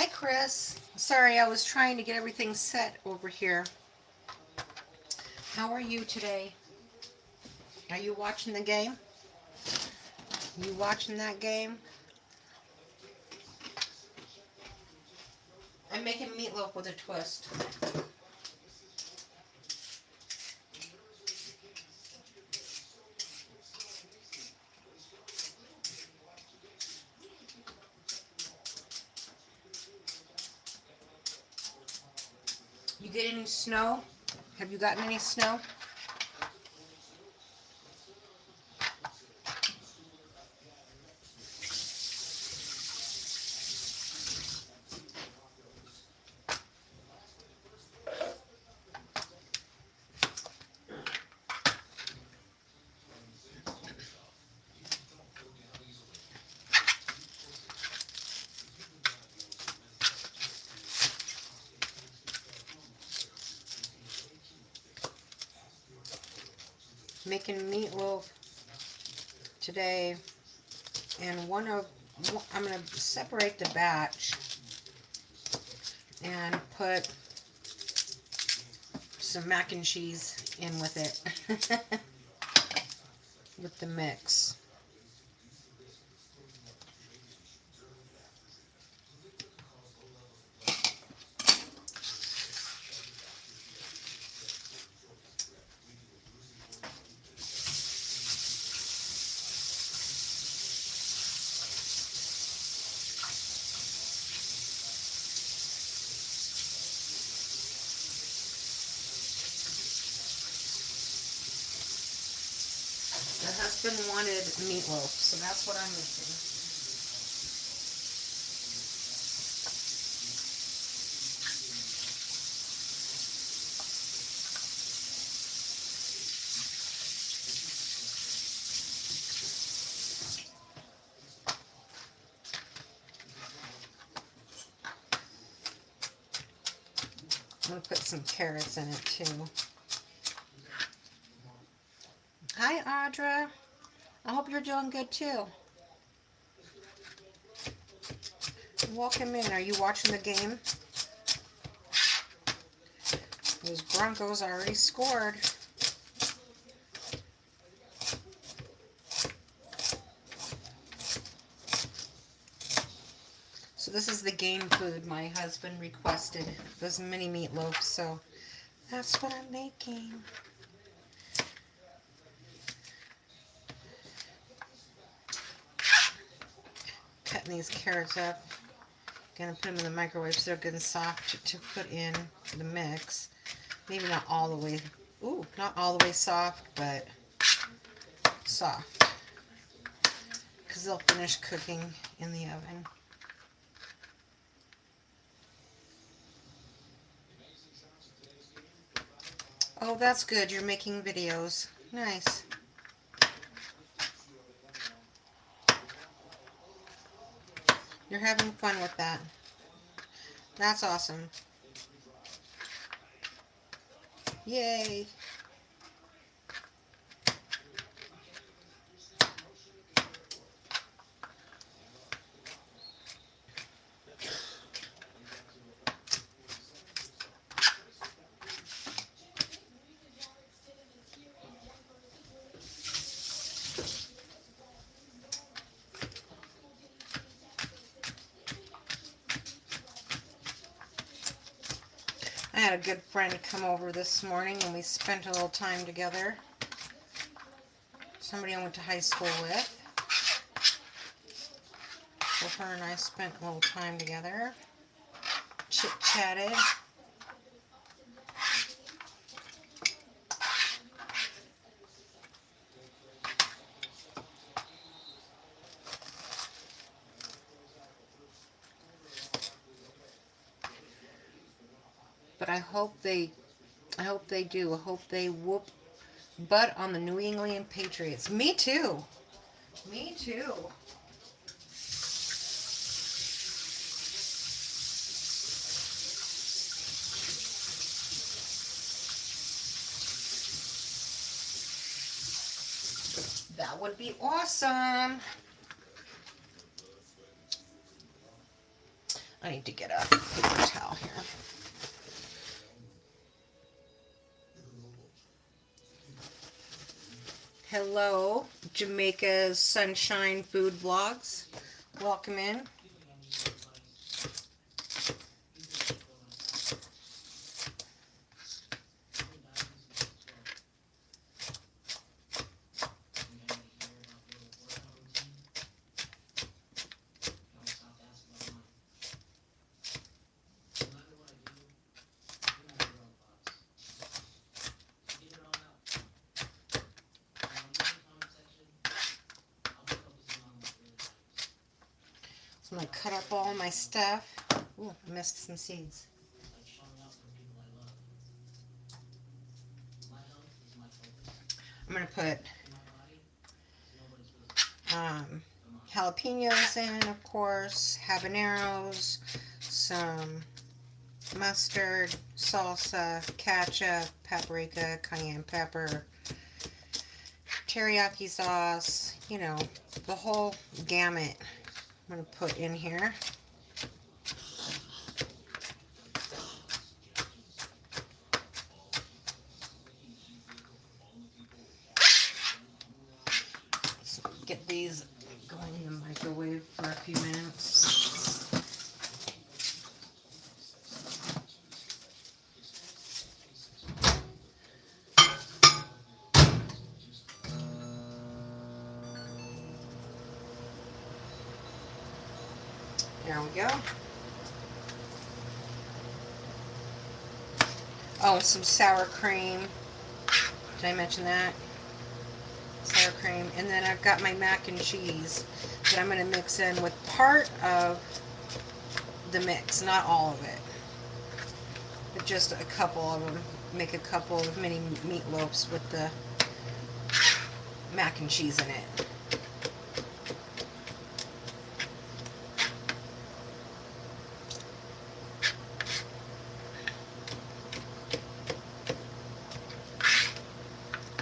Hi, Chris. Sorry, I was trying to get everything set over here. How are you today? Are you watching the game? You watching that game? I'm making meatloaf with a twist. You get any snow? Have you gotten any snow? Making meatloaf today, and I'm gonna separate the batch and put some mac and cheese in with it, with the mix. My husband wanted meatloaf, so that's what I'm making. I'm going to put some carrots in it too. Hi, Audra. I hope you're doing good too. Welcome in. Are you watching the game? Those Broncos already scored. So this is the game food my husband requested. Those mini meatloafs. So that's what I'm making. Cutting these carrots up. Gonna put them in the microwave so they're good and soft to put in the mix. Maybe not all the way. Ooh, not all the way soft, but soft. Because they'll finish cooking in the oven. Oh, that's good. You're making videos. Nice. You're having fun with that. That's awesome. Yay. I had a good friend come over this morning and we spent a little time together. Somebody I went to high school with. So her and I spent a little time together. Chit-chatted. But I hope they do. I hope they whoop butt on the New England Patriots. Me too. Me too. That would be awesome. I need to get a paper towel here. Hello, Jamaica's Sunshine Food Vlogs. Welcome in. So I'm going to cut up all my stuff. Ooh, I missed some seeds. I'm going to put jalapenos in, of course, habaneros, some mustard, salsa, ketchup, paprika, cayenne pepper, teriyaki sauce, you know, the whole gamut I'm going to put in here. Let's get these going in the microwave for a few minutes. There we go. Oh, some sour cream. Did I mention that? Sour cream. And then I've got my mac and cheese that I'm going to mix in with part of the mix, not all of it, but just a couple of them. Make a couple of mini meatloaves with the mac and cheese in it.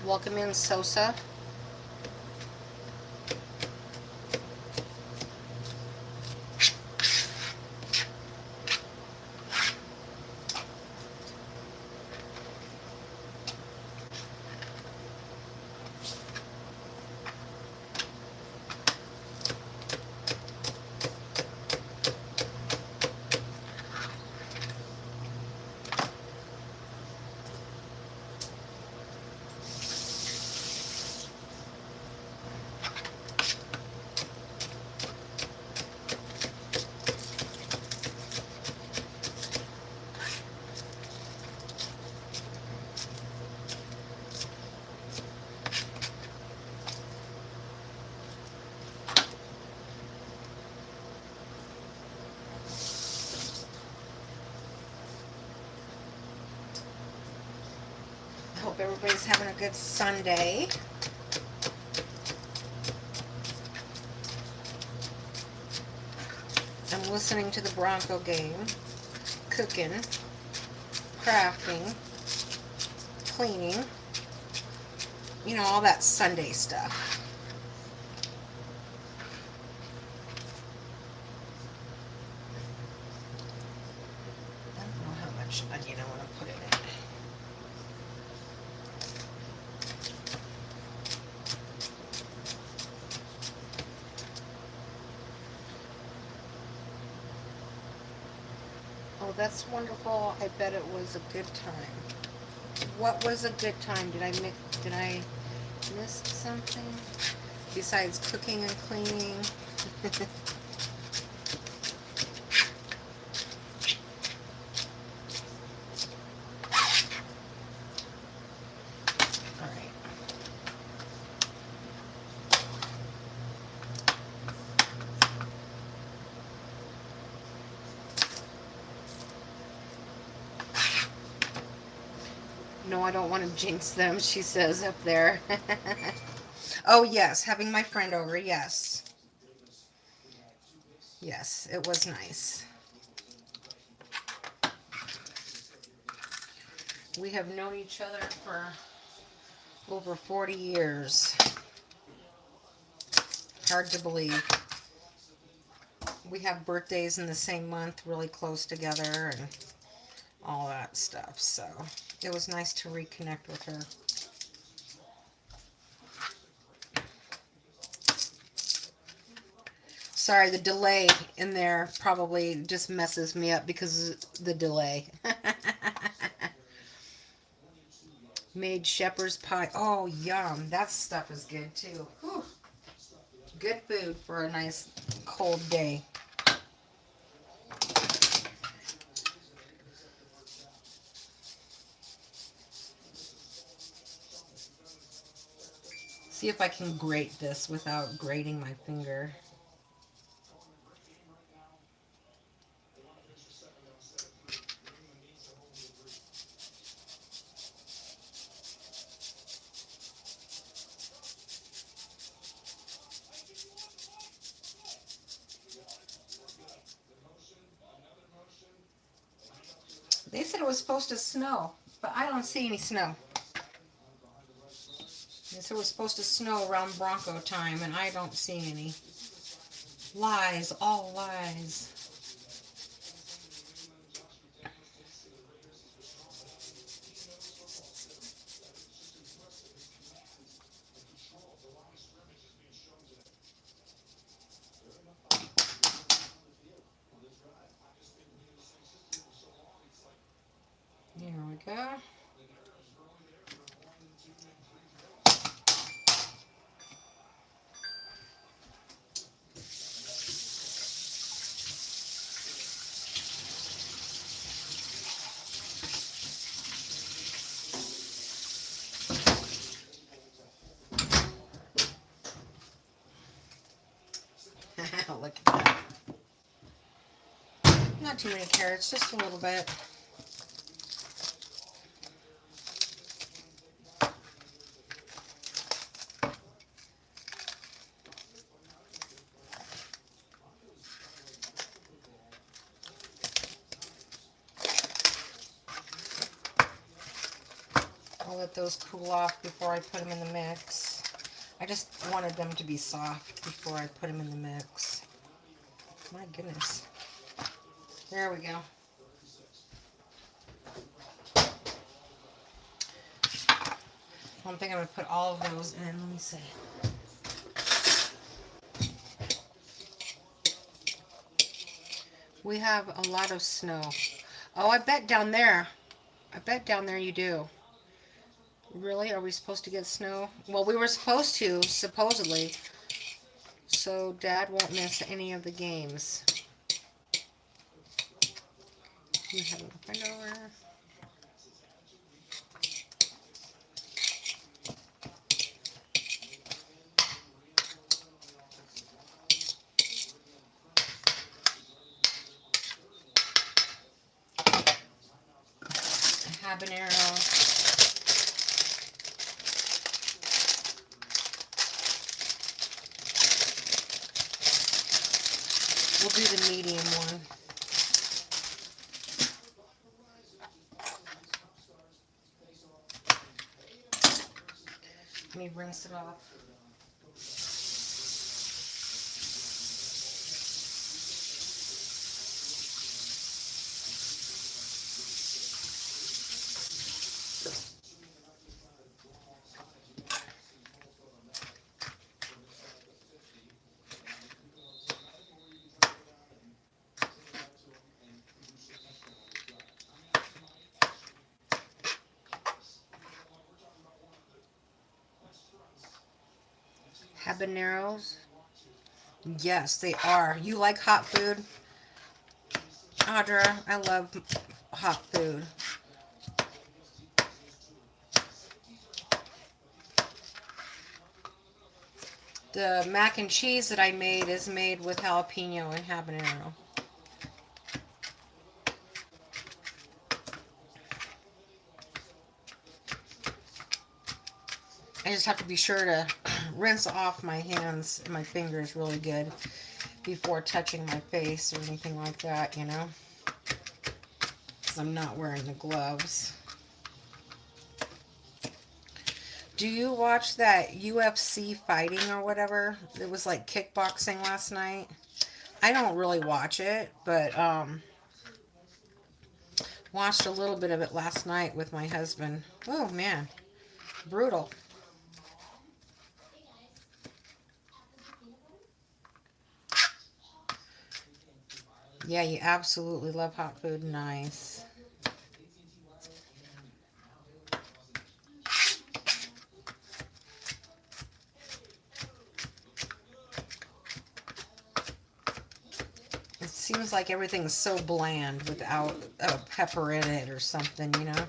Welcome in, Sosa. I hope everybody's having a good Sunday. I'm listening to the Bronco game, cooking, crafting, cleaning, you know, all that Sunday stuff. I don't know how much onion I want to put in it. Oh, that's wonderful. I bet it was a good time. What was a good time? Did I miss something? Besides cooking and cleaning? Alright. No, I don't want to jinx them, she says up there. Oh, yes, having my friend over, yes. Yes, it was nice. We have known each other for over 40 years. Hard to believe. We have birthdays in the same month, really close together, and all that stuff. So it was nice to reconnect with her. Sorry, the delay in there probably just messes me up because of the delay. Made shepherd's pie. Oh, yum. That stuff is good too. Whew. Good food for a nice cold day. See if I can grate this without grating my finger. They said it was supposed to snow, but I don't see any snow. They said it was supposed to snow around Bronco time, and I don't see any. Lies, all lies. There we go. Look at that. Not too many carrots, just a little bit. I'll let those cool off before I put them in the mix. I just wanted them to be soft before I put them in the mix. My goodness. There we go. I don't think I'm going to put all of those in. Let me see. We have a lot of snow. Oh, I bet down there. I bet down there you do. Really? Are we supposed to get snow? Well, we were supposed to, supposedly. So Dad won't miss any of the games. You have a friend over. Habanero. We'll do the medium one. Let me rinse it off. Habaneros. Yes, they are. You like hot food? Audra, I love hot food. The mac and cheese that I made is made with jalapeno and habanero. I just have to be sure to rinse off my hands and my fingers really good before touching my face or anything like that, you know? Because I'm not wearing the gloves. Do you watch that UFC fighting or whatever? It was like kickboxing last night. I don't really watch it, but watched a little bit of it last night with my husband. Oh man, brutal. Yeah, you absolutely love hot food. Nice. It seems like everything's so bland without a pepper in it or something, you know?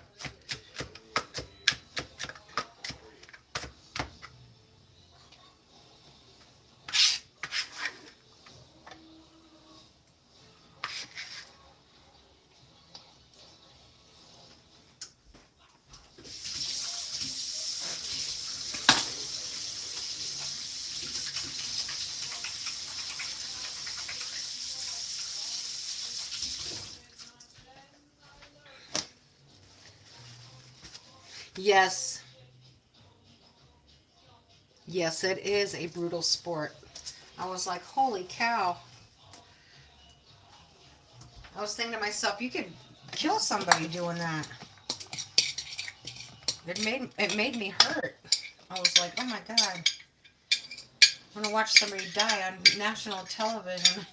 Yes, yes, it is a brutal sport. I was like, holy cow. I was thinking to myself, you could kill somebody doing that. It made me hurt. I was like, oh my god, I'm gonna watch somebody die on national television.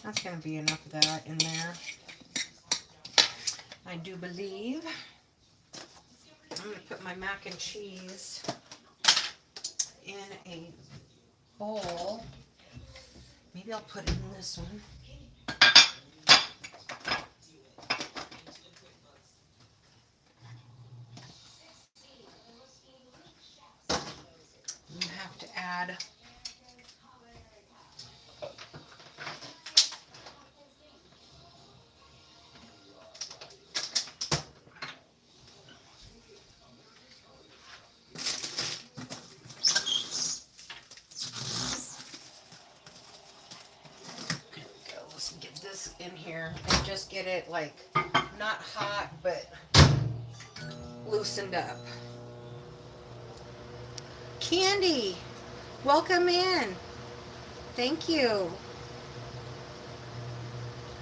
That's gonna be enough of that in there. I do believe. I'm gonna put my mac and cheese in a bowl. Maybe I'll put it in this one. You have to add let's get this in here and just get it like not hot but loosened up. Candy, welcome in. Thank you.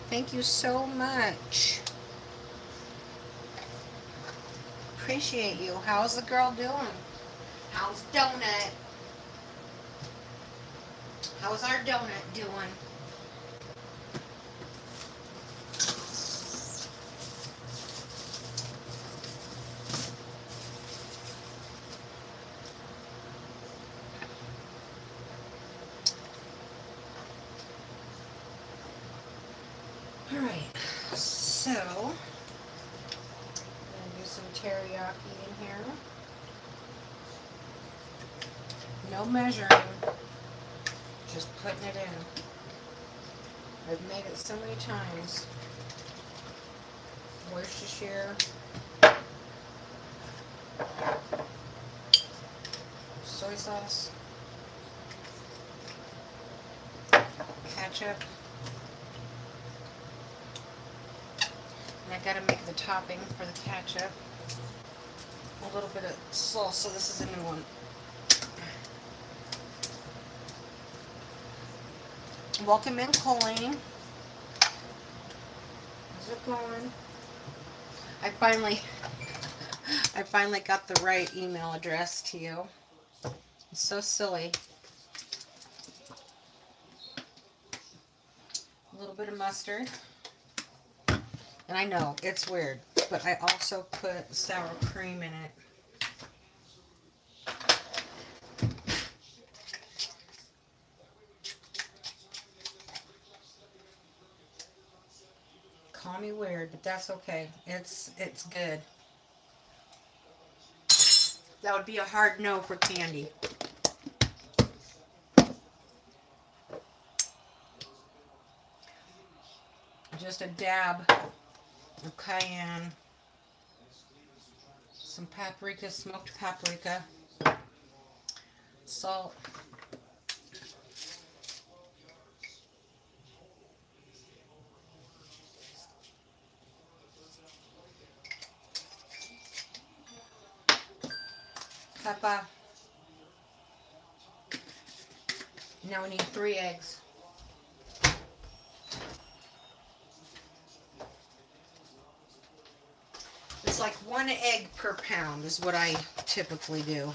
Thank you so much. Appreciate you. How's the girl doing? How's Donut? How's our donut doing? All right, so I'm gonna do some teriyaki in here. No measuring, just putting it in. I've made it so many times. Worcestershire, soy sauce, ketchup, and I gotta make the topping for the ketchup. A little bit of salsa. This is a new one. Welcome in, Colleen. How's it going? I finally, I finally got the right email address to you. It's so silly. A little bit of mustard. And I know, it's weird, but I also put sour cream in it. Call me weird, but that's okay. It's good. That would be a hard no for candy. Just a dab of cayenne, some paprika, smoked paprika, salt, pepper, Now we need 3 eggs. It's like 1 egg per pound is what I typically do.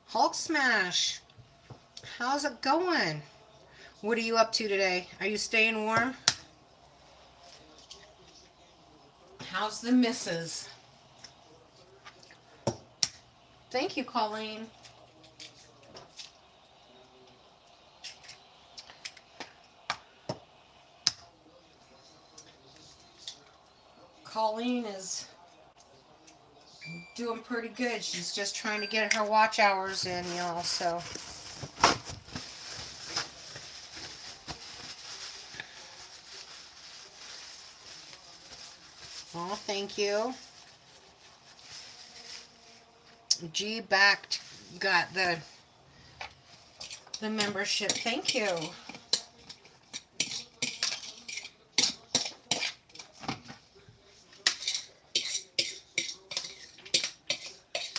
Hulk Smash, how's it going? What are you up to today? Are you staying warm? How's the missus? Thank you, Colleen. Colleen is doing pretty good. She's just trying to get her watch hours in, y'all, so. Oh, thank you. G backed got the membership. Thank you.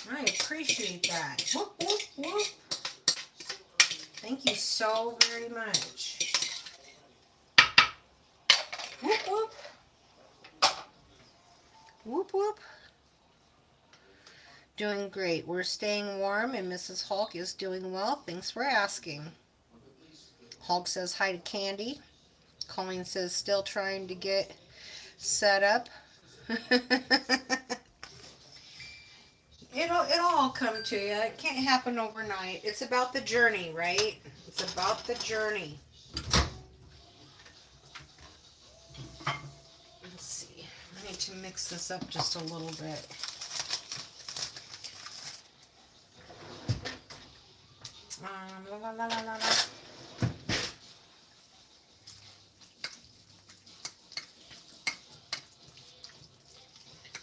I appreciate that. Whoop, whoop, whoop. Thank you so very much. Whoop, whoop. Whoop, whoop. Doing great. We're staying warm, and Mrs. Hulk is doing well. Thanks for asking. Hulk says hi to Candy. Colleen says still trying to get set up. It'll all come to you. It can't happen overnight. It's about the journey, right? It's about the journey. Let's see. I need to mix this up just a little bit. La, la, la, la, la.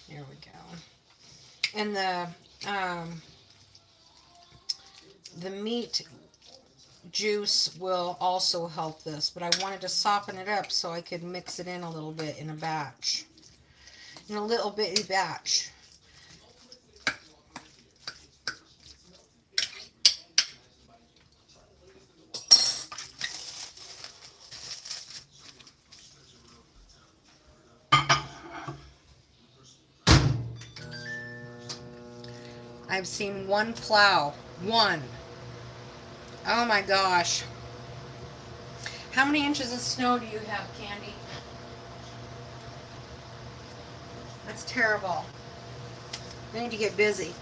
There we go. And the meat juice will also help this, but I wanted to soften it up so I could mix it in a little bit in a batch. In a little bitty batch. I've seen 1 plow. 1. Oh my gosh. How many inches of snow do you have, Candy? That's terrible. They need to get busy.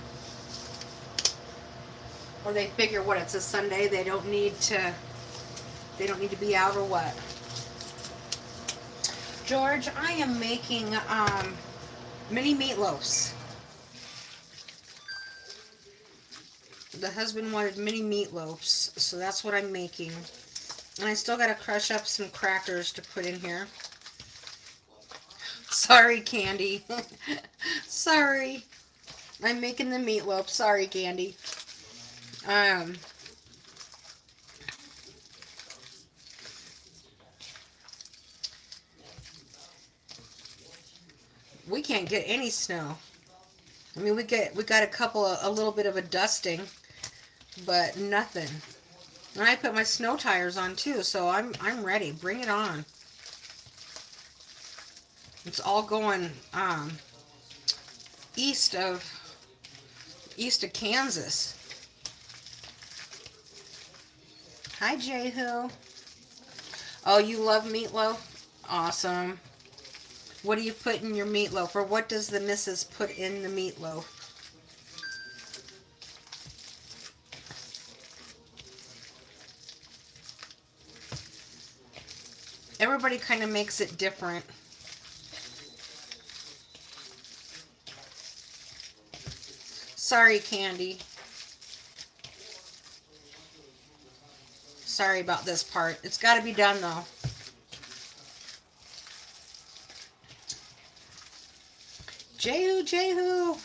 Or they figure what, it's a Sunday, they don't need to be out or what. George, I am making mini meatloaves. The husband wanted mini meatloaves, so that's what I'm making. And I still got to crush up some crackers to put in here. Sorry, Candy. Sorry. I'm making the meatloaf. Sorry, Candy. We can't get any snow. I mean, we got a little bit of a dusting, but nothing. And I put my snow tires on too, so I'm ready. Bring it on. It's all going east of Kansas. Hi, Jehu. Oh, you love meatloaf? Awesome. What do you put in your meatloaf, or what does the missus put in the meatloaf? Everybody kind of makes it different. Sorry, Candy. Sorry about this part. It's got to be done, though. Jehu, Jehu.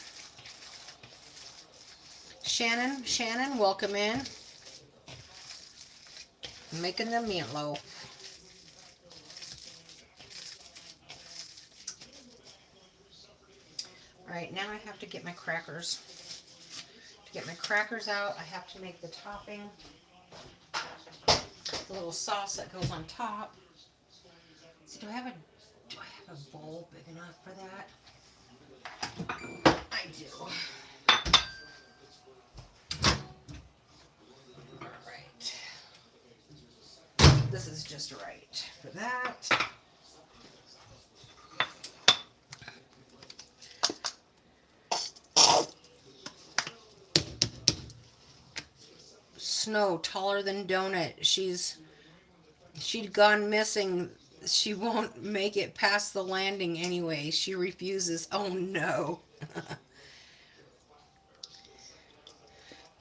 Shannon, welcome in. Making the meatloaf. Alright, now I have to get my crackers. To get my crackers out, I have to make the topping. The little sauce that goes on top. So do I have a bowl big enough for that? I do. Alright. This is just right for that. Snow, taller than Donut. She'd gone missing. She won't make it past the landing anyway. She refuses. Oh no.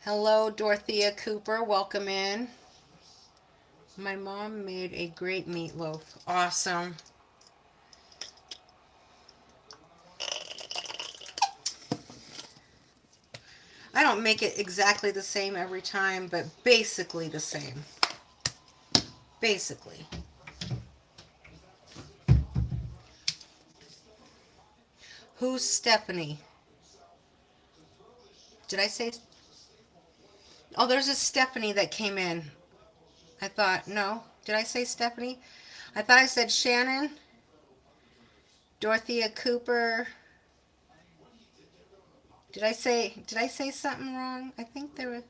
Hello, Dorothea Cooper. Welcome in. My mom made a great meatloaf. Awesome. I don't make it exactly the same every time, but basically the same. Basically. Who's Stephanie? Did I say... Oh, there's a Stephanie that came in. I thought, no. Did I say Stephanie? I thought I said Shannon. Dorothea Cooper. Did I say something wrong? I think there was...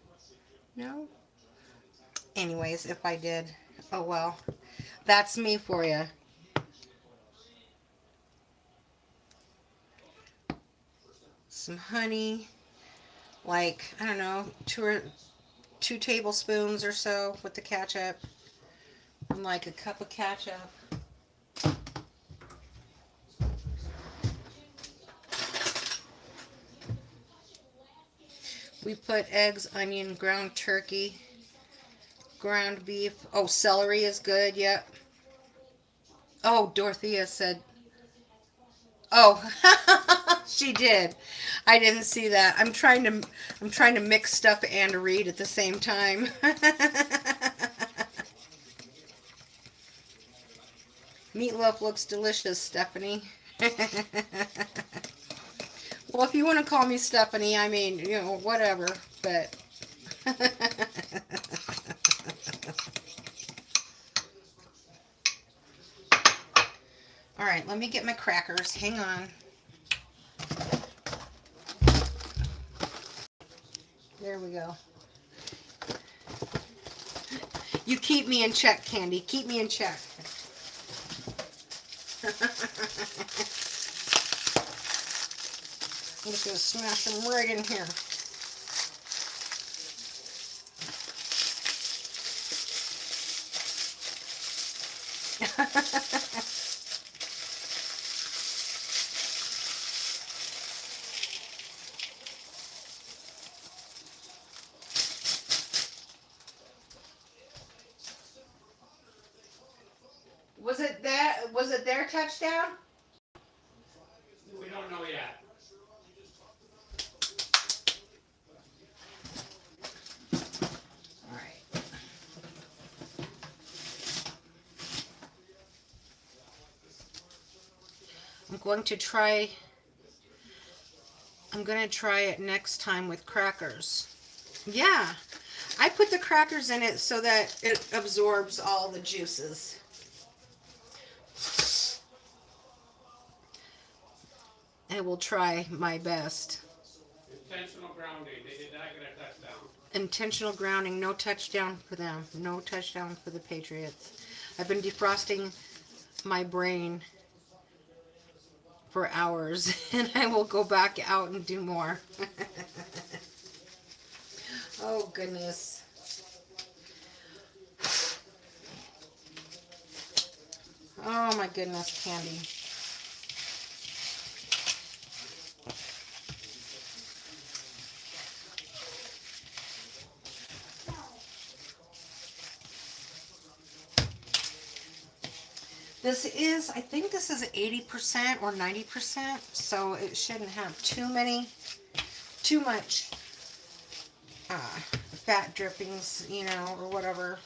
No? Anyways, if I did, oh well. That's me for you. Some honey. Like, I don't know, two tablespoons or so with the ketchup. And like a cup of ketchup. We put eggs, onion, ground turkey, ground beef. Oh, celery is good, yep. Oh, Dorothea said, oh, she did. I didn't see that. I'm trying to mix stuff and read at the same time. Meatloaf looks delicious, Stephanie. Well, if you want to call me Stephanie, I mean, you know, whatever, but... Alright, let me get my crackers. Hang on. There we go. You keep me in check, Candy. Keep me in check. I'm just going to smash them right in here. Was it their touchdown? We don't know yet. All right. I'm going to try it next time with crackers. Yeah. I put the crackers in it so that it absorbs all the juices. I will try my best. Intentional grounding. They did not get a touchdown. Intentional grounding. No touchdown for them. No touchdown for the Patriots. I've been defrosting my brain for hours, and I will go back out and do more. Oh, goodness. Oh, my goodness, Candy. I think this is 80% or 90%, so it shouldn't have too much fat drippings, you know, or whatever.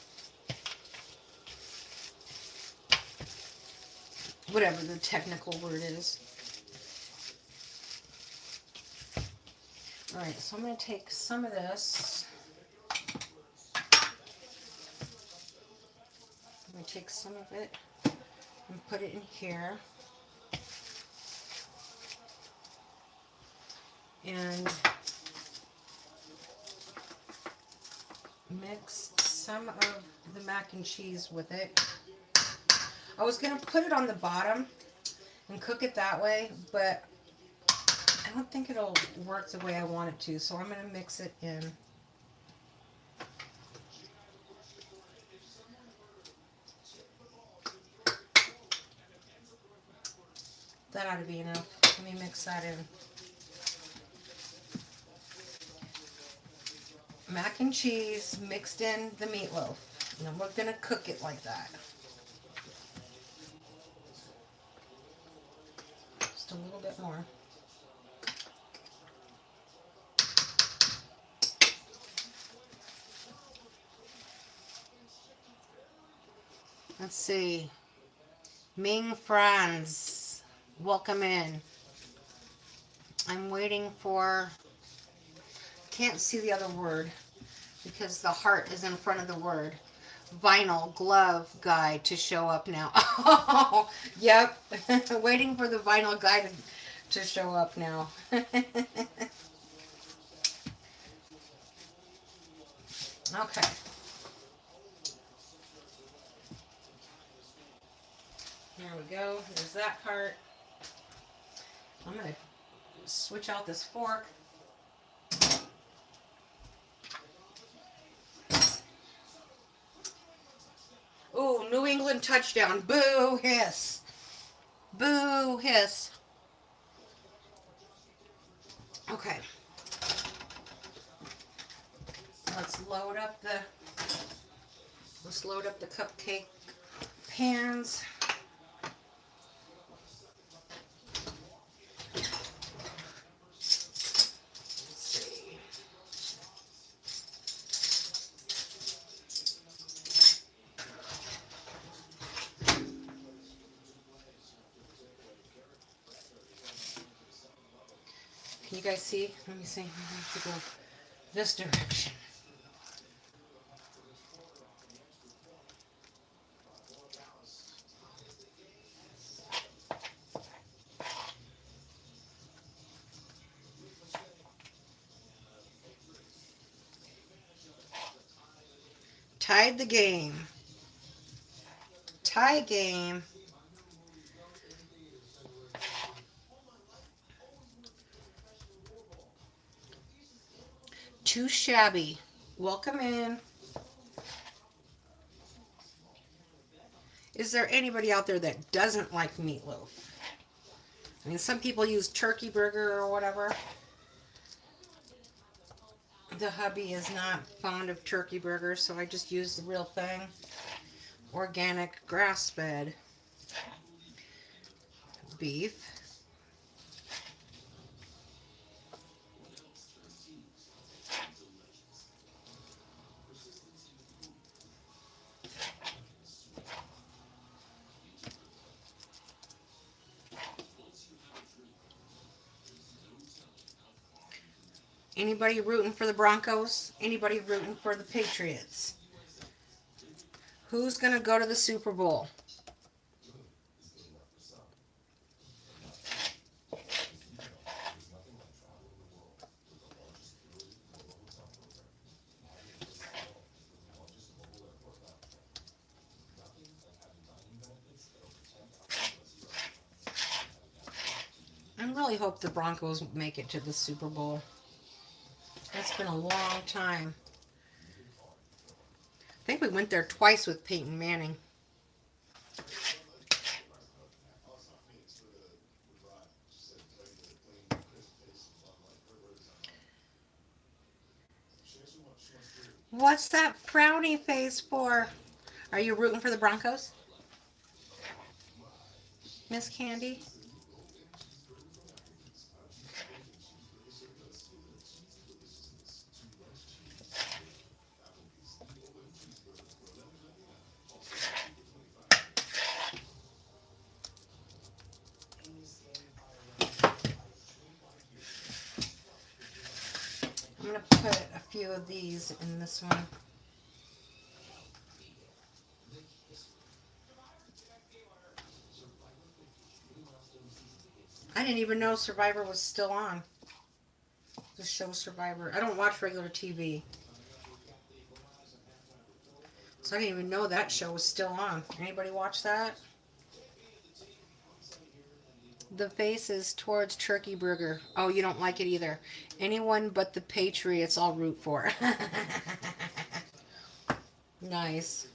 whatever the technical word is. All right, so I'm going to take some of this. I'm going to take some of it and put it in here. And mix some of the mac and cheese with it. I was going to put it on the bottom and cook it that way, but I don't think it'll work the way I want it to, so I'm going to mix it in. That ought to be enough. Let me mix that in. Mac and cheese mixed in the meatloaf. And then we're going to cook it like that. Just a little bit more. Let's see. Ming Franz, welcome in. I'm waiting for, can't see the other word because the heart is in front of the word. Vinyl glove guy to show up now. Oh, yep. Waiting for the vinyl guy to show up now. Okay. There we go. There's that part. I'm going to switch out this fork. Ooh, New England touchdown. Boo, hiss. Boo, hiss. Okay. Let's load up the cupcake pans. Can you guys see? Let me see. I have to go this direction. Tied the game. Tie game. Too shabby. Welcome in. Is there anybody out there that doesn't like meatloaf? I mean, some people use turkey burger or whatever. The hubby is not fond of turkey burgers, so I just use the real thing. Organic grass-fed beef. Anybody rooting for the Broncos? Anybody rooting for the Patriots? Who's going to go to the Super Bowl? I really hope the Broncos make it to the Super Bowl. That's been a long time. I think we went there twice with Peyton Manning. What's that frowny face for? Are you rooting for the Broncos, Miss Candy? of these in this one. I didn't even know Survivor was still on. The show Survivor. I don't watch regular TV. So I didn't even know that show was still on. Anybody watch that? The face is towards Turkey Burger. Oh, you don't like it either. Anyone but the Patriots I'll root for. Nice.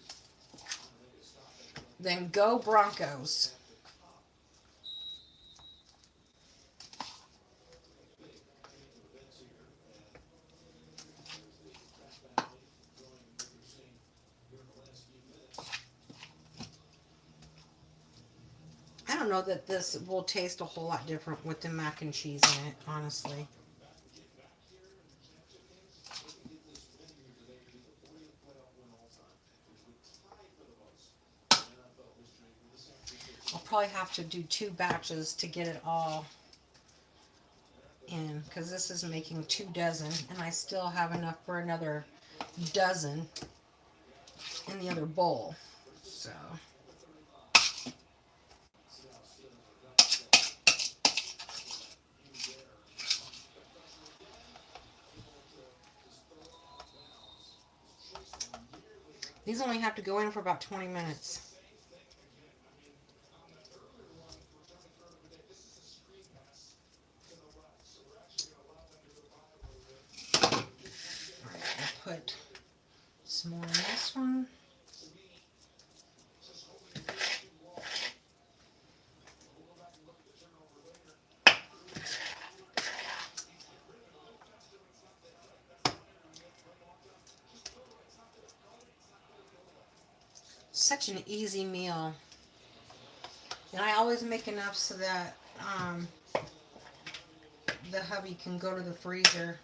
Then go Broncos. I don't know that this will taste a whole lot different with the mac and cheese in it, honestly. I'll probably have to do 2 batches to get it all in, because this is making 2 dozen, and I still have enough for another dozen in the other bowl. So these only have to go in for about 20 minutes. Alright, I'll put some more in this one. Such an easy meal. And I always make enough so that the hubby can go to the freezer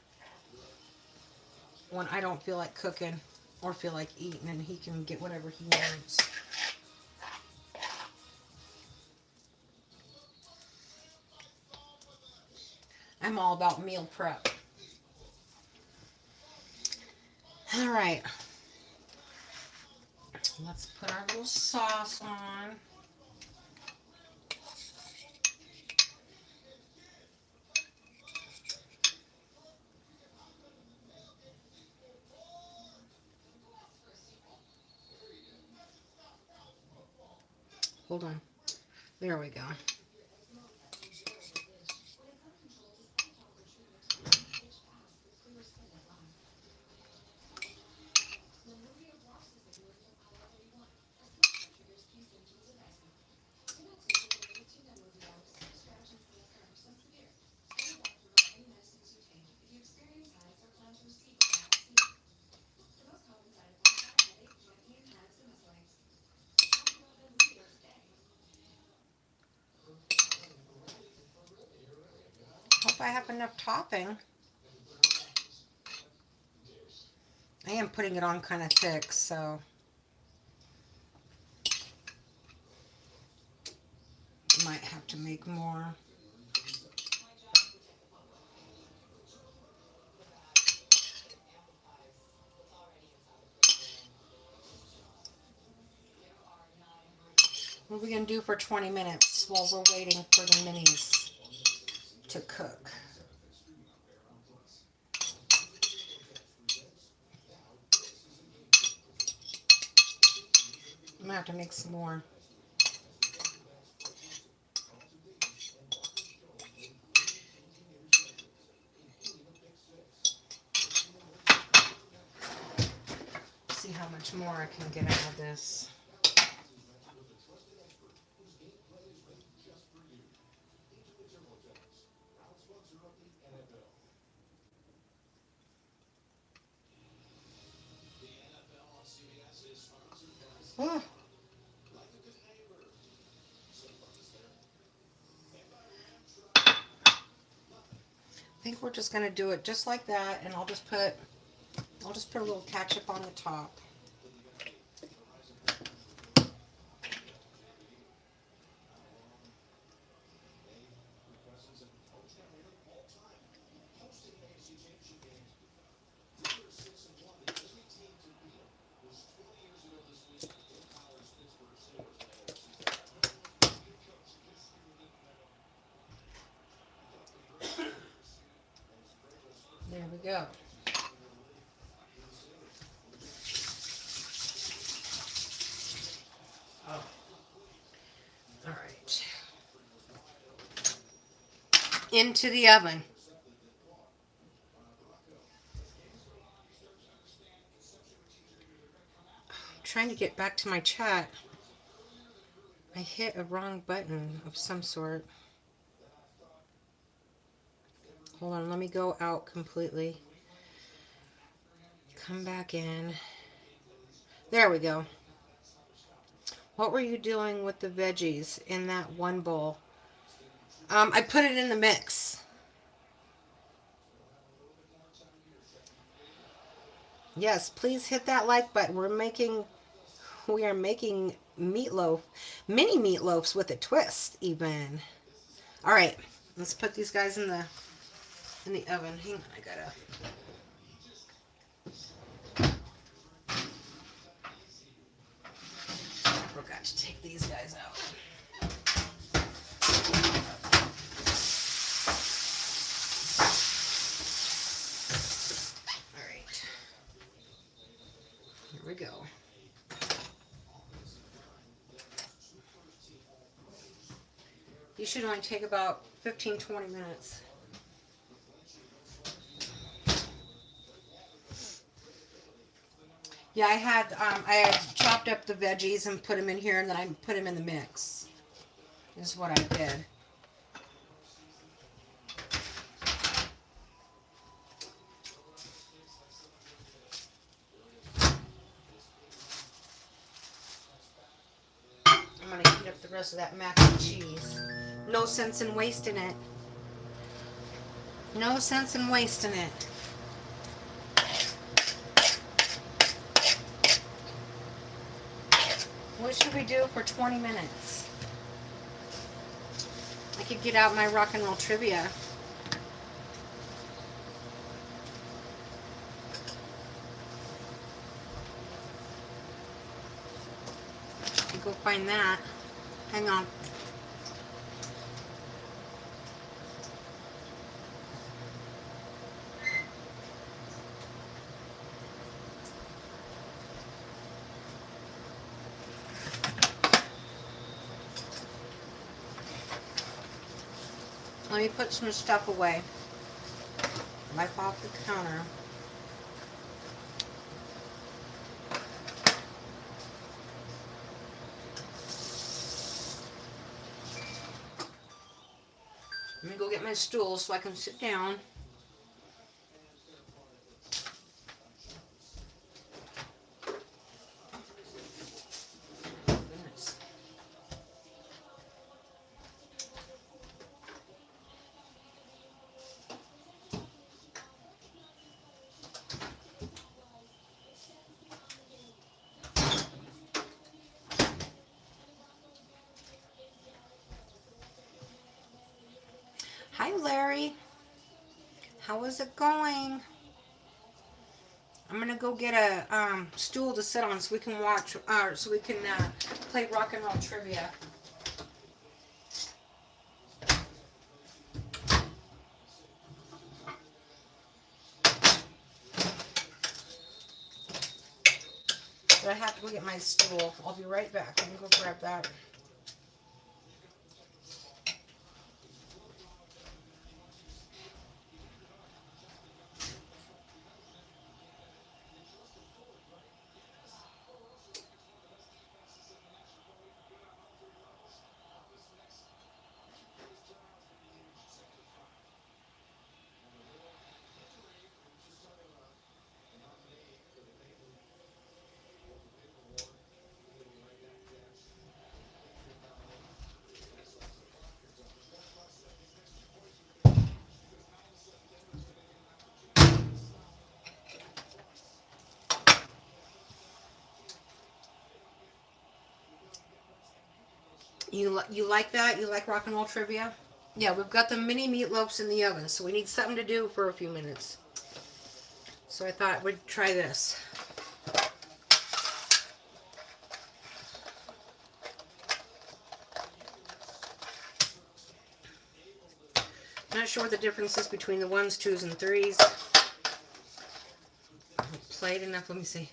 when I don't feel like cooking or feel like eating, and he can get whatever he wants. I'm all about meal prep. All right. Let's put our little sauce on. Hold on. There we go. Hope I have enough topping. I am putting it on kind of thick, so might have to make more. What are we going to do for 20 minutes while we're waiting for the minis to cook? I'm going to have to make some more. See how much more I can get out of this. Oh. I think we're just gonna do it just like that, and I'll just put a little ketchup on the top. into the oven. I'm trying to get back to my chat. I hit a wrong button of some sort. Hold on, let me go out completely. Come back in. There we go. What were you doing with the veggies in that one bowl? I put it in the mix. Yes, please hit that like button. We are making meatloaf, mini meatloafs with a twist even. All right, let's put these guys in the oven. Hang on, forgot to take these guys out. All right, here we go. These should only take about 15-20 minutes. Yeah, I had chopped up the veggies and put them in here, and then I put them in the mix. Is what I did. I'm gonna heat up the rest of that mac and cheese. No sense in wasting it. No sense in wasting it. What should we do for 20 minutes? I could get out my rock and roll trivia. Go find that. Hang on. Let me put some stuff away. Wipe off the counter. Let me go get my stool so I can sit down. Goodness. Hi, Larry. How is it going? I'm gonna go get a stool to sit on so we can watch, so we can play rock and roll trivia. But I have to go get my stool. I'll be right back. Let me go grab that. You like that? You like rock and roll trivia? Yeah, we've got the mini meatloaves in the oven, so we need something to do for a few minutes. So I thought we'd try this. Not sure what the difference is between the ones, twos, and threes. Played enough. Let me see.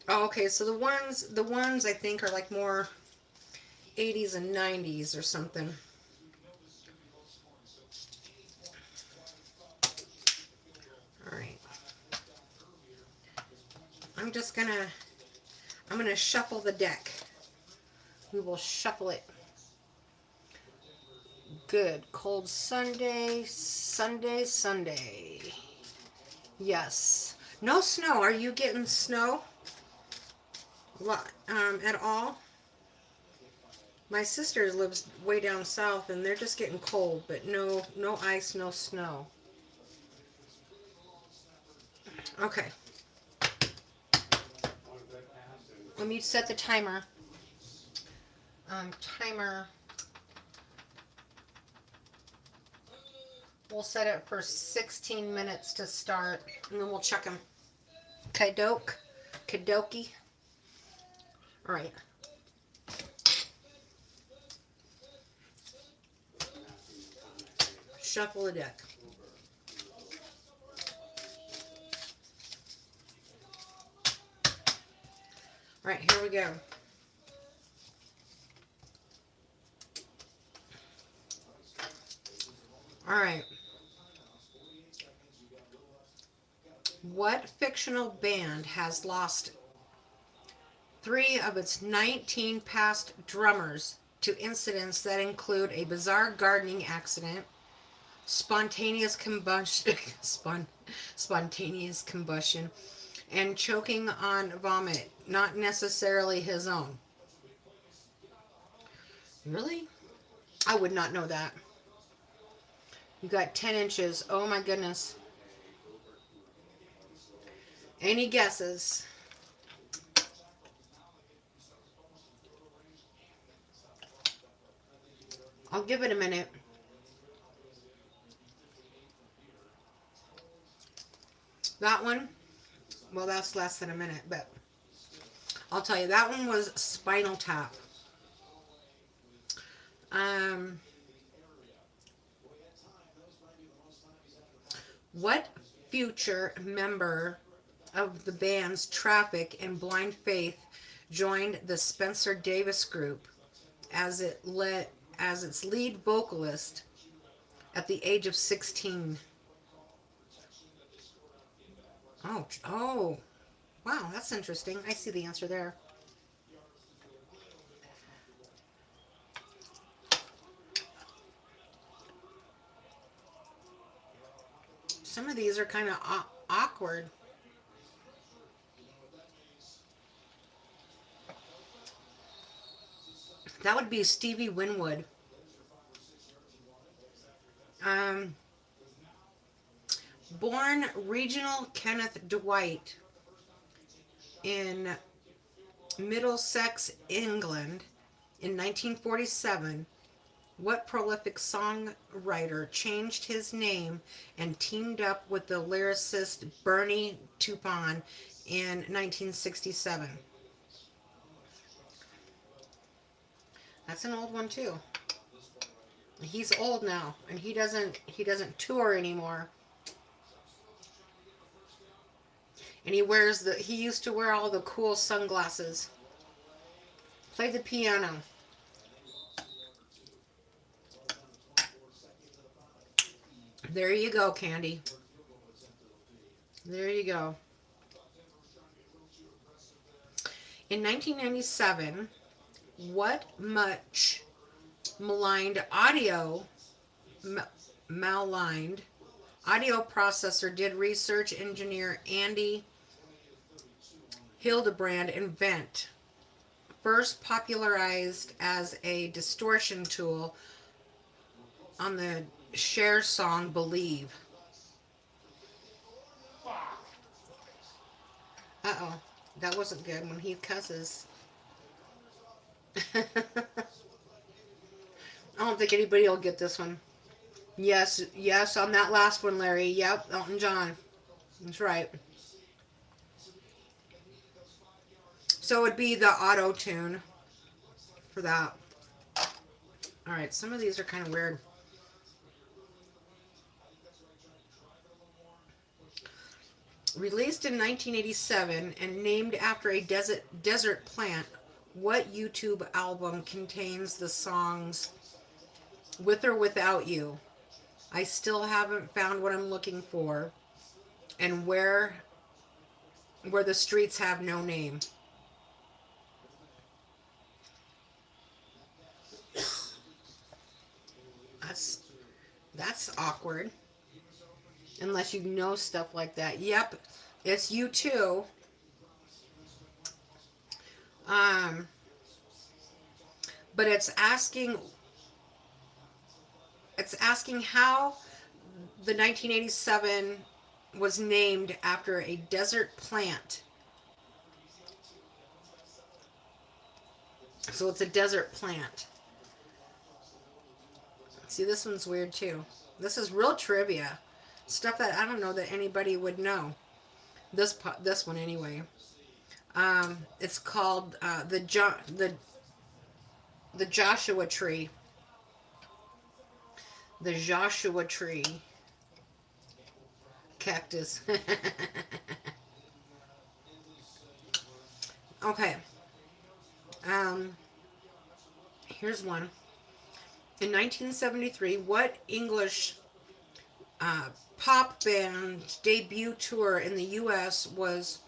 Oh, okay. So the ones I think are like more 80s and 90s or something. I'm gonna shuffle the deck. We will shuffle it. Good. Cold Sunday, Sunday, Sunday. Yes. No snow. Are you getting snow? At all? My sister lives way down south, and they're just getting cold, but no ice, no snow. Okay. Let me set the timer. Timer. We'll set it for 16 minutes to start, and then we'll check them. Kadoki. All right. Shuffle the deck. All right, here we go. All right. What fictional band has lost 3 of its 19 past drummers to incidents that include a bizarre gardening accident, spontaneous combustion, spontaneous combustion, and choking on vomit, not necessarily his own? Really? I would not know that. You got 10 inches. Oh my goodness. Any guesses? I'll give it a minute. That one, well, that's less than a minute, but I'll tell you, that one was Spinal Tap. What future member of the bands Traffic and Blind Faith joined the Spencer Davis Group as its lead vocalist at the age of 16? Oh, wow, that's interesting. I see the answer there. Some of these are kind of awkward. That would be Stevie Winwood. Born Reginald Kenneth Dwight in Middlesex, England in 1947, what prolific songwriter changed his name and teamed up with the lyricist Bernie Taupin in 1967? That's an old one too. He's old now, and he doesn't tour anymore. And he used to wear all the cool sunglasses. Play the piano. There you go, Candy. There you go. In 1997, what much maligned audio processor did research engineer Andy Hildebrand invent, first popularized as a distortion tool on the Cher song Believe? Uh-oh, that wasn't good when he cusses. I don't think anybody will get this one. Yes, on that last one, Larry. Yep, Elton John. That's right. So it would be the auto tune for that. All right, some of these are kind of weird. Released in 1987 and named after a desert plant, what YouTube album contains the songs With or Without You, I Still Haven't Found What I'm Looking For, and Where where the streets have no name. That's that's awkward. Unless you know stuff like that. Yep, it's you too. Um, but it's asking how the 1987 was named after a desert plant. So it's a desert plant. See, this one's weird too. This is real trivia, stuff that I don't know that anybody would know. This one anyway. It's called the Joshua tree. The Joshua tree cactus. Okay. Um, Here's one. In 1973, what English uh, pop band debut tour in the U.S. was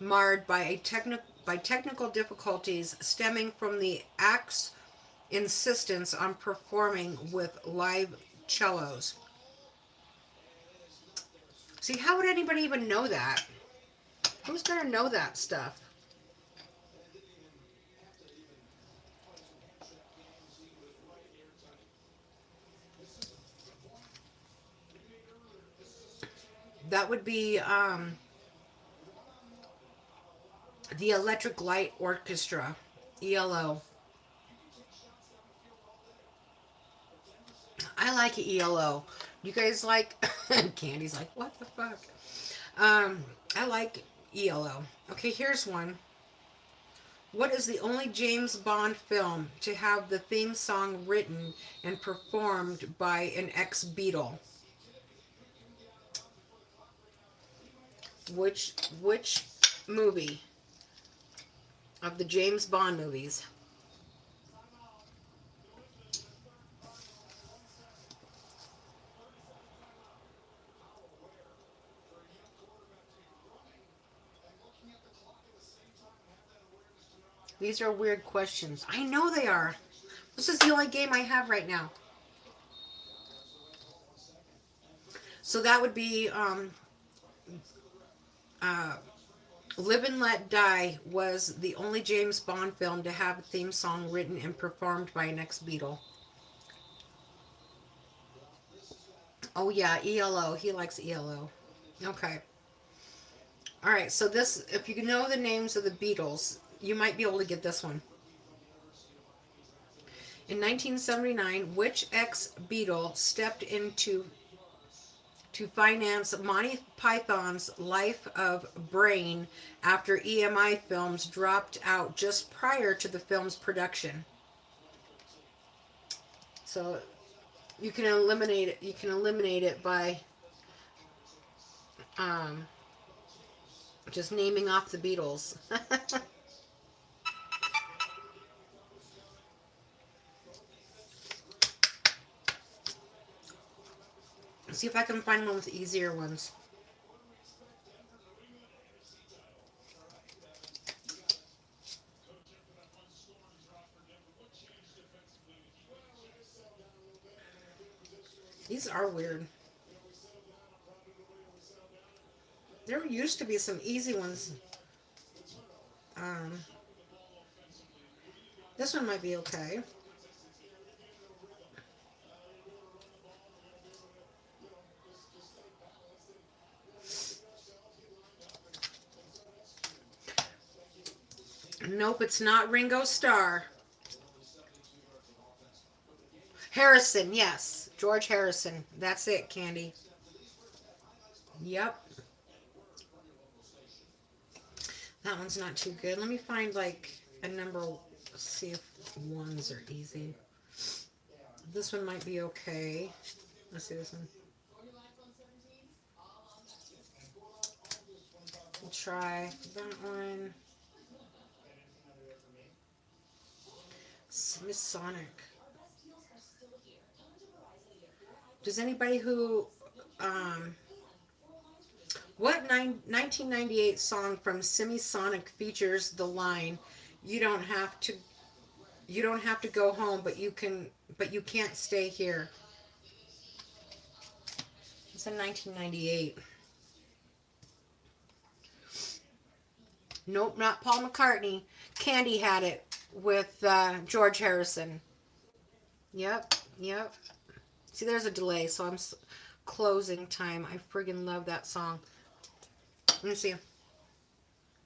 marred by technical difficulties stemming from the act's insistence on performing with live cellos? See, how would anybody even know that? Who's gonna know that stuff? That would be the Electric Light Orchestra, ELO. I like ELO. You guys like? Candy's like, what the fuck? Um, I like ELO. Okay, here's one. What is the only James Bond film to have the theme song written and performed by an ex-Beatle? Which movie of the James Bond movies? These are weird questions. I know they are. This is the only game I have right now. So that would be uh, Live and Let Die was the only James Bond film to have a theme song written and performed by an ex-Beatle. Oh yeah, ELO. He likes ELO. Okay. All right. So this, if you know the names of the Beatles, you might be able to get this one. In 1979, which ex-Beatle stepped into to finance Monty Python's Life of Brain after EMI Films dropped out just prior to the film's production? So you can eliminate it. You can eliminate it by um, just naming off the Beatles. See if I can find one with easier ones. These are weird. There used to be some easy ones. Um, this one might be okay. Nope, it's not Ringo Starr. Harrison, yes. George Harrison. That's it, Candy. Yep. That one's not too good. Let me find like a number. See if ones are easy. This one might be okay. Let's see this one. We'll try that one. Sonic. Does anybody who um, What 1998 song from Semisonic features the line, "You don't have to, you don't have to go home, but you can't stay here"? It's in 1998. Nope, not Paul McCartney. Candy had it with George Harrison. Yep, yep. See, there's a delay, so closing time. I friggin' love that song. Let me see.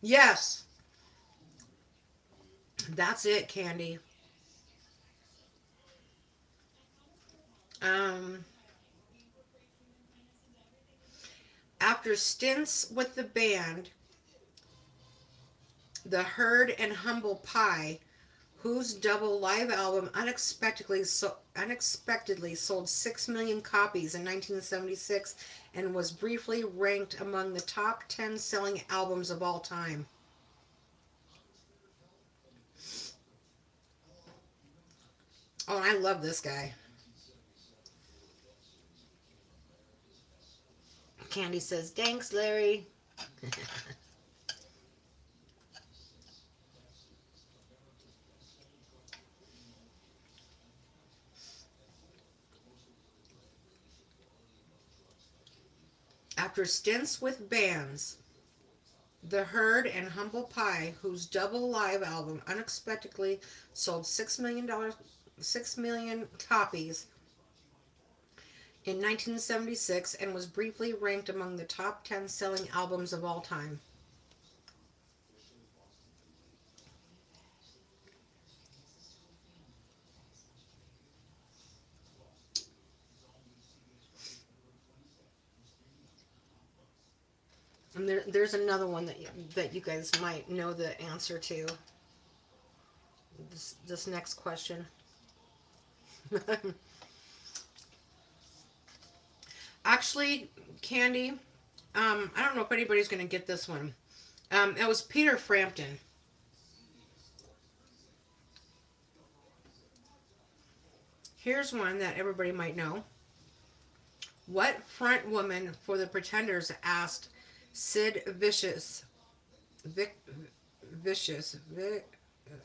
Yes, that's it, Candy. Um, After stints with the band, The Herd and Humble Pie, whose double live album unexpectedly sold 6 million copies in 1976 and was briefly ranked among the top 10 selling albums of all time. Oh, and I love this guy. Candy says, "Thanks, Larry." After stints with bands, The Herd and Humble Pie, whose double live album unexpectedly sold $6 million, 6 million copies in 1976 and was briefly ranked among the top 10 selling albums of all time. And there's another one that you guys might know the answer to. This next question. Actually, Candy, I don't know if anybody's going to get this one. It was Peter Frampton. Here's one that everybody might know. What front woman for the Pretenders asked Sid Vic,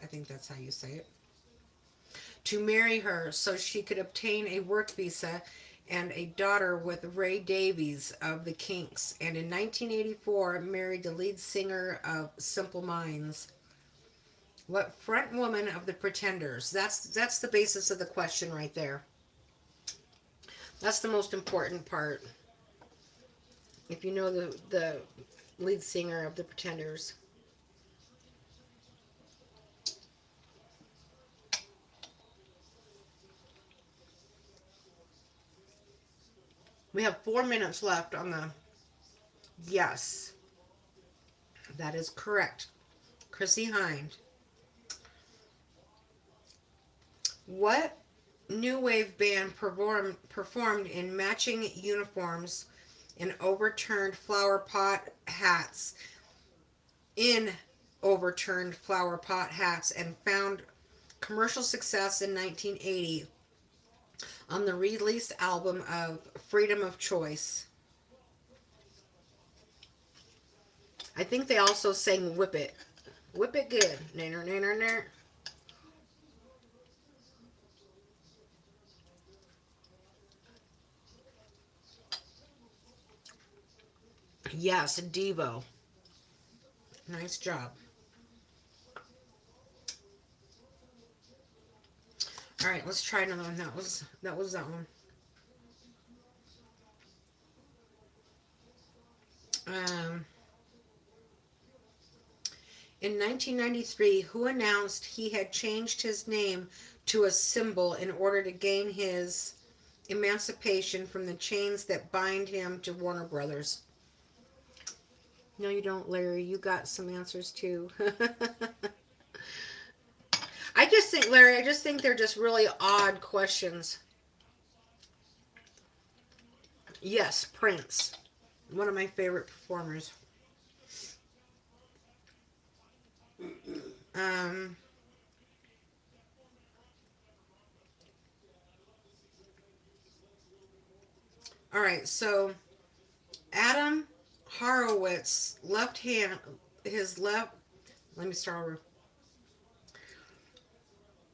I think that's how you say it, to marry her so she could obtain a work visa and a daughter with Ray Davies of the Kinks, and in 1984 married the lead singer of Simple Minds? What front woman of the Pretenders? That's the basis of the question right there. That's the most important part. If you know the lead singer of the Pretenders. We have 4 minutes left on the yes. That is correct. Chrissy Hind. What new wave band performed in matching uniforms and overturned flower pot hats in overturned flower pot hats and found commercial success in 1980 on the released album of Freedom of Choice? I think they also sang Whip It. Whip It Good. Nanner, nanner, nanner. Yes, Devo. Nice job. All right, let's try another one. That was that one. Um, in 1993, who announced he had changed his name to a symbol in order to gain his emancipation from the chains that bind him to Warner Brothers? No, you don't, Larry. You got some answers too. I just think, Larry, I just think they're just really odd questions. Yes, Prince. One of my favorite performers. Um, all right, so Adam Horowitz left hand, his left, let me start over.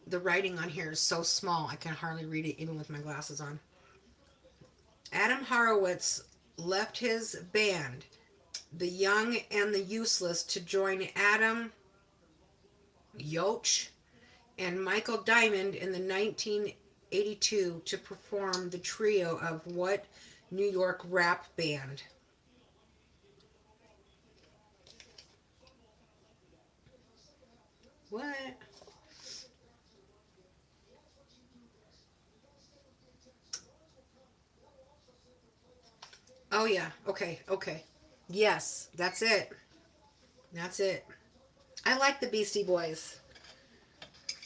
The writing on here is so small I can hardly read it even with my glasses on. Adam Horowitz left his band, The Young and the Useless, to join Adam Yoch and Michael Diamond in the 1982 to perform the trio of what New York rap band? What? Oh yeah. Okay. Okay. Yes, that's it. That's it. I like the Beastie Boys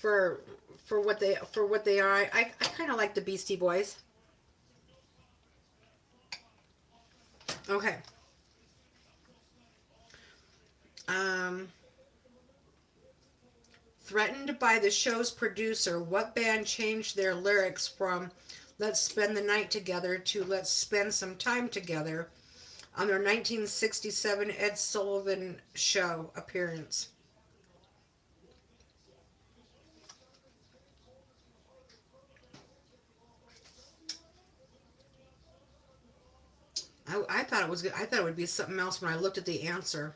for for what they are. I kind of like the Beastie Boys. Okay. Um, threatened by the show's producer, what band changed their lyrics from "Let's spend the night together" to "Let's spend some time together" on their 1967 Ed Sullivan Show appearance? I thought it was good. I thought it would be something else when I looked at the answer.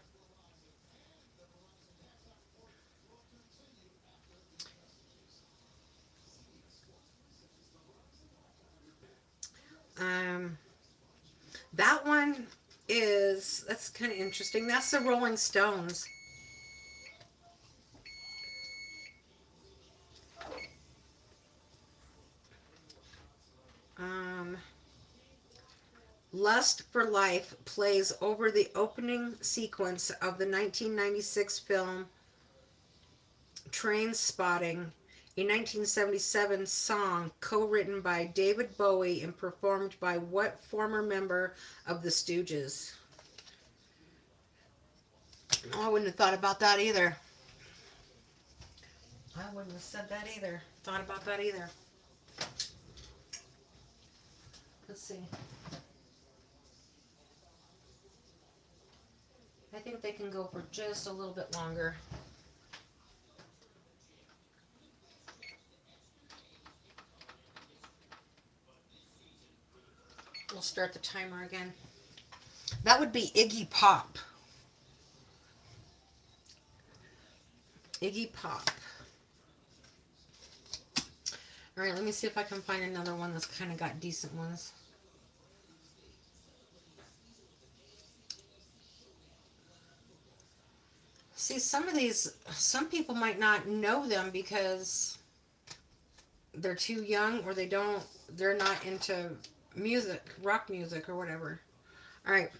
Um, that one that's kind of interesting. That's the Rolling Stones. Um, Lust for Life plays over the opening sequence of the 1996 film Train Spotting, a 1977 song co-written by David Bowie and performed by what former member of the Stooges? Oh, I wouldn't have thought about that either. I wouldn't have said that either. Thought about that either. Let's see. I think they can go for just a little bit longer. We'll start the timer again. That would be Iggy Pop. Iggy Pop. All right, let me see if I can find another one that's kind of got decent ones. See, some of these, some people might not know them because they're too young or they're not into music, rock music or whatever. All right.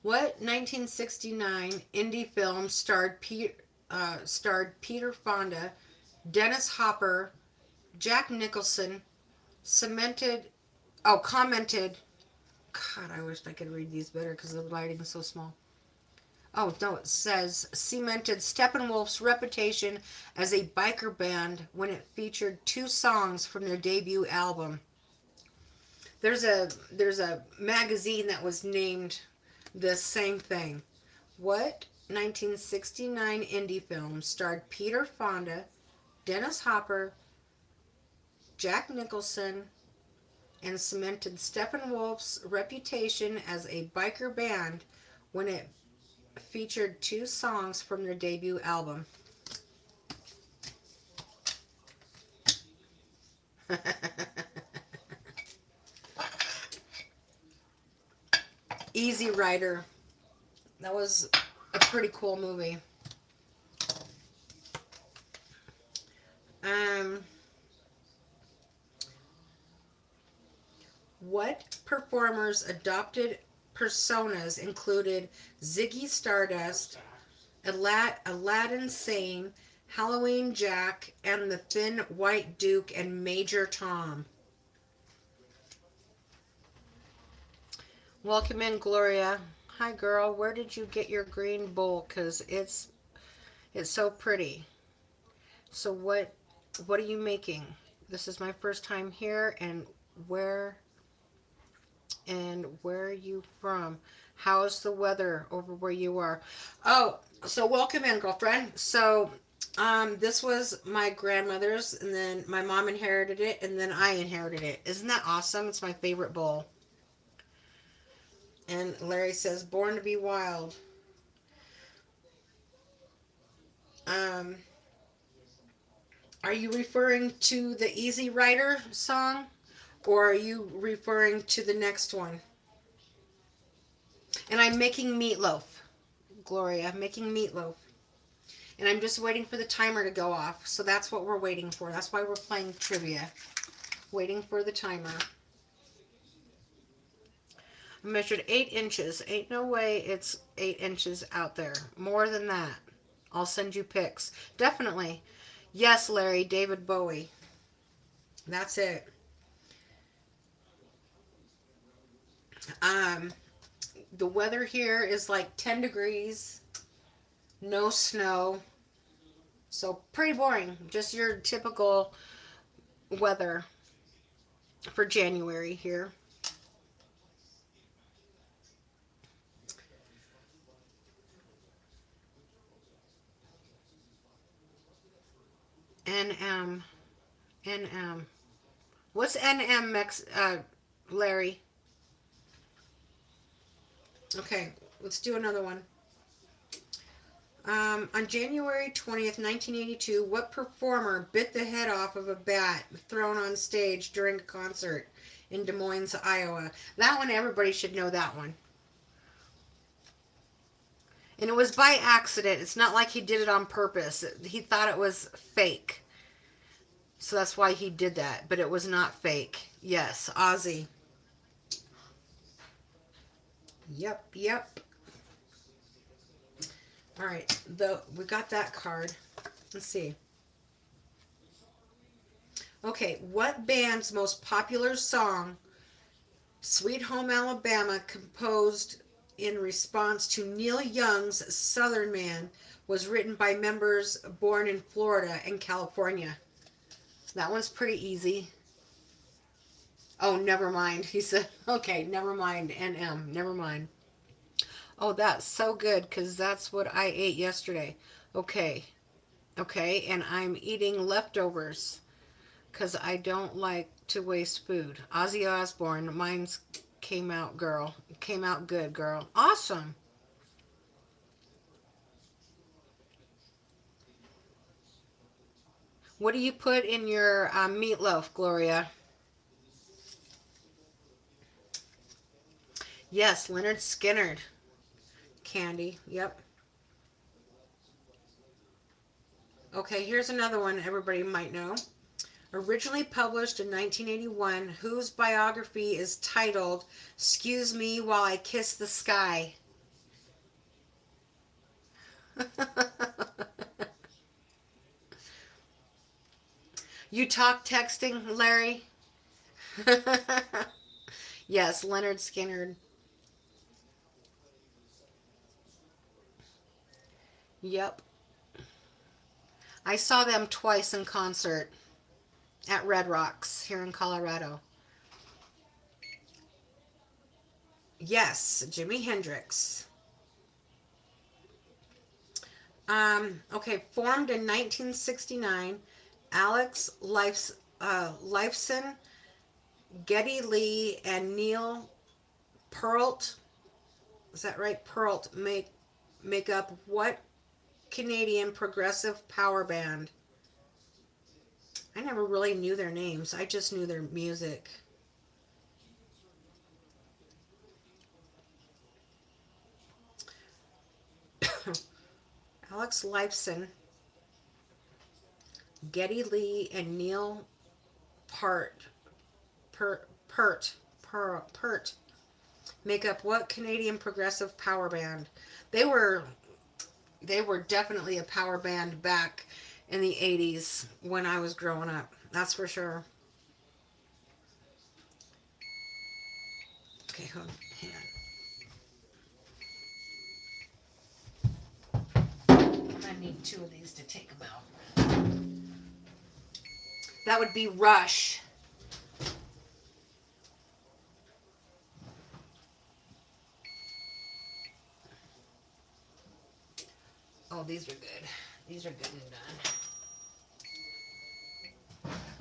What 1969 indie film starred Peter Fonda, Dennis Hopper, Jack Nicholson, cemented, commented, God, I wish I could read these better because the writing is so small. Oh, no, it says cemented Steppenwolf's reputation as a biker band when it featured two songs from their debut album. There's a magazine that was named this same thing. What 1969 indie film starred Peter Fonda, Dennis Hopper, Jack Nicholson, and cemented Steppenwolf's reputation as a biker band when it featured two songs from their debut album? Easy Rider. That was a pretty cool movie. Um, what performers adopted personas included Ziggy Stardust, Aladdin Sane, Halloween Jack, and the Thin White Duke and Major Tom? Welcome in, Gloria. Hi, girl. Where did you get your green bowl? Cause it's so pretty. So what are you making? This is my first time here, and where And where are you from? How's the weather over where you are? Oh, so welcome in, girlfriend. So, this was my grandmother's, and then my mom inherited it, and then I inherited it. Isn't that awesome? It's my favorite bowl. And Larry says, "Born to be wild." Um, are you referring to the Easy Rider song, or are you referring to the next one? And I'm making meatloaf, Gloria. I'm making meatloaf. And I'm just waiting for the timer to go off. So that's what we're waiting for. That's why we're playing trivia. Waiting for the timer. I measured 8 inches. Ain't no way it's 8 inches out there. More than that. I'll send you pics. Definitely. Yes, Larry, David Bowie. That's it. Um, the weather here is like 10 degrees. No snow. So pretty boring. Just your typical weather for January here. NM. NM. What's NM, Larry? Okay, let's do another one. On January 20th, 1982, what performer bit the head off of a bat thrown on stage during a concert in Des Moines, Iowa? That one, everybody should know that one. And it was by accident. It's not like he did it on purpose. He thought it was fake. So that's why he did that. But it was not fake. Yes, Ozzy. Yep, yep. All right, we got that card. Let's see. Okay, what band's most popular song, Sweet Home Alabama, composed in response to Neil Young's Southern Man, was written by members born in Florida and California? That one's pretty easy. Oh, never mind. He said, okay, never mind. NM, never mind. Oh, that's so good because that's what I ate yesterday. Okay, okay, and I'm eating leftovers because I don't like to waste food. Ozzy Osbourne, mine's came out, girl. Came out good, girl. Awesome. What do you put in your meatloaf, Gloria? Yes, Leonard Skinner. Candy. Yep. Okay, here's another one everybody might know. Originally published in 1981, whose biography is titled "Excuse Me While I Kiss the Sky." You talk texting, Larry? Yes, Leonard Skinner. Yep. I saw them twice in concert at Red Rocks here in Colorado. Yes, Jimi Hendrix. Okay, formed in 1969, Alex Lifeson, Geddy Lee, and Neil Peart, is that right? Peart make up what Canadian progressive power band? I never really knew their names. I just knew their music. Alex Lifeson, Geddy Lee, and Neil Peart, Peart make up what Canadian progressive power band? They were they were definitely a power band back in the 80s when I was growing up. That's for sure. Okay, hold on. Hang on. I need 2 of these to take them out. That would be Rush. these are good. These are good and done.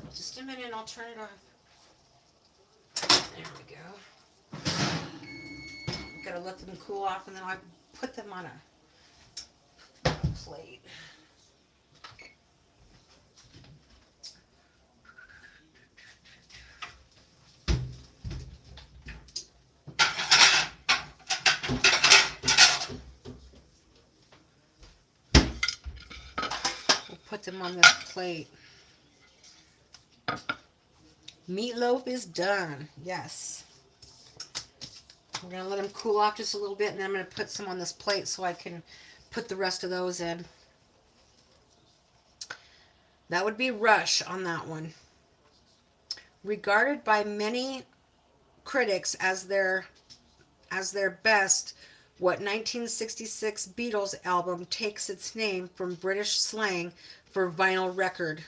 Just a minute, I'll turn it off. There we go. Gotta let them cool off, and then I put them on a plate. We'll put them on this plate. Meatloaf is done. Yes. We're going to let them cool off just a little bit, and then I'm going to put some on this plate so I can put the rest of those in. That would be Rush on that one. Regarded by many critics as their best, what 1966 Beatles album takes its name from British slang for vinyl record.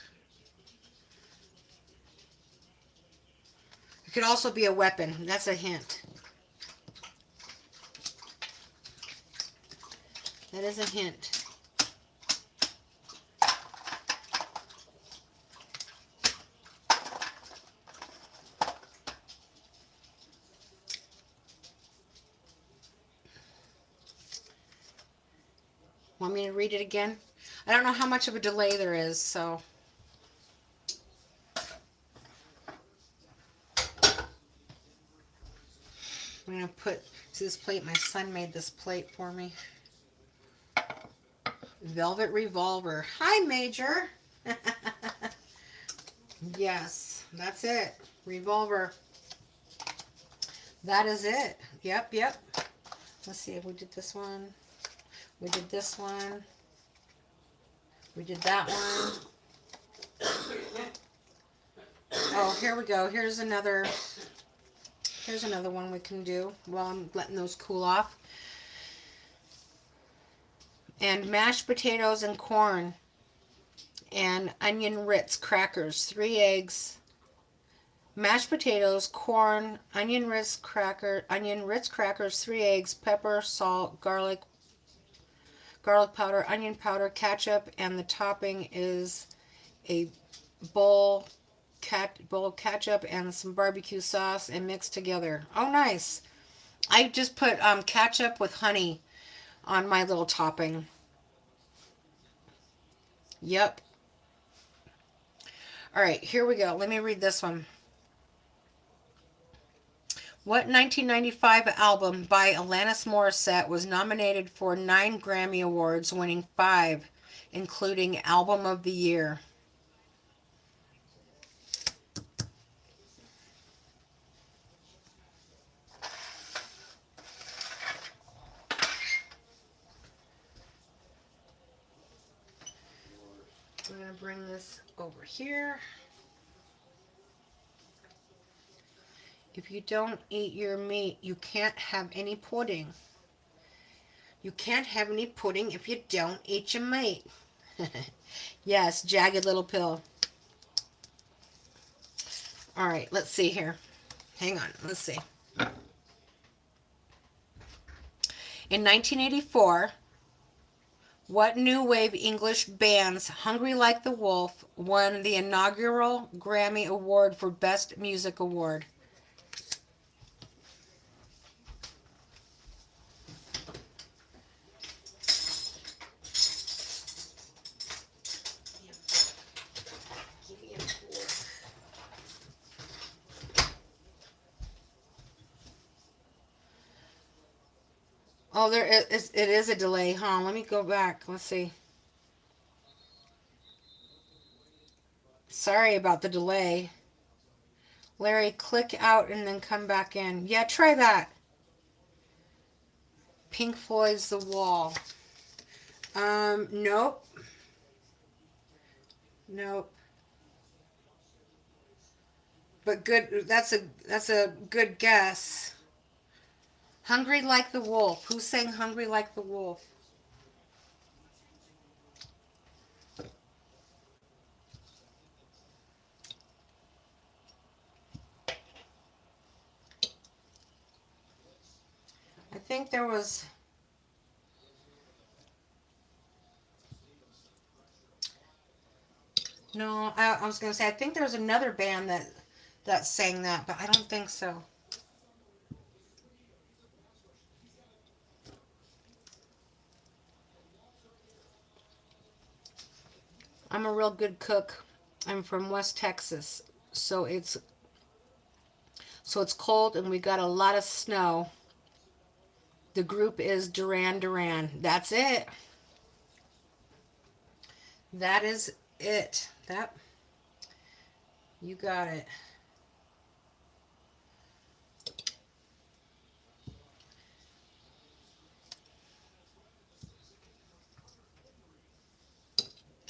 It could also be a weapon. That's a hint. That is a hint. Want me to read it again? I don't know how much of a delay there is, so. I'm going to put, see this plate? My son made this plate for me. Velvet Revolver. Hi, Major. Yes, that's it. Revolver. That is it. Yep, yep. Let's see if we did this one. We did this one. We did that one. Oh, here we go. Here's another one we can do while I'm letting those cool off. And mashed potatoes and corn and onion Ritz crackers, 3 eggs, mashed potatoes, corn, onion Ritz crackers, 3 eggs, pepper, salt, garlic powder, onion powder, ketchup, and the topping is a bowl ketchup and some barbecue sauce and mixed together. Oh, nice. I just put ketchup with honey on my little topping. Yep. All right, here we go. Let me read this one. What 1995 album by Alanis Morissette was nominated for 9 Grammy Awards, winning 5, including Album of the Year? I'm going to bring this over here. If you don't eat your meat, you can't have any pudding. You can't have any pudding if you don't eat your meat. Yes, Jagged Little Pill. All right, let's see here. Hang on, let's see. In 1984, what new wave English band's Hungry Like the Wolf won the inaugural Grammy Award for Best Music Award? Oh, it is a delay, huh? Let me go back. Let's see. Sorry about the delay. Larry, click out and then come back in. Yeah, try that. Pink Floyd's The Wall. Nope. Nope. But good. That's a good guess. Hungry Like the Wolf. Who sang Hungry Like the Wolf? I think there was... No, I was gonna say I think there's another band that sang that, but I don't think so. I'm a real good cook. I'm from West Texas, so it's cold and we got a lot of snow. The group is Duran Duran. That's it. That is it. That you got it.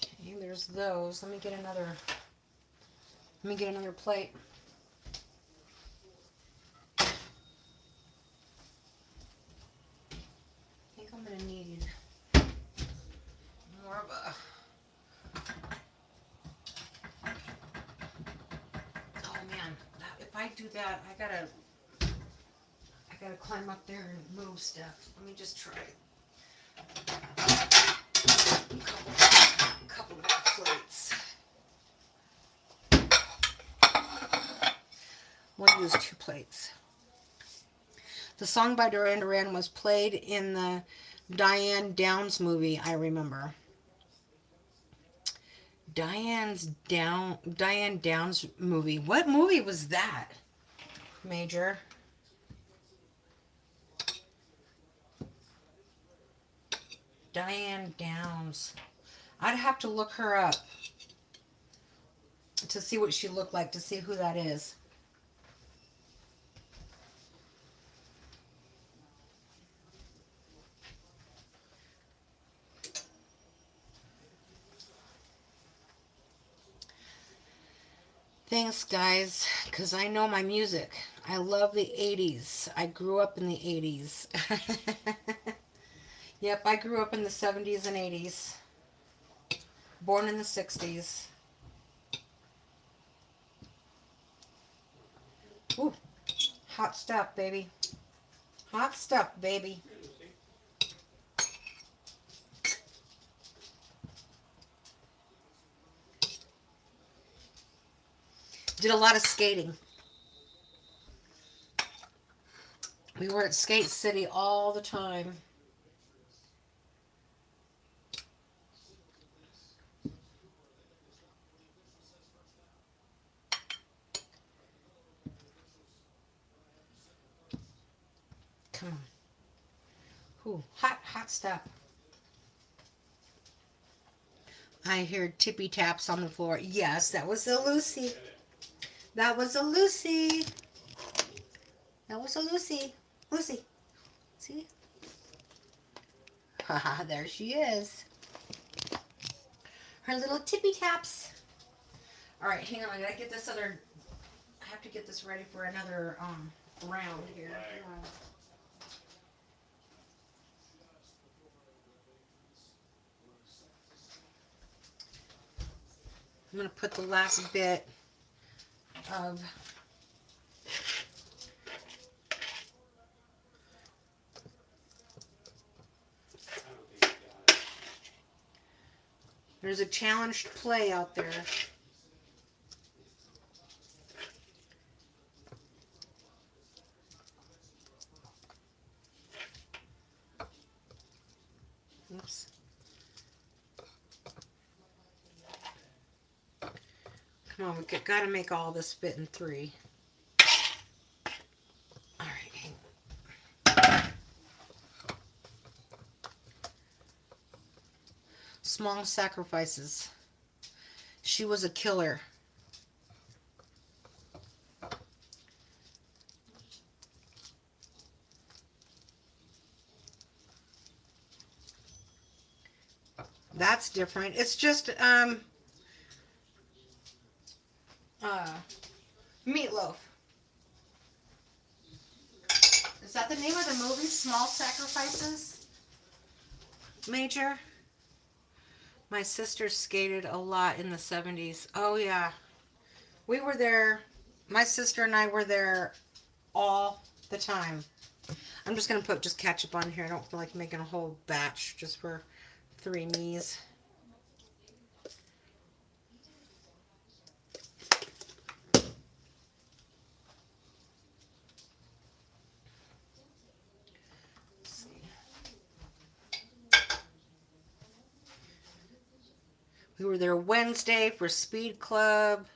Okay, there's those. Let me get another plate. I think I'm gonna need more of a. Oh man, if I do that, I gotta climb up there and move stuff. Let me just try a couple more plates. We'll use 2 plates. The song by Duran Duran was played in the Diane Downs movie, I remember. Diane Downs movie. What movie was that? Major. Diane Downs. I'd have to look her up to see what she looked like, to see who that is. Thanks, guys, because I know my music. I love the 80s. I grew up in the 80s. Yep, I grew up in the 70s and 80s. Born in the 60s. Ooh, hot stuff, baby. Hot stuff, baby. Did a lot of skating. We were at Skate City all the time. Come on. Ooh, hot stuff. I hear tippy taps on the floor. Yes, that was a Lucy. That was a Lucy. That was a Lucy. Lucy. See? Haha, there she is. Her little tippy taps. All right, hang on. I gotta get this other. I have to get this ready for another round here. Hang on. I'm gonna put the last bit of. There's a challenged play out there. Oops. Come on, we gotta make all this fit in 3. All right, hang on. Small sacrifices. She was a killer. That's different. It's just meatloaf. Is that the name of the movie? Small Sacrifices? Major? My sister skated a lot in the 70s. Oh, yeah. We were there. My sister and I were there all the time. I'm just going to put just ketchup on here. I don't feel like making a whole batch just for 3 me's. We were there Wednesday for Speed Club,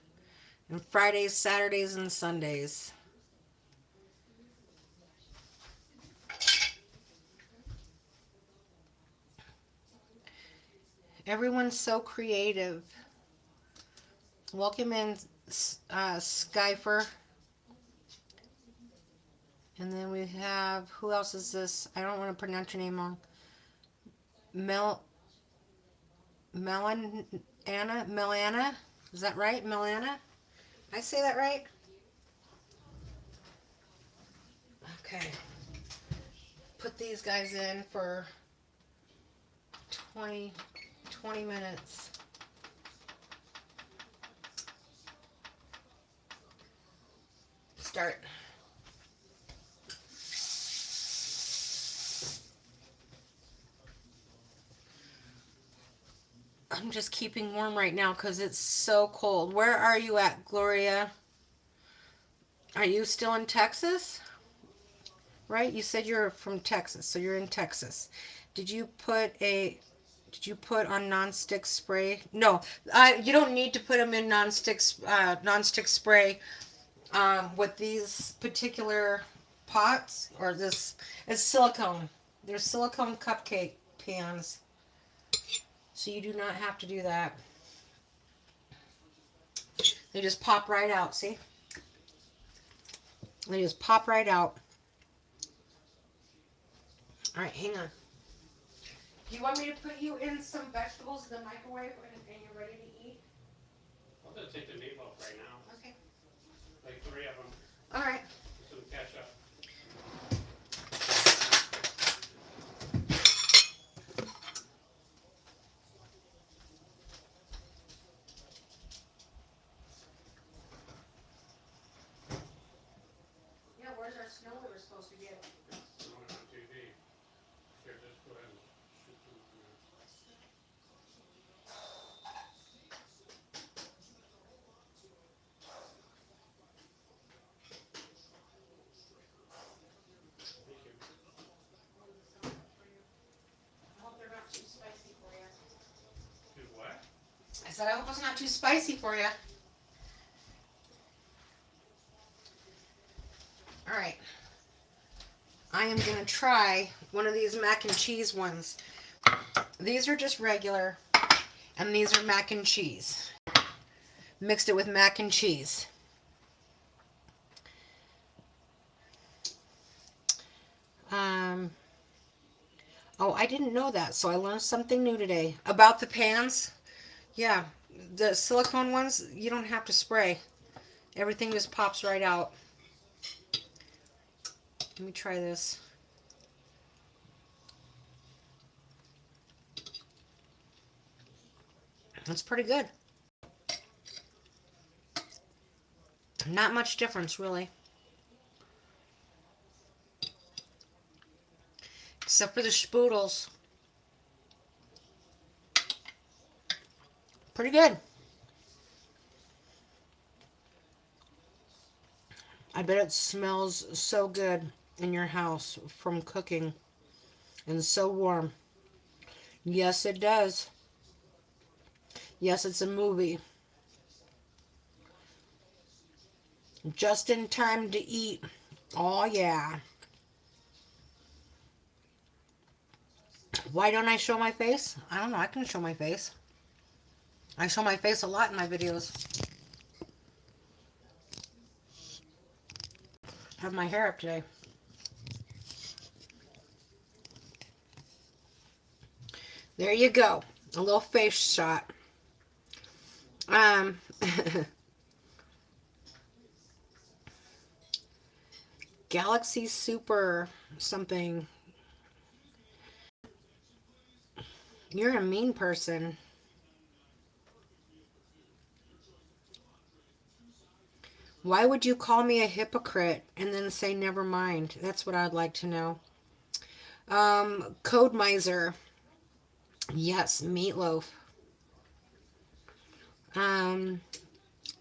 and Fridays, Saturdays, and Sundays. Everyone's so creative. Welcome in, Skyfer. And then we have, who else is this? I don't want to pronounce your name wrong. Melana? Is that right? Melana? Did I say that right? Okay. Put these guys in for 20 minutes. Start. I'm just keeping warm right now because it's so cold. Where are you at, Gloria? Are you still in Texas? Right? You said you're from Texas, so you're in Texas. Did you put on nonstick spray? No, you don't need to put them in nonstick spray with these particular pots, or this is silicone. They're silicone cupcake pans, so you do not have to do that. They just pop right out. See? They just pop right out. All right, hang on. Do you want me to put you in some vegetables in the microwave and you're ready to eat? I'll just take the meatloaf right now. Okay. Like 3 of them. All right. Some ketchup. Yeah, where's our snow we were supposed to get? It's not on TV. Here, just go ahead and shoot them on there. Thank you. I hope they're not too spicy for you. Do what? I said, I hope it's not too spicy for you. All right. I am going to try one of these mac and cheese ones. These are just regular, and these are mac and cheese. Mixed it with mac and cheese. Oh, I didn't know that, so I learned something new today. About the pans, yeah, the silicone ones, you don't have to spray. Everything just pops right out. Let me try this. That's pretty good. Not much difference, really. Except for the spoodles. Pretty good. I bet it smells so good in your house from cooking. And so warm. Yes, it does. Yes, it's a movie. Just in time to eat. Oh, yeah. Why don't I show my face? I don't know. I can show my face. I show my face a lot in my videos. Have my hair up today. There you go. A little face shot. Galaxy Super something. You're a mean person. Why would you call me a hypocrite and then say never mind? That's what I'd like to know. Code Miser. Yes, meatloaf. I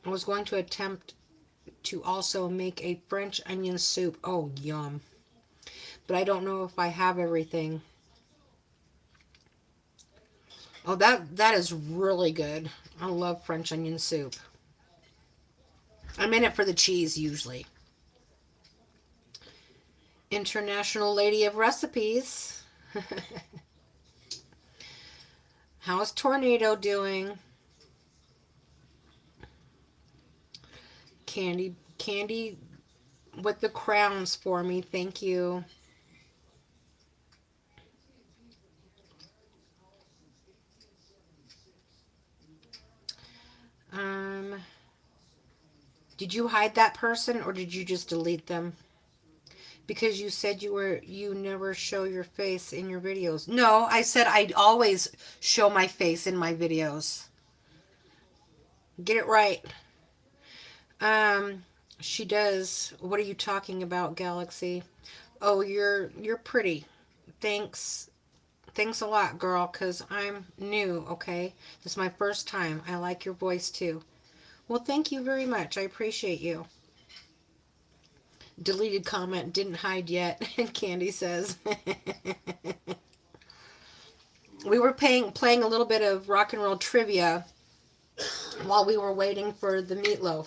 was going to attempt to also make a French onion soup. Oh, yum. But I don't know if I have everything. Oh, that is really good. I love French onion soup. I'm in it for the cheese usually. International Lady of Recipes. How's Tornado doing? Candy with the crowns for me. Thank you. Um, did you hide that person or did you just delete them? Because you said you never show your face in your videos. No, I said I'd always show my face in my videos. Get it right. Um, she does. What are you talking about, Galaxy? Oh, you're pretty. Thanks. Thanks a lot, girl, cuz I'm new, okay? This is my first time. I like your voice too. Well, thank you very much. I appreciate you. Deleted comment, didn't hide yet. Candy says. We were playing a little bit of rock and roll trivia while we were waiting for the meatloaf.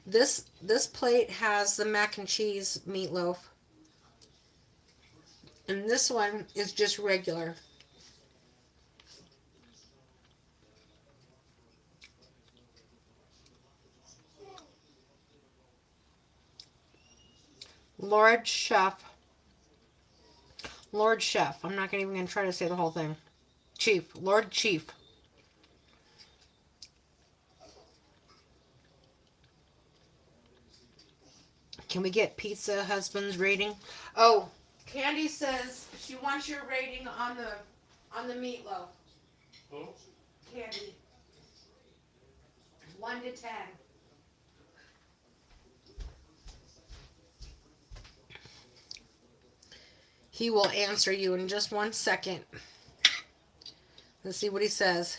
This plate has the mac and cheese meatloaf, and this one is just regular. Lord Chef. Lord Chef. I'm not even gonna try to say the whole thing. Chief. Lord Chief. Can we get Pizza Husband's rating? Oh, Candy says she wants your rating on the meatloaf. Who? Candy. 1 to 10. He will answer you in just 1 second. Let's see what he says.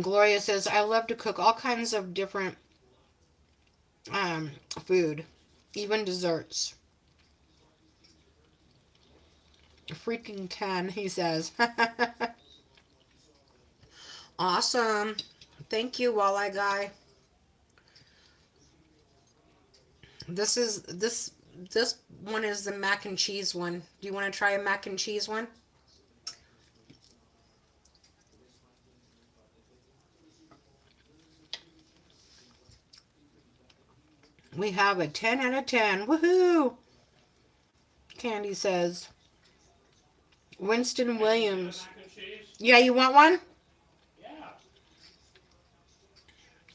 Gloria says, I love to cook all kinds of different um, food, even desserts. Freaking 10, he says. Awesome. Thank you, Walleye Guy. This one is the mac and cheese one. Do you want to try a mac and cheese one? We have a 10 out of 10. Woohoo! Candy says. Winston Williams. Mac and cheese? Yeah, you want one? Yeah.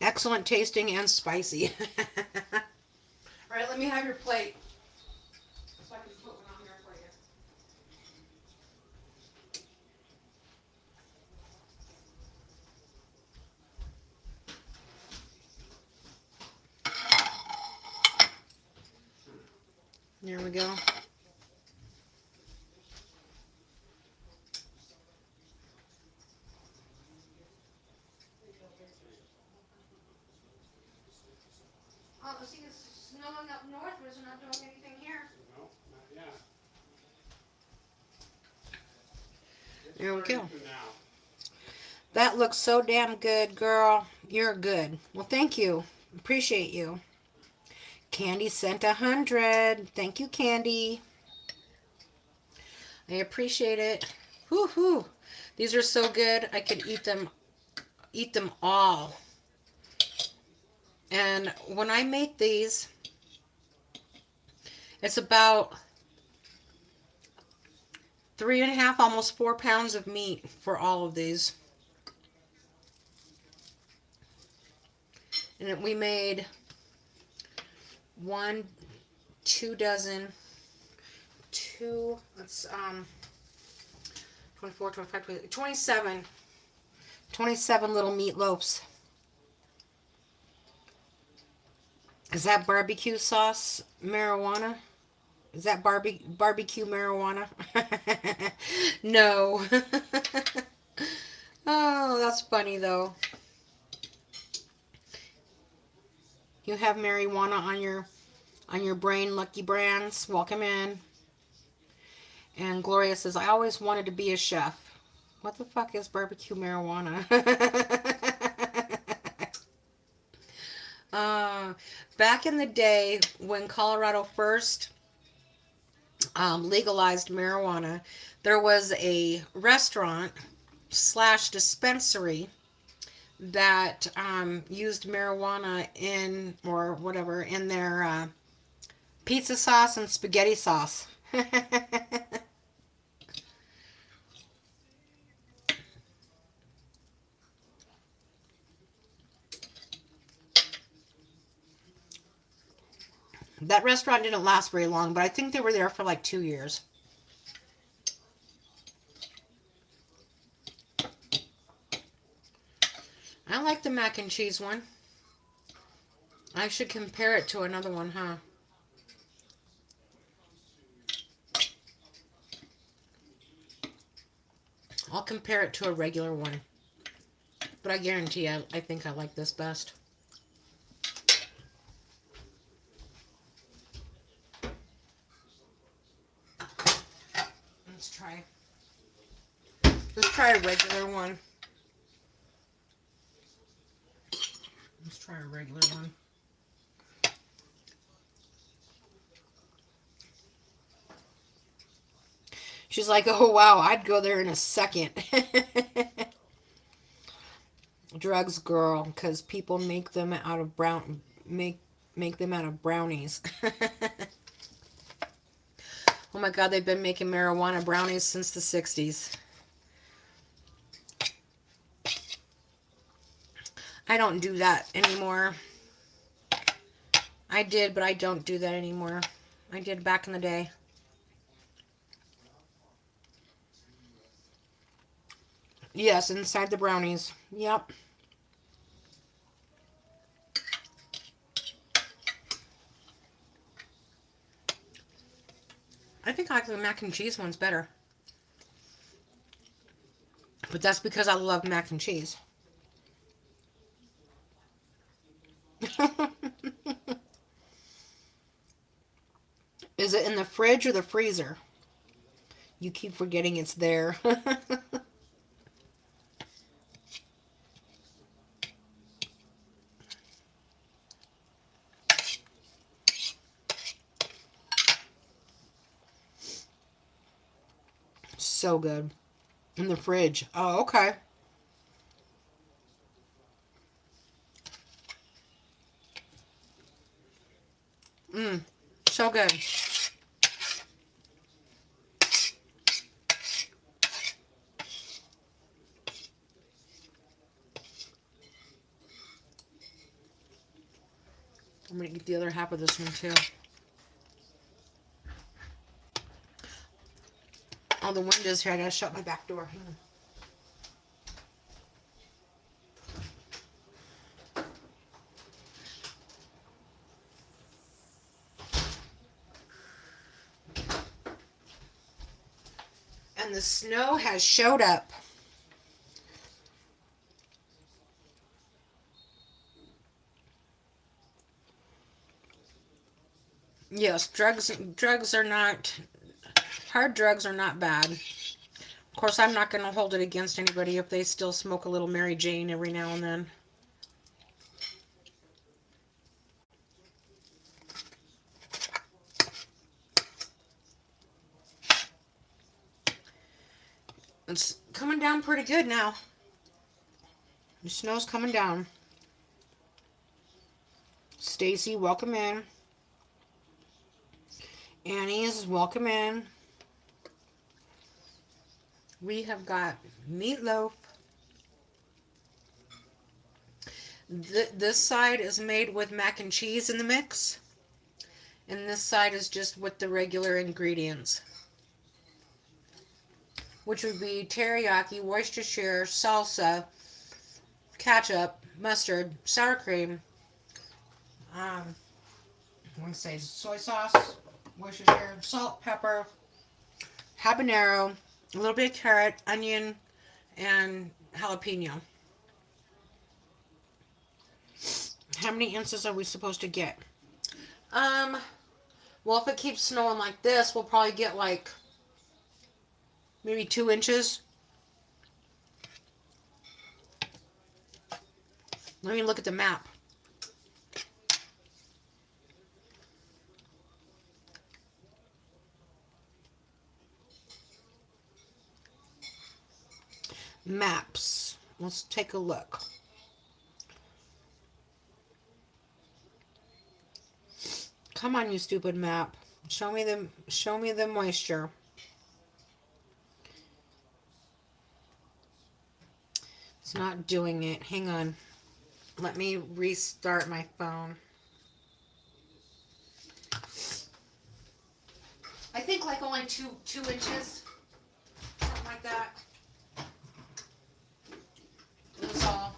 Excellent tasting and spicy. All right, let me have your plate. So I can put one on there for you. There we go. Oh, see, it's snowing up north, but it's not doing anything here. No, not yet. There we go. Now. That looks so damn good, girl. You're good. Well, thank you. Appreciate you. Candy sent 100. Thank you, Candy. I appreciate it. Woohoo! These are so good. I could eat them all. And when I make these, it's about 3.5, almost 4 pounds of meat for all of these. And we made 2 dozen, 24, 25, 27 little meatloaves. Is that barbecue sauce marijuana? Is that barbecue marijuana? No. Oh, that's funny though. You have marijuana on your on your brain, Lucky Brands. Welcome in. And Gloria says, I always wanted to be a chef. What the fuck is barbecue marijuana? uh, Back in the day when Colorado first legalized marijuana, there was a restaurant slash dispensary that used marijuana in, or whatever, in their pizza sauce and spaghetti sauce. That restaurant didn't last very long, but I think they were there for like 2 years. I like the mac and cheese one. I should compare it to another one, huh? I'll compare it to a regular one. But I guarantee I think I like this best. Let's try. Let's try a regular one. Let's try a regular one. She's like, oh wow, I'd go there in a second. Drugs, girl, because people make them out of make them out of brownies. Oh my god, they've been making marijuana brownies since the 60s. I don't do that anymore. I did, but I don't do that anymore. I did back in the day. Yes, inside the brownies. Yep. I think I like the mac and cheese one's better. But that's because I love mac and cheese. Is it in the fridge or the freezer? You keep forgetting it's there. So good. In the fridge. Oh, okay. Mmm. So good. I'm going to get the other half of this one too. Oh, the wind is here. I gotta shut my back door. Hang on. And the snow has showed up. Yes, drugs are not, hard drugs are not bad. Of course, I'm not going to hold it against anybody if they still smoke a little Mary Jane every now and then. It's coming down pretty good now. The snow's coming down. Stacy, welcome in. Annie's, welcome in. We have got meatloaf. This side is made with mac and cheese in the mix. And this side is just with the regular ingredients. Which would be teriyaki, Worcestershire, salsa, ketchup, mustard, sour cream. I want to say soy sauce, Worcestershire, salt, pepper, habanero, a little bit of carrot, onion, and jalapeno. How many inches are we supposed to get? Well, if it keeps snowing like this, we'll probably get like maybe 2 inches. Let me look at the map. Maps. Let's take a look. Come on, you stupid map. Show me the moisture. It's not doing it. Hang on. Let me restart my phone. I think like only two inches. Something like that. That's all.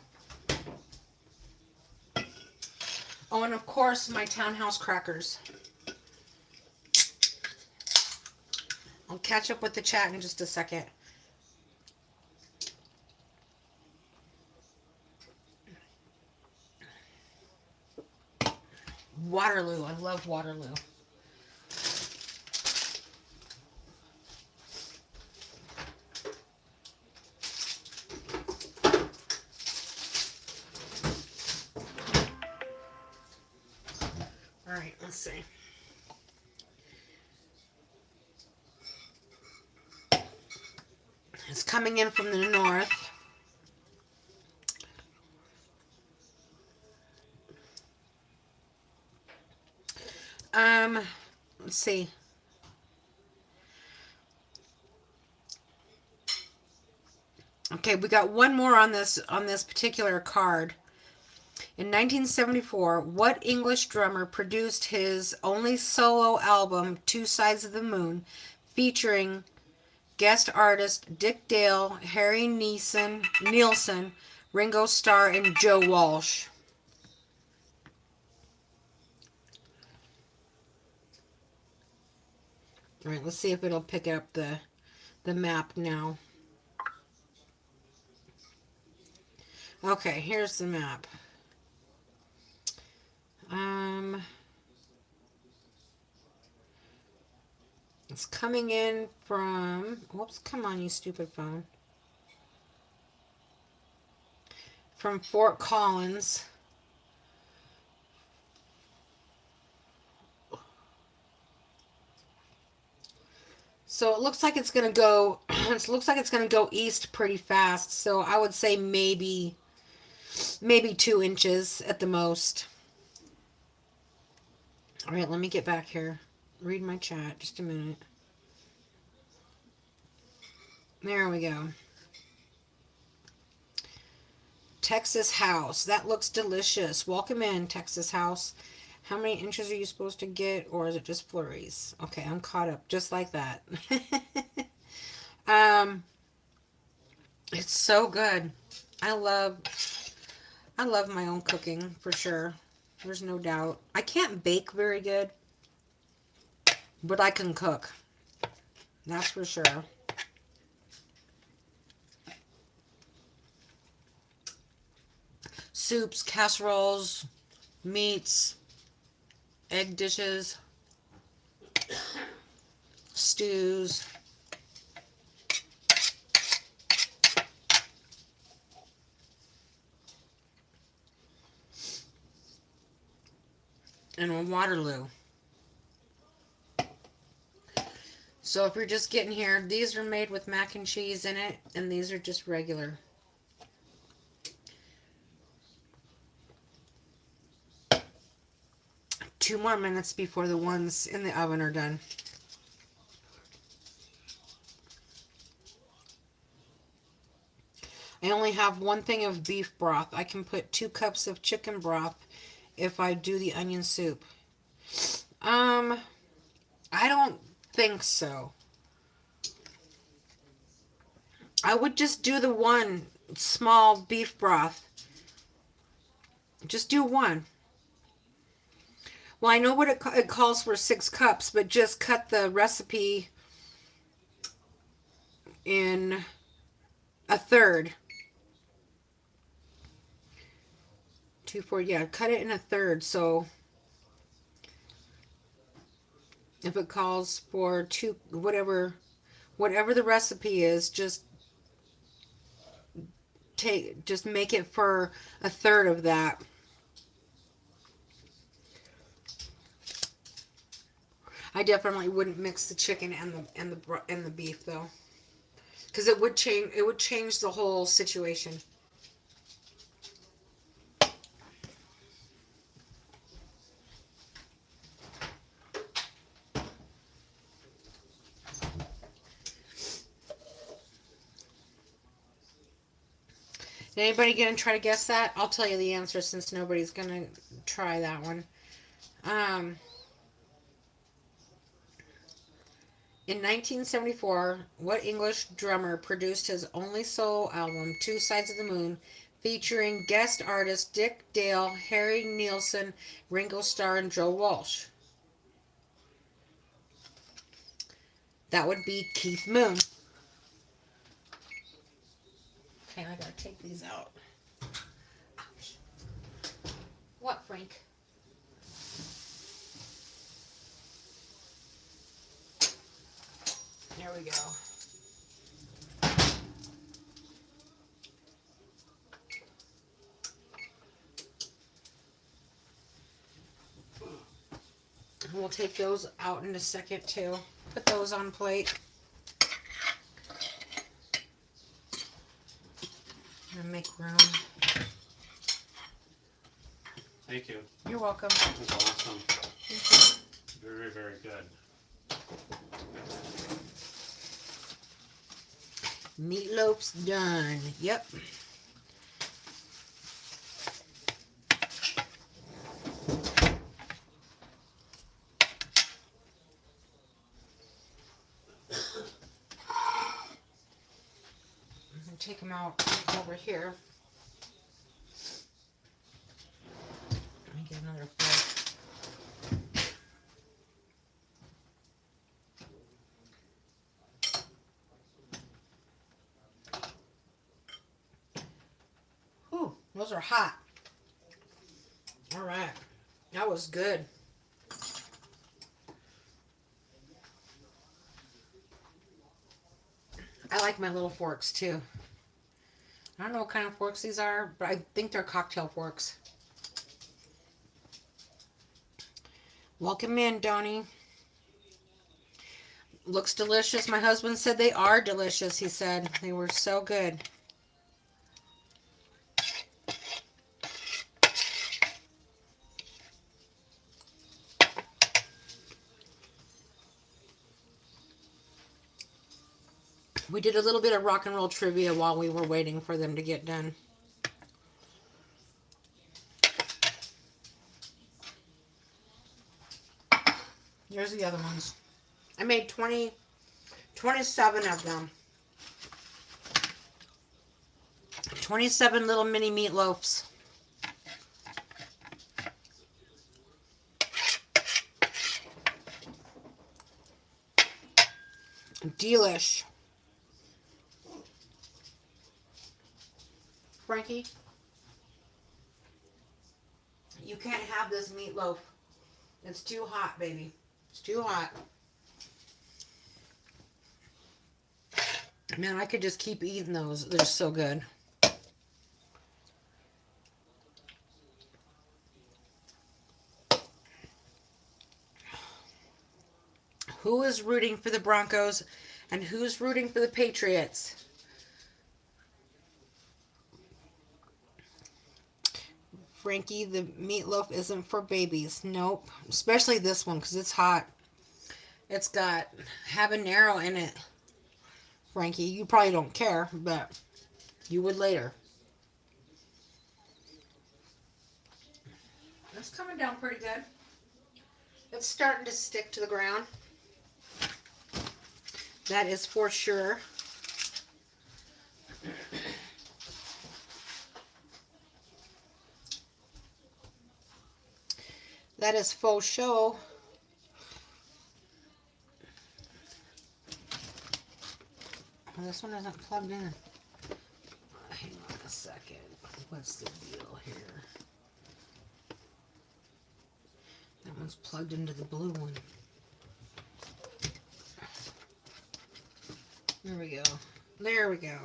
Oh, and of course my townhouse crackers. I'll catch up with the chat in just a second. Waterloo. I love Waterloo. All right, let's see. It's coming in from the north. Let's see. Okay, we got one more on this particular card. In 1974, what English drummer produced his only solo album, Two Sides of the Moon, featuring guest artist Dick Dale, Harry Nielsen, Ringo Starr, and Joe Walsh? All right, let's see if it'll pick up the map now. Okay, here's the map. It's coming in from, whoops, come on, you stupid phone. From Fort Collins. So it looks like it's gonna go. It looks like it's gonna go east pretty fast. So I would say maybe 2 inches at the most. All right, let me get back here. Read my chat. Just a minute. There we go. Texas House. That looks delicious. Welcome in, Texas House. How many inches are you supposed to get, or is it just flurries? Okay, I'm caught up just like that. It's so good. I love my own cooking for sure. There's no doubt. I can't bake very good, but I can cook. That's for sure. Soups, casseroles, meats, egg dishes, stews. And a Waterloo. So if you're just getting here, these are made with mac and cheese in it, and these are just regular. Two more minutes before the ones in the oven are done. I only have one thing of beef broth. I can put 2 cups of chicken broth if I do the onion soup. I don't think so. I would just do the one small beef broth. Just do one. Well, I know what it calls for 6 cups, but just cut the recipe in a third. 2, 4, yeah, cut it in a third. So If it calls for two, whatever the recipe is, just make it for a third of that. I definitely wouldn't mix the chicken and the beef though, because it would change the whole situation. Anybody gonna try to guess that? I'll tell you the answer since nobody's gonna try that one. Um, in 1974, what English drummer produced his only solo album, Two Sides of the Moon, featuring guest artists Dick Dale, Harry Nilsson, Ringo Starr, and Joe Walsh? That would be Keith Moon. Okay, I gotta take these out. Ouch. What, Frank? There we go. And we'll take those out in a second too. Put those on plate. And make room. Thank you. You're welcome. That's awesome. Thank you. Very, very good. Meatloaf's done. Yep. I'm gonna take them out over here. Let me get another fork. Ooh, those are hot. All right. That was good. I like my little forks too. I don't know what kind of forks these are, but I think they're cocktail forks. Welcome in, Donnie. Looks delicious. My husband said they are delicious. He said they were so good. We did a little bit of rock and roll trivia while we were waiting for them to get done. Here's the other ones. I made 27 of them. 27 little mini meatloaves. Delish. Frankie, you can't have this meatloaf. It's too hot, baby. It's too hot. Man, I could just keep eating those. They're so good. Who is rooting for the Broncos and who's rooting for the Patriots? Frankie, the meatloaf isn't for babies. Nope. Especially this one because it's hot. It's got habanero in it. Frankie, you probably don't care, but you would later. It's coming down pretty good. It's starting to stick to the ground. That is for sure. That is faux show. Well, this one isn't plugged in. Hang on a second. What's the deal here? That one's plugged into the blue one. There we go. There we go.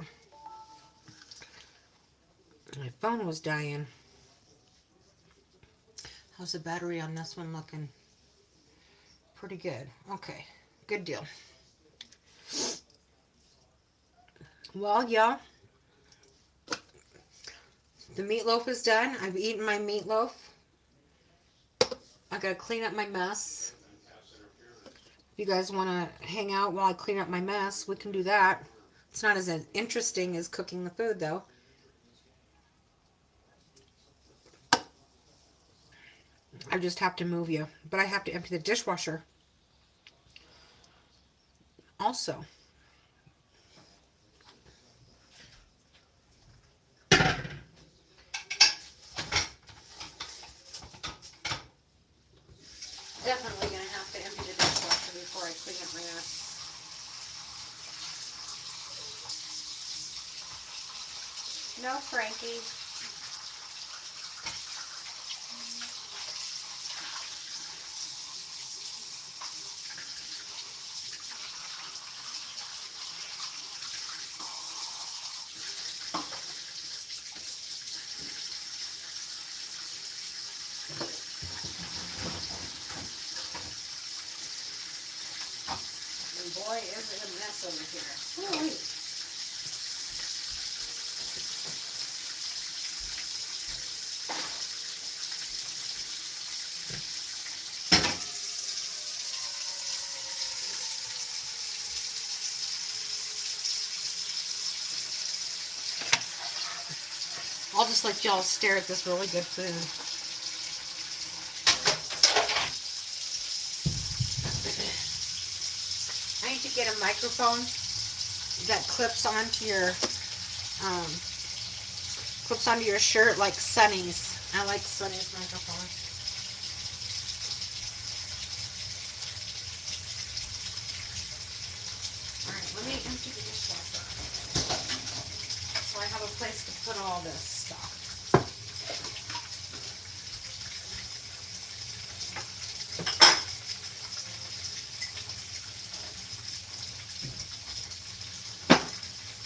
My phone was dying. How's the battery on this one looking? Pretty good. Okay. Good deal. Well, yeah. The meatloaf is done. I've eaten my meatloaf. I gotta clean up my mess. If you guys want to hang out while I clean up my mess, we can do that. It's not as interesting as cooking the food, though. I just have to move you. But I have to empty the dishwasher. Also. Definitely going to have to empty the dishwasher before I clean up my mess. No, Frankie. And boy, is it a mess over here. Holy. I'll just let y'all stare at this really good food. I need to get a microphone that um, clips onto your shirt like Sunny's. I like Sunny's microphone. Alright, let me empty the dishwasher so I have a place to put all this stuff.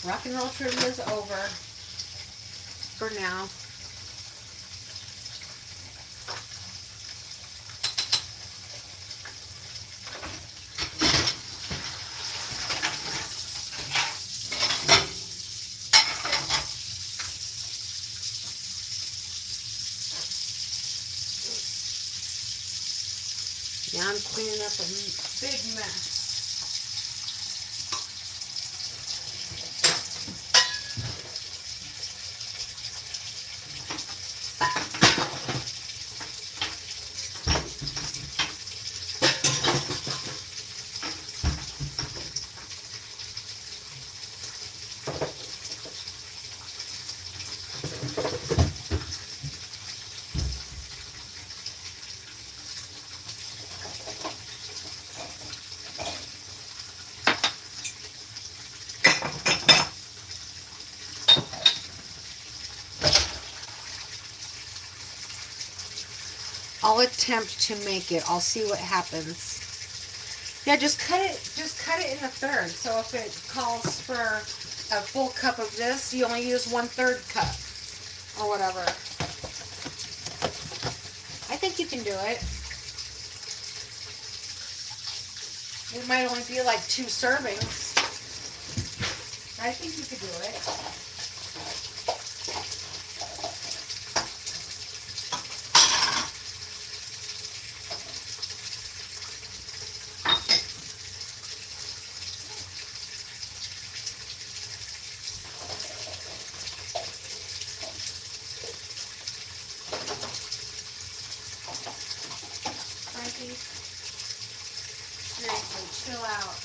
Rock and roll trivia is over for now. Now I'm cleaning up a big mess. I'll attempt to make it. I'll see what happens. Yeah, just cut it in a third. So if it calls for a full cup of this, you only use 1/3 cup or whatever. I think you can do it. It might only be like 2 servings. I think you could do it. Frankie, seriously, chill out.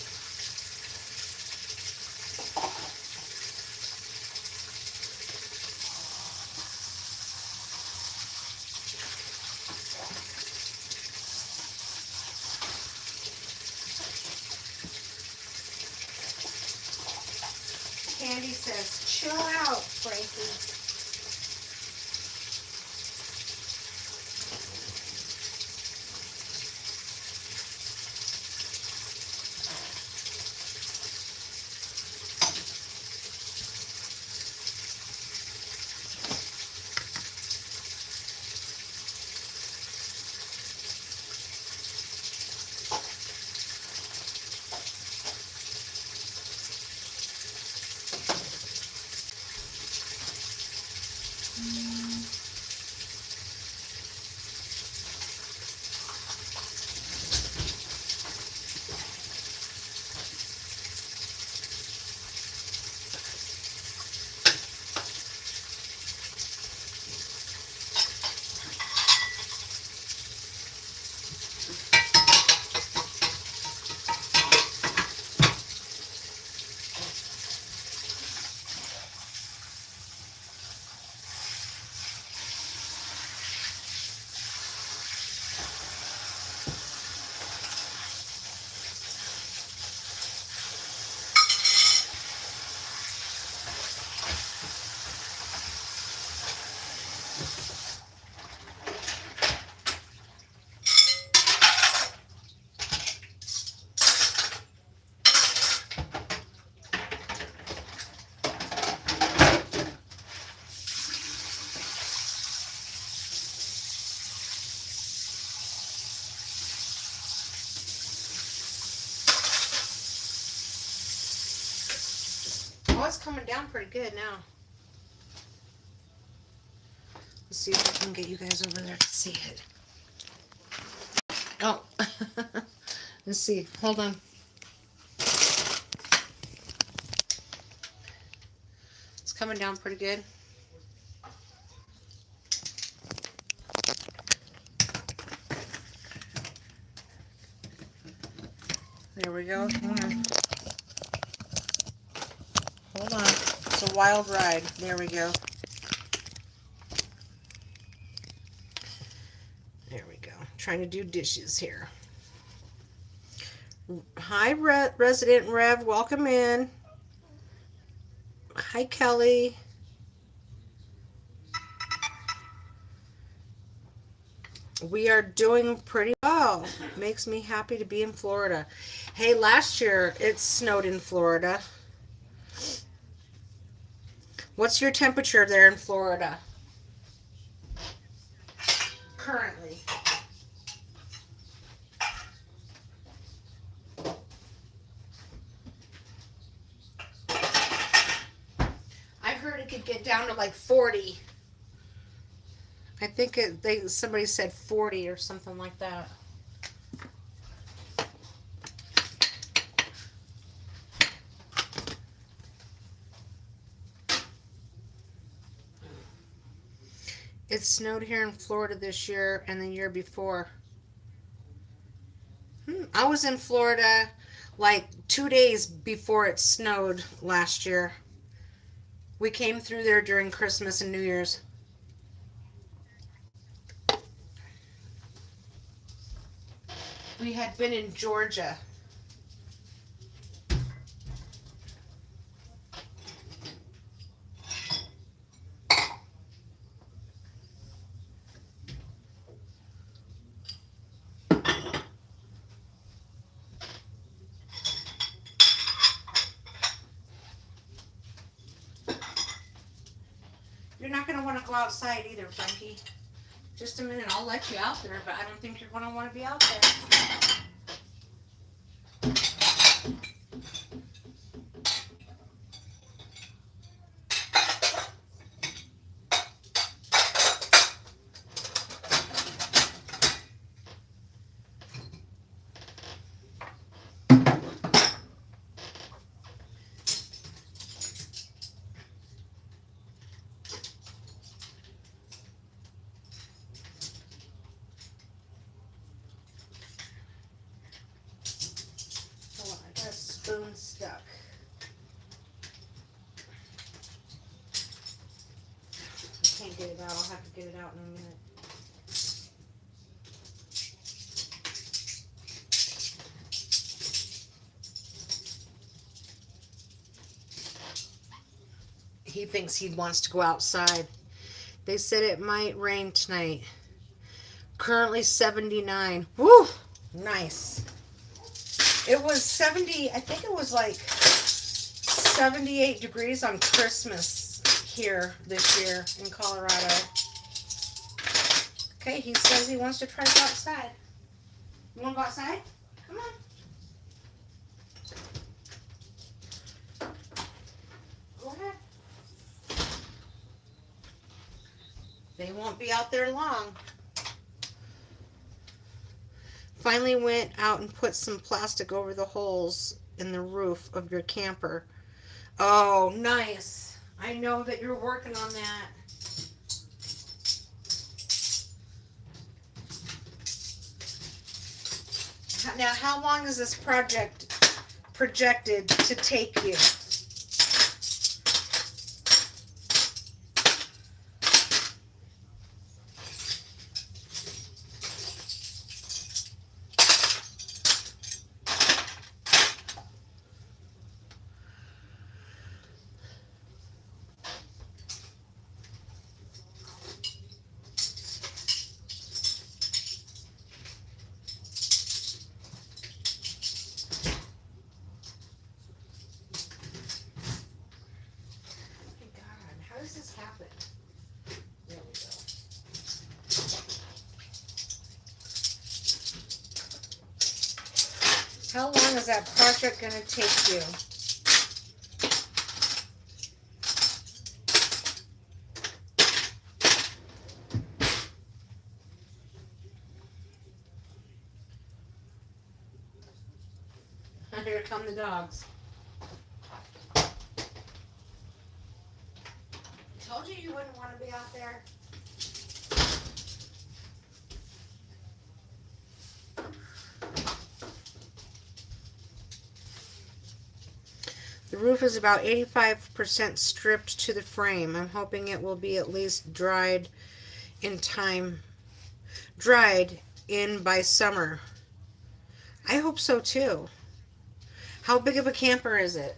Candy says, chill out, Frankie. Oh, it's coming down pretty good now. Let's see if I can get you guys over there to see it. Oh, let's see. Hold on. It's coming down pretty good. There we go. Hold on. Hold on. It's a wild ride. There we go. There we go. Trying to do dishes here. Hi, Resident Rev. Welcome in. Hi, Kelly. We are doing pretty well. Makes me happy to be in Florida. Hey, last year it snowed in Florida. What's your temperature there in Florida? Currently. I heard it could get down to like 40. I think somebody said 40 or something like that. It snowed here in Florida this year and the year before. I was in Florida like 2 days before it snowed last year. We came through there during Christmas and New Year's. We had been in Georgia. You're not going to want to go outside either, Frankie. Just a minute, I'll let you out there, but I don't think you're going to want to be out there. Spoon stuck. I can't get it out. I'll have to get it out in a minute. He thinks he wants to go outside. They said it might rain tonight. Currently 79. Woo! Nice. It was 70, I think it was like 78 degrees on Christmas here this year in Colorado. Okay, he says he wants to try to go outside. You want to go outside? Come on. Go ahead. They won't be out there long. Finally went out and put some plastic over the holes in the roof of your camper. Oh, nice. I know that you're working on that. Now, how long is this project projected to take you? How long is that project going to take you? here come the dogs. Told you wouldn't want to be out there. The roof is about 85% stripped to the frame. I'm hoping it will be at least dried in by summer. I hope so too. How big of a camper is it?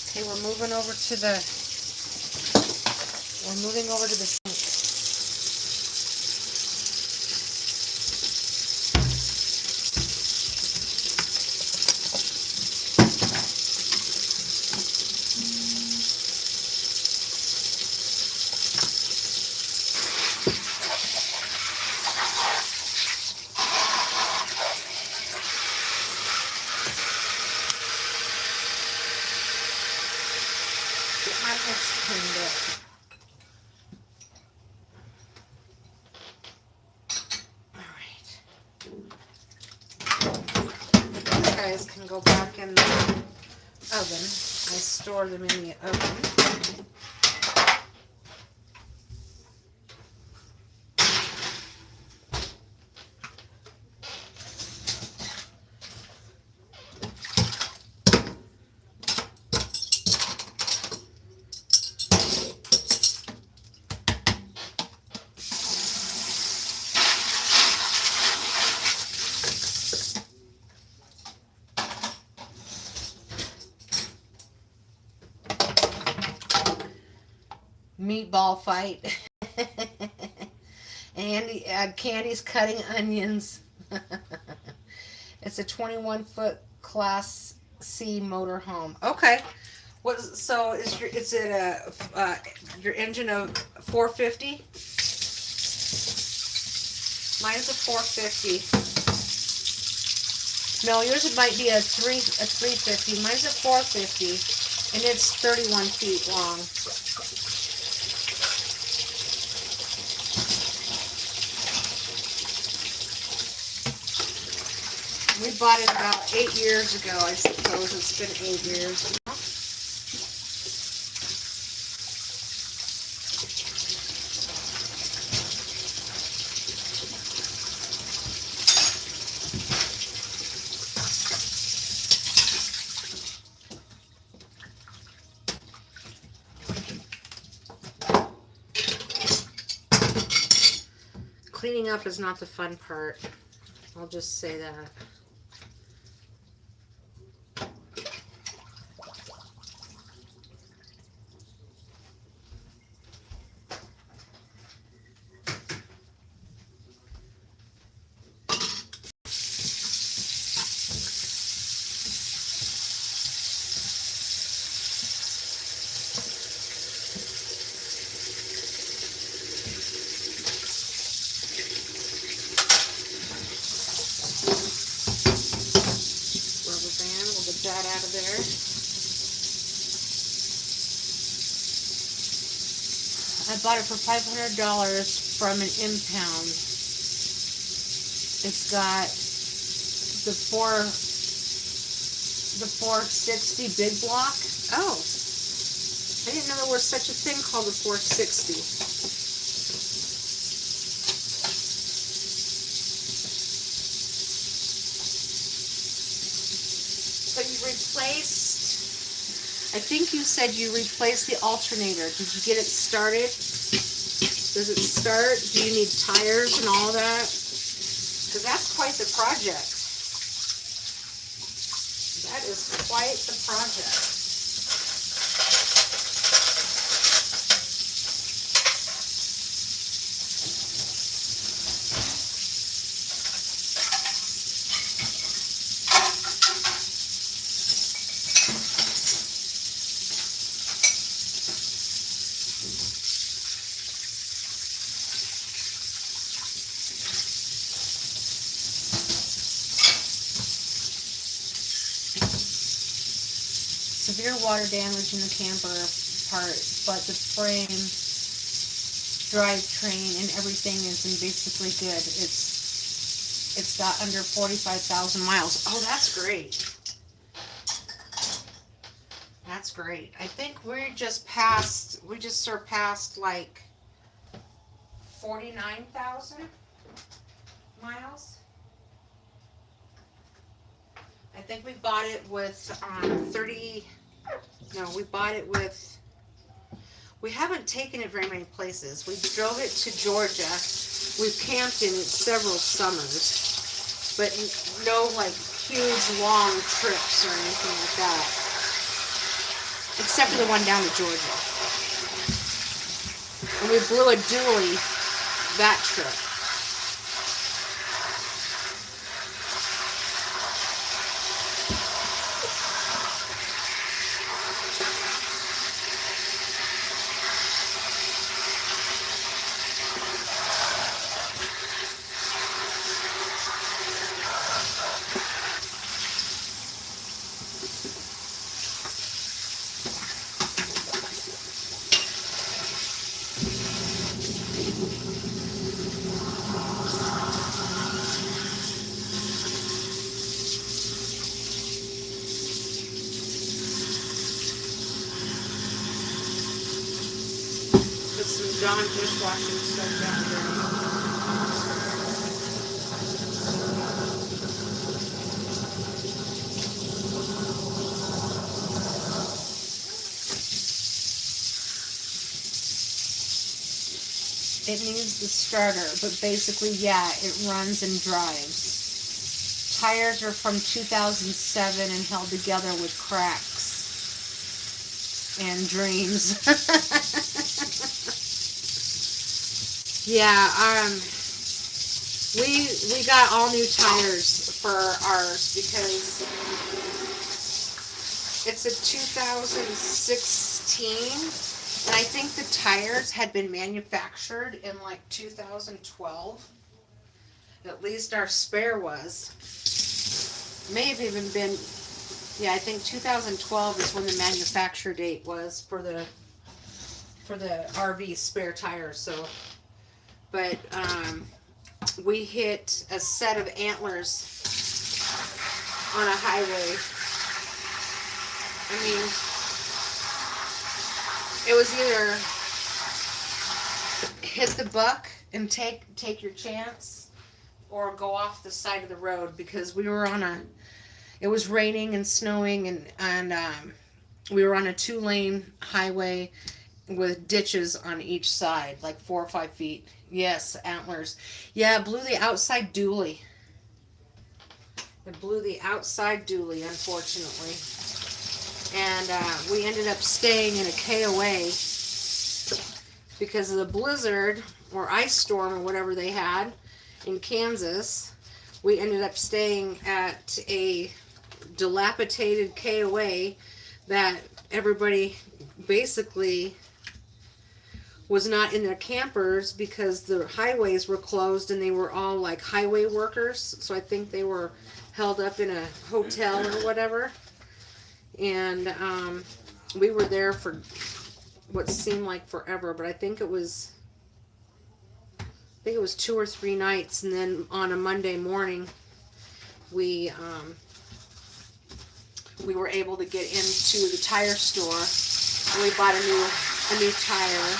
Okay, we're moving over to the sink. Get my mess cleaned up. These guys can go back in the oven. I store them in the oven. Meatball fight. And Candy's cutting onions. It's a 21-foot Class C motorhome. Okay. So is it your engine a 450? Mine's a 450. No, yours might be a 350. Mine's a 450, and it's 31 feet long. We bought it about 8 years ago, I suppose. It's been 8 years. Cleaning up is not the fun part. I'll just say that. That out of there. I bought it for $500 from an impound. It's got the 460 big block. Oh, I didn't know there was such a thing called the 460. So you replaced, I think you said you replaced the alternator. Did you get it started? Does it start? Do you need tires and all that? Because that's quite the project. That is quite the project. severe water damage in the camper part, but the frame, drivetrain, and everything is in basically good. It's got under 45,000 miles. Oh, that's great. That's great. I think we just surpassed like 49,000 miles. I think we bought it with 30. No, we bought it with. We haven't taken it very many places. We drove it to Georgia. We've camped in it several summers, but no like huge long trips or anything like that. Except for the one down to Georgia. And we blew a dually that trip. Put some Dawn dishwashing stuff down there. It needs the starter, but basically, yeah, it runs and drives. Tires are from 2007 and held together with cracks and dreams. Yeah, we got all new tires for ours because it's a 2016. And I think the tires had been manufactured in like 2012. At least our spare was. May have even been, yeah, I think 2012 is when the manufacture date was for the RV spare tires. So, but we hit a set of antlers on a highway. I mean, it was either hit the buck and take your chance, or go off the side of the road, because we were it was raining and snowing, and we were on a 2-lane highway with ditches on each side, like 4 or 5 feet. Yes, antlers. Yeah, it blew the outside dually. It blew the outside dually, unfortunately. And we ended up staying in a KOA because of the blizzard or ice storm or whatever they had in Kansas. We ended up staying at a dilapidated KOA that everybody basically was not in their campers because the highways were closed and they were all like highway workers. So I think they were held up in a hotel or whatever. And we were there for what seemed like forever, but I think it was 2 or 3 nights. And then on a Monday morning, we were able to get into the tire store, and we bought a new tire.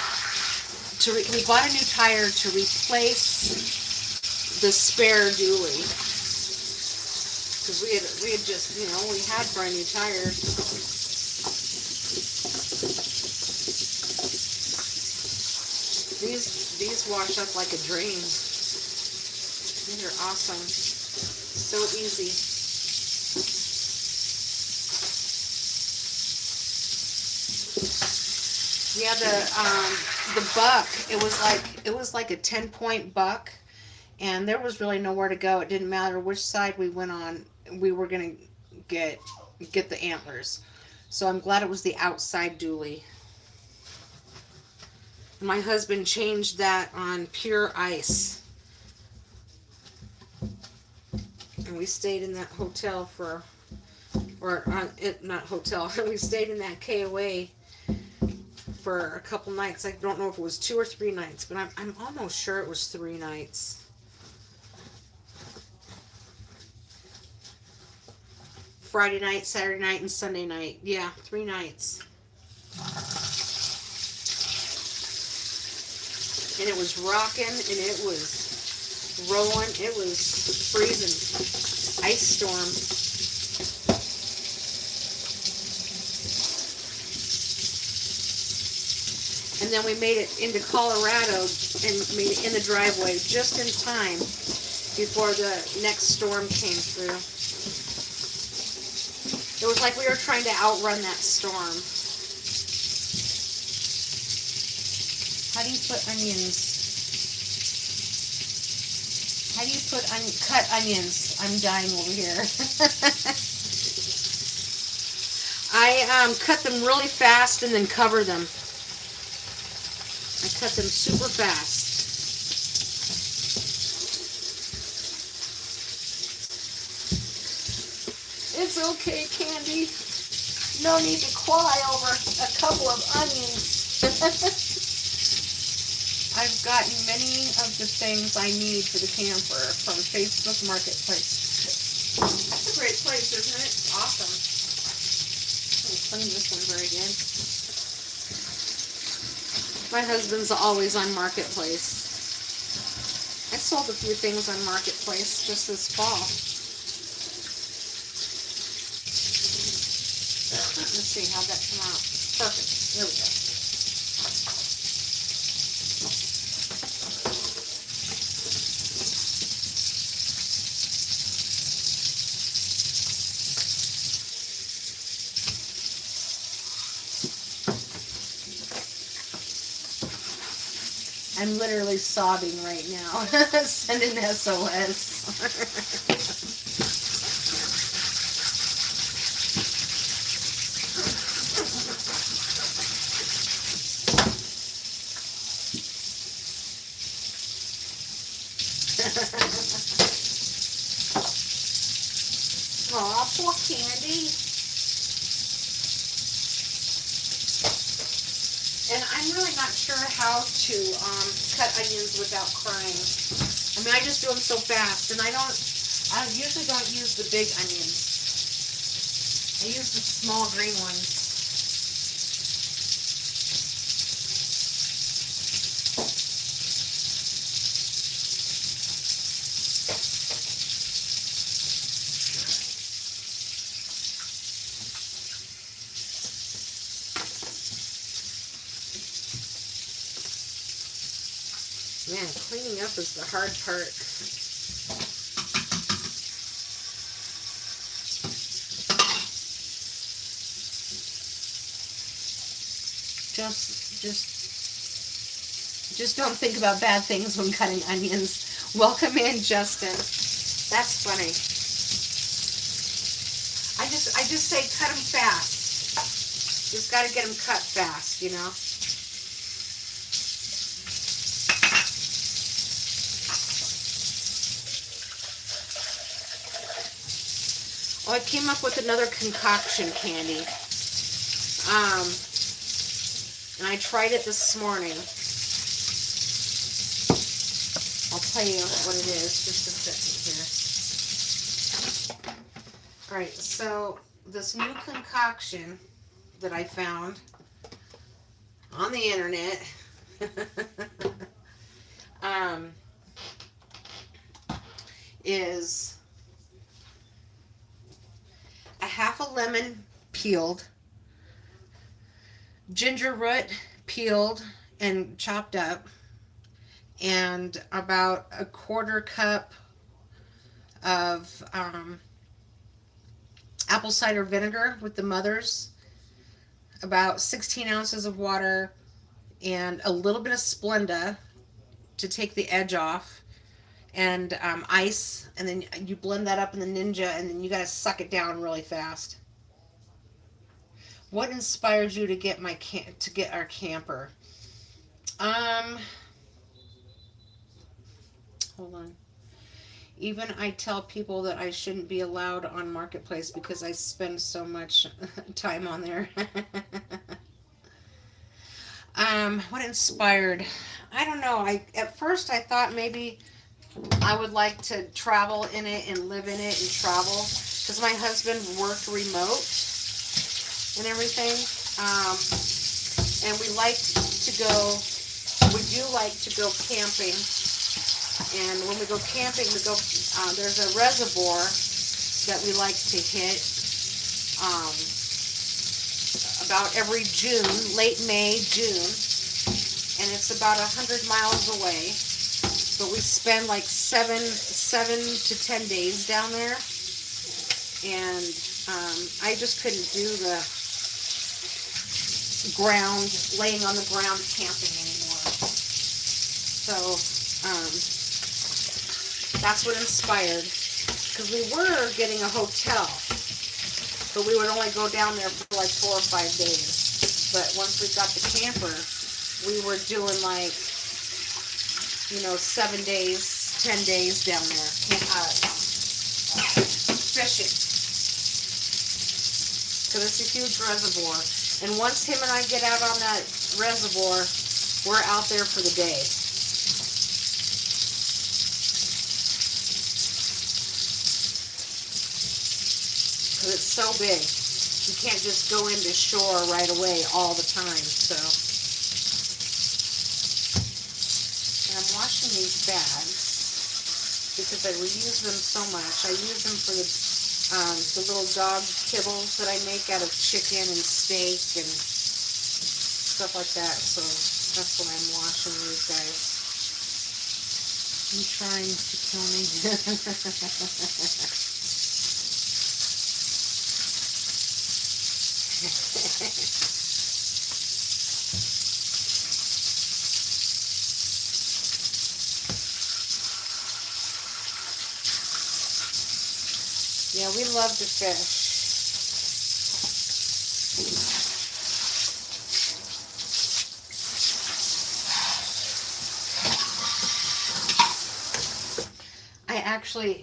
We bought a new tire to replace the spare dually. Because we had just, we had brand new tires. These wash up like a dream. These are awesome. So easy. Yeah, the buck, it was like a 10-point buck, and there was really nowhere to go. It didn't matter which side we went on. We were gonna get the antlers. So I'm glad it was the outside dually. My husband changed that on pure ice. And we stayed in that hotel for or not hotel. We stayed in that KOA for a couple nights. I don't know if it was 2 or 3 nights, but I'm almost sure it was 3 nights. Friday night, Saturday night, and Sunday night. Yeah, 3 nights. And it was rocking, and it was rolling. It was freezing. Ice storm. And then we made it into Colorado and made it in the driveway just in time before the next storm came through. It was like we were trying to outrun that storm. How do you put onions? How do you cut onions? I'm dying over here. I cut them really fast and then cover them. I cut them super fast. It's okay, Candy. No need to cry over a couple of onions. I've gotten many of the things I need for the camper from Facebook Marketplace. That's a great place, isn't it? Awesome. I'm going to clean this one very good. My husband's always on Marketplace. I sold a few things on Marketplace just this fall. Let's see, how'd that come out? Perfect. There we go. I'm literally sobbing right now. Sending SOS. Aw, poor Candy. And I'm really not sure how to cut onions without crying. I mean, I just do them so fast, and I usually don't use the big onions. I use the small green ones. Man, cleaning up is the hard part. Just don't think about bad things when cutting onions. Welcome in, Justin. That's funny. I just say cut them fast. Just got to get them cut fast, you know. Oh, I came up with another concoction, Candy. And I tried it this morning. I'll tell you what it is just a second here. Alright, so this new concoction that I found on the internet is a half a lemon peeled, ginger root peeled and chopped up, and about a quarter cup of apple cider vinegar with the mothers, about 16 ounces of water, and a little bit of Splenda to take the edge off, and ice, and then you blend that up in the Ninja, and then you gotta suck it down really fast. What inspired you to get our camper? Hold on. Even I tell people that I shouldn't be allowed on Marketplace because I spend so much time on there. What inspired? I don't know. I at first I thought maybe I would like to travel in it and live in it and travel because my husband worked remote and everything. Um, and we like to go. We do like to go camping. And when we go camping, we go. There's a reservoir that we like to hit. Um, about every June, late May, June, and it's about 100 miles away. But we spend like seven to 10 days down there, and I just couldn't do the ground, laying on the ground camping anymore. So um, that's what inspired, because we were getting a hotel, but we would only go down there for like 4 or 5 days. But once we got the camper, we were doing like, 7 days, 10 days down there fishing. Because it's a huge reservoir. And once him and I get out on that reservoir, we're out there for the day. Because it's so big. You can't just go into shore right away all the time. So, and I'm washing these bags because I reuse them so much. I use them for the little dog kibbles that I make out of chicken and steak and stuff like that. So that's what I'm washing these guys. You trying to kill me? Yeah, we love to fish.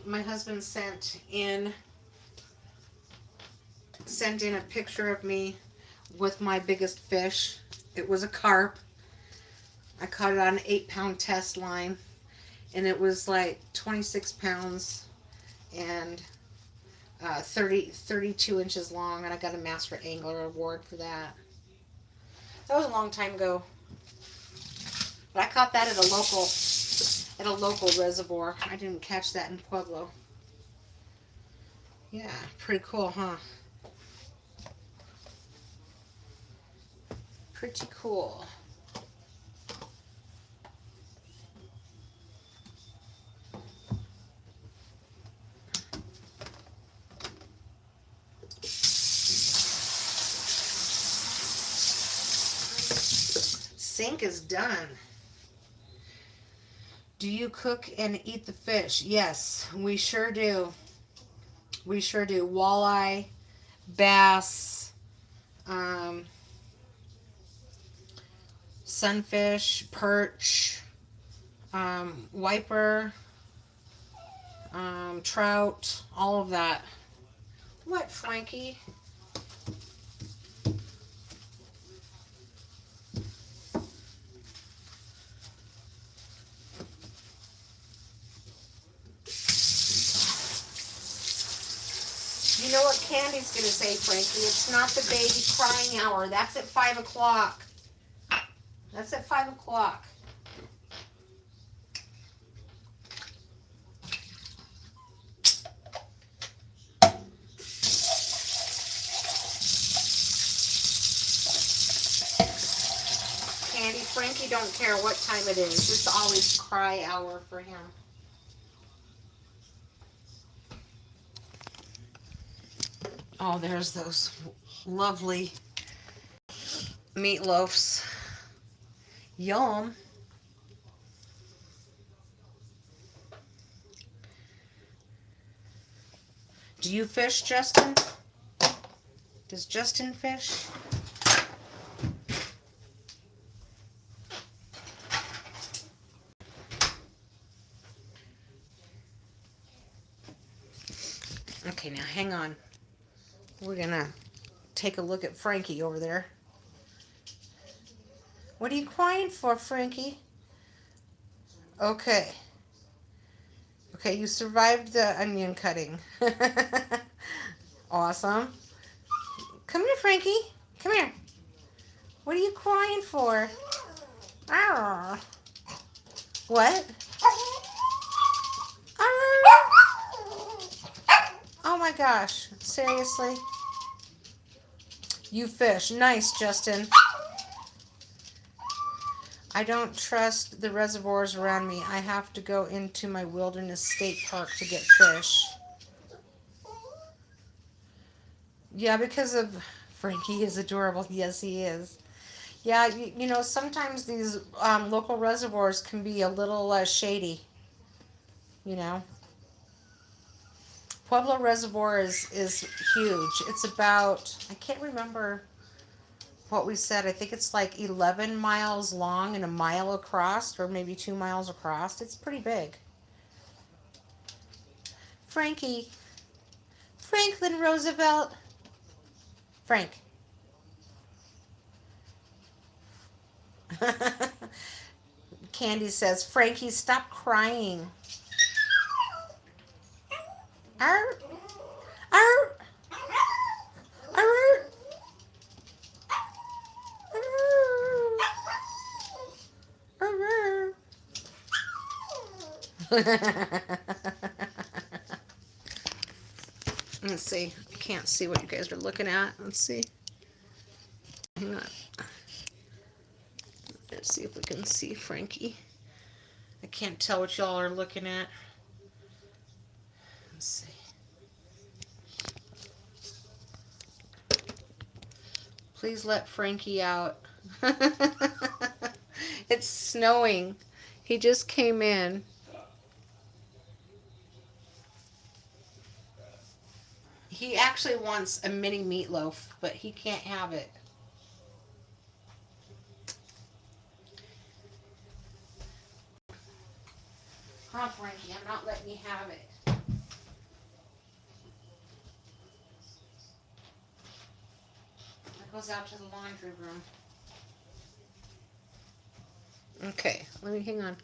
My husband sent in a picture of me with my biggest fish. It was a carp. I caught it on an 8-pound test line, and it was like 26 pounds and 32 inches long, and I got a Master Angler Award for that. That was a long time ago. But I caught that at a local reservoir. I didn't catch that in Pueblo. Yeah, pretty cool, huh? Pretty cool. Sink is done. Do you cook and eat the fish? Yes, we sure do. We sure do. Walleye, bass, sunfish, perch, wiper, trout, all of that. What, Frankie? You know what Candy's going to say, Frankie? It's not the baby crying hour. That's at 5 o'clock. That's at 5 o'clock. Candy, Frankie don't care what time it is. It's always cry hour for him. Oh, there's those lovely meatloaves. Yum. Do you fish, Justin? Does Justin fish? Okay, now hang on. We're gonna take a look at Frankie over there. What are you crying for, Frankie? Okay. Okay, you survived the onion cutting. Awesome. Come here, Frankie. Come here. What are you crying for? Arr. What? Arr. Oh my gosh. Seriously? You fish. Nice, Justin. I don't trust the reservoirs around me. I have to go into my wilderness state park to get fish. Yeah, because of Frankie is adorable. Yes, he is. Yeah, you know, sometimes these local reservoirs can be a little shady, you know. Pueblo Reservoir is huge. It's about, I can't remember what we said. I think it's like 11 miles long and a mile across, or maybe 2 miles across. It's pretty big. Frankie. Franklin Roosevelt. Frank. Candy says, Frankie, stop crying. Arr, arr, arr, arr, arr. Let's see. I can't see what you guys are looking at. Let's see. Hang on. Let's see if we can see Frankie. I can't tell what y'all are looking at. Let's see. Please let Frankie out. It's snowing. He just came in. He actually wants a mini meatloaf, but he can't have it. Huh, Frankie? I'm not letting you have it. That goes out to the laundry room. Okay, let me hang on.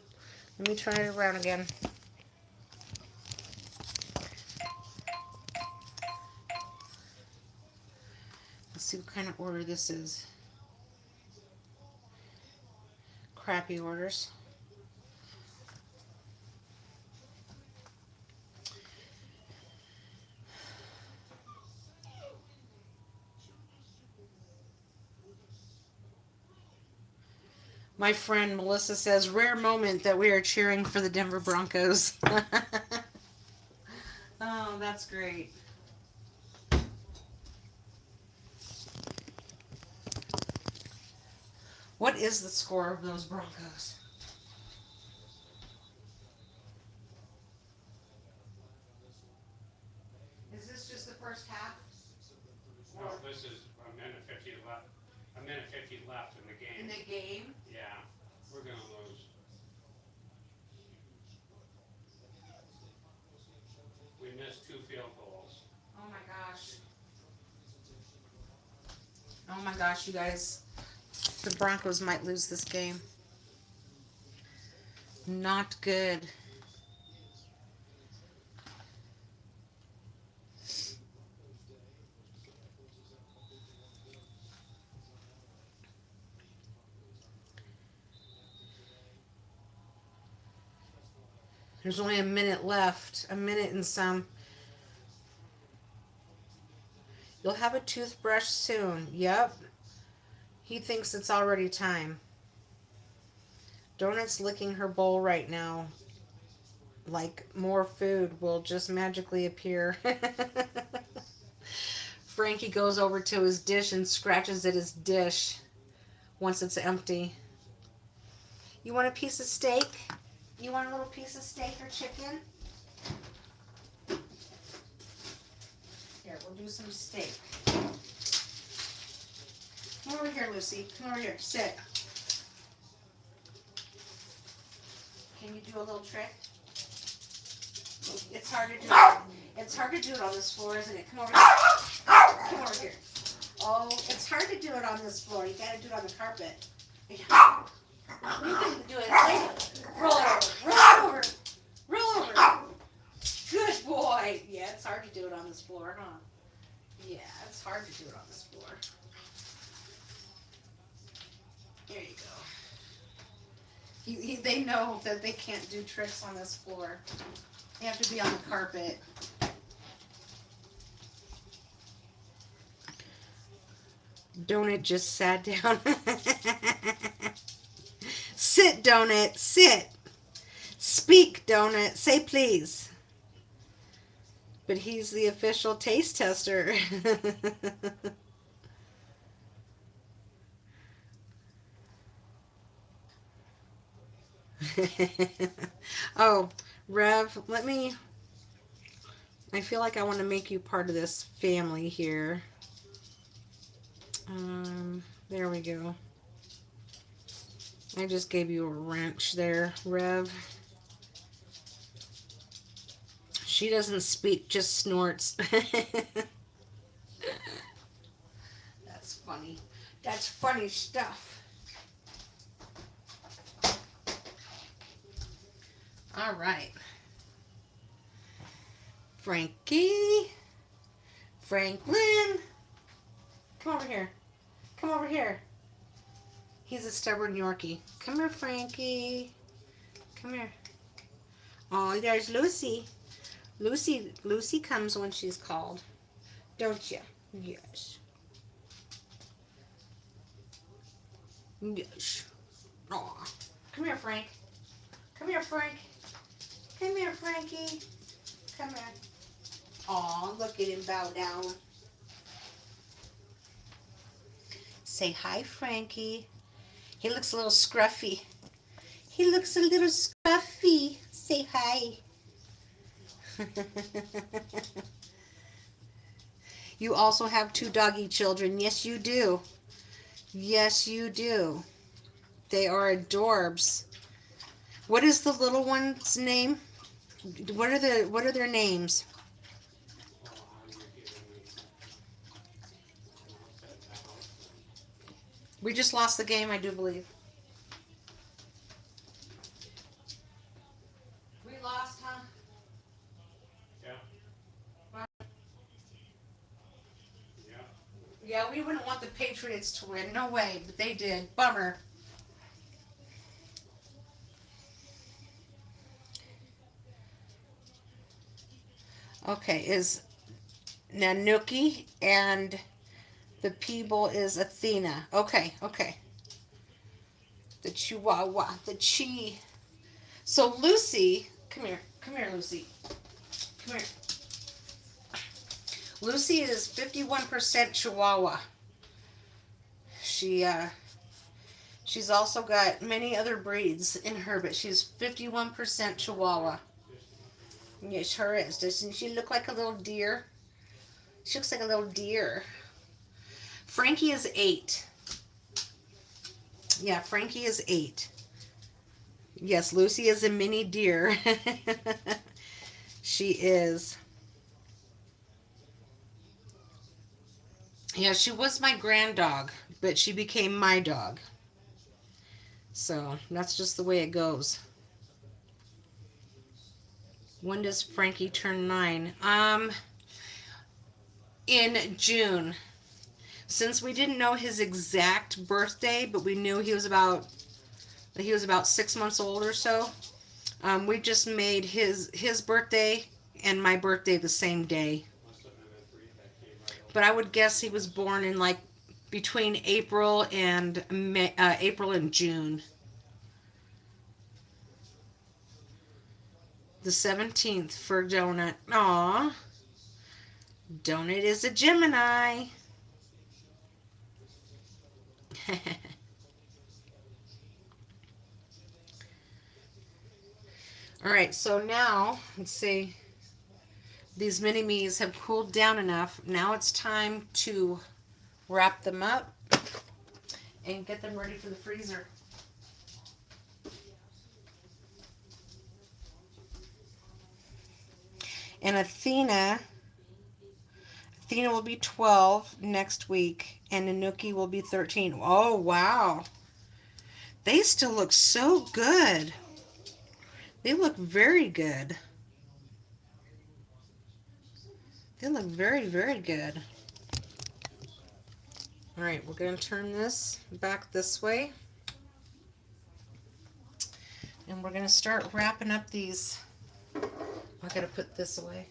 Let me turn it around again. Let's see what kind of order this is. Crappy orders. My friend Melissa says, rare moment that we are cheering for the Denver Broncos. Oh, that's great. What is the score of those Broncos? Is this just the first half? No, this is a minute 50 left. A minute 50 left in the game. In the game? Yeah, we're gonna lose. We missed 2 field goals. Oh my gosh. Oh my gosh, you guys. The Broncos might lose this game. Not good. There's only a minute left. A minute and some. You'll have a toothbrush soon. Yep. He thinks it's already time. Donut's licking her bowl right now. Like more food will just magically appear. Frankie goes over to his dish and scratches at his dish once it's empty. You want a piece of steak? You want a little piece of steak or chicken? Here, we'll do some steak. Come over here, Lucy. Come over here. Sit. Can you do a little trick? It's hard to do. It's hard to do it on this floor, isn't it? Come over here. Come over here. Oh, it's hard to do it on this floor. You gotta do it on the carpet. You can do it. Roll it over. Roll it over. Roll over. Good boy. Yeah, it's hard to do it on this floor, huh? Yeah, it's hard to do it on this floor. There you go. They know that they can't do tricks on this floor. They have to be on the carpet. Donut just sat down. Sit, Donut, sit. Speak, Donut, say please. But he's the official taste tester. Oh, Rev, I feel like I want to make you part of this family here. There we go. I just gave you a wrench there, Rev. She doesn't speak, just snorts. That's funny. That's funny stuff. All right. Frankie. Franklin. Come over here. Come over here. He's a stubborn Yorkie. Come here, Frankie. Come here. Oh, there's Lucy. Lucy comes when she's called. Don't you? Yes. Yes. Aw. Come here, Frank. Come here, Frank. Come here, Frankie. Come here. Aw, look at him bow down. Say hi, Frankie. He looks a little scruffy. He looks a little scruffy. Say hi. You also have 2 doggy children. Yes, you do. Yes, you do. They are adorbs. What is the little one's name? What are their names? We just lost the game, I do believe. We lost, huh? Yeah. Yeah. Yeah, we wouldn't want the Patriots to win. No way, but they did. Bummer. Okay, is Nanuki and the Peeble is Athena. Okay, okay. The Chihuahua, the Chi. So Lucy, come here, Lucy. Come here. Lucy is 51% Chihuahua. She's also got many other breeds in her, but she's 51% Chihuahua. Yes, her is. Doesn't she look like a little deer? She looks like a little deer. Frankie is 8. Yeah, Frankie is 8. Yes, Lucy is a mini deer. She is. Yeah, she was my grand dog, but she became my dog. So that's just the way it goes. When does Frankie turn 9? In June. Since we didn't know his exact birthday, but we knew he was about 6 months old or so. We just made his birthday and my birthday the same day. But I would guess he was born in like between April and April and June. The 17th for Donut. Aw. Donut is a Gemini. All right, so now, let's see. These mini-me's have cooled down enough. Now it's time to wrap them up and get them ready for the freezer. And Athena will be 12 next week, and Nanuki will be 13. Oh, wow. They still look so good. They look very good. They look very, very good. All right, we're going to turn this back this way. And we're going to start wrapping up these. I got to put this away.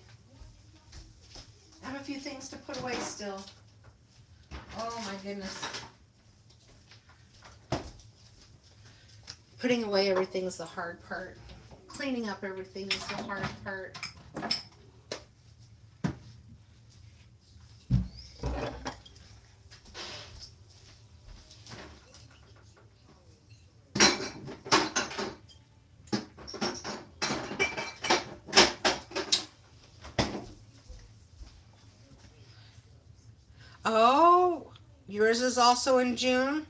I have a few things to put away still. Oh my goodness. Putting away everything is the hard part. Cleaning up everything is the hard part. Oh, yours is also in June?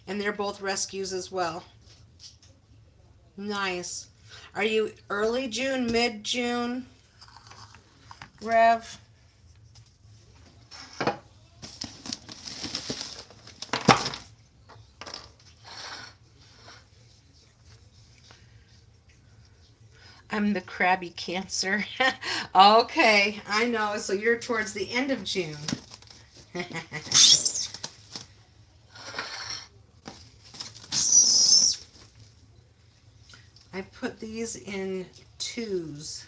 And they're both rescues as well. Nice. Are you early June, mid June, Rev? I'm the crabby Cancer. Okay, I know. So you're towards the end of June. I put these in twos.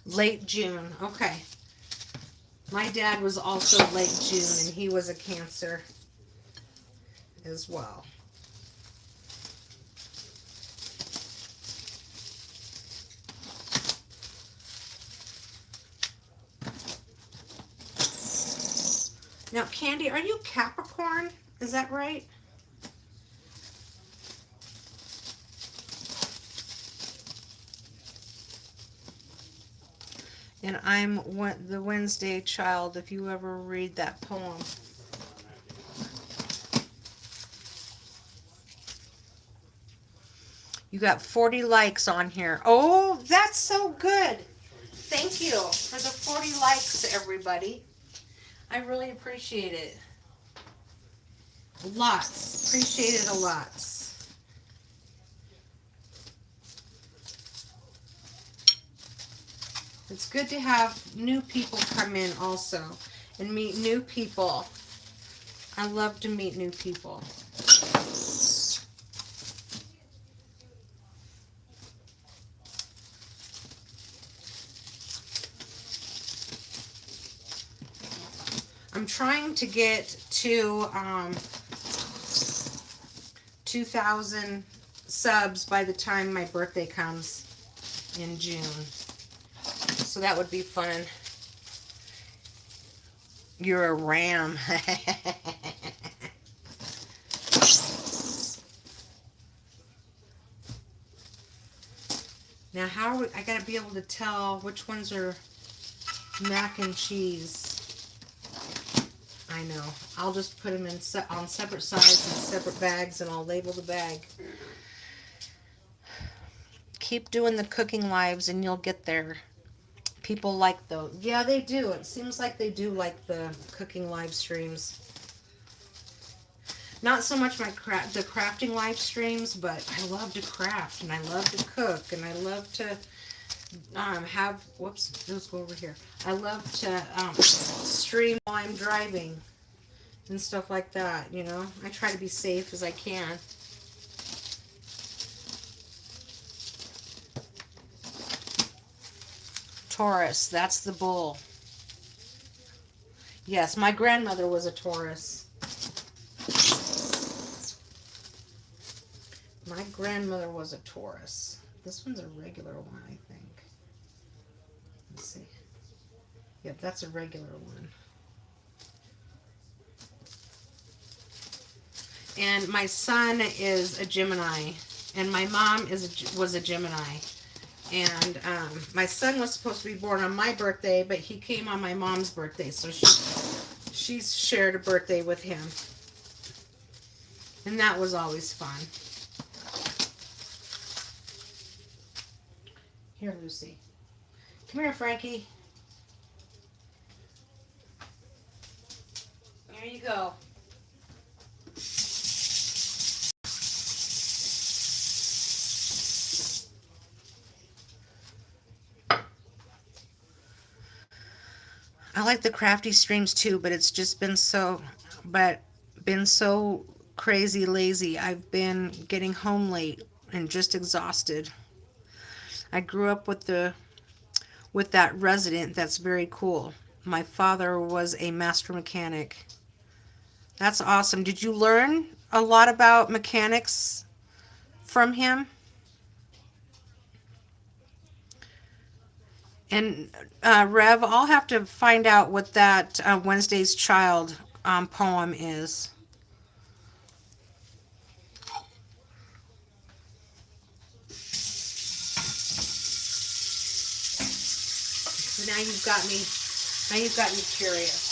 Late June. Okay. My dad was also late June, and he was a Cancer as well. Now, Candy, are you Capricorn? Is that right? And I'm the Wednesday child, if you ever read that poem. You got 40 likes on here. Oh, that's so good. Thank you for the 40 likes, everybody. I really appreciate it. Lots. Appreciate it a lot. It's good to have new people come in also and meet new people. I love to meet new people. I'm trying to get to 2,000 subs by the time my birthday comes in June. So that would be fun. You're a ram. Now, I gotta be able to tell which ones are mac and cheese. I know. I'll just put them on separate sides and separate bags, and I'll label the bag. Keep doing the cooking lives, and you'll get there. People like those. Yeah, they do. It seems like they do like the cooking live streams. Not so much the crafting live streams, but I love to craft, and I love to cook, and I love to have, whoops, let's go over here. I love to stream while I'm driving and stuff like that, you know. I try to be safe as I can. Taurus, that's the bull. Yes, my grandmother was a Taurus. My grandmother was a Taurus. This one's a regular one, I think. Let's see. Yep, that's a regular one. And my son is a Gemini. and my mom was a Gemini. And my son was supposed to be born on my birthday, but he came on my mom's birthday, so she shared a birthday with him, and that was always fun. Here, Lucy. Come here, Frankie. There you go. I like the crafty streams too, but it's just been so crazy lazy. I've been getting home late and just exhausted. I grew up with that resident that's very cool. My father was a master mechanic. That's awesome. Did you learn a lot about mechanics from him? And Rev, I'll have to find out what that Wednesday's Child poem is. So now you've got me. Now you've got me curious.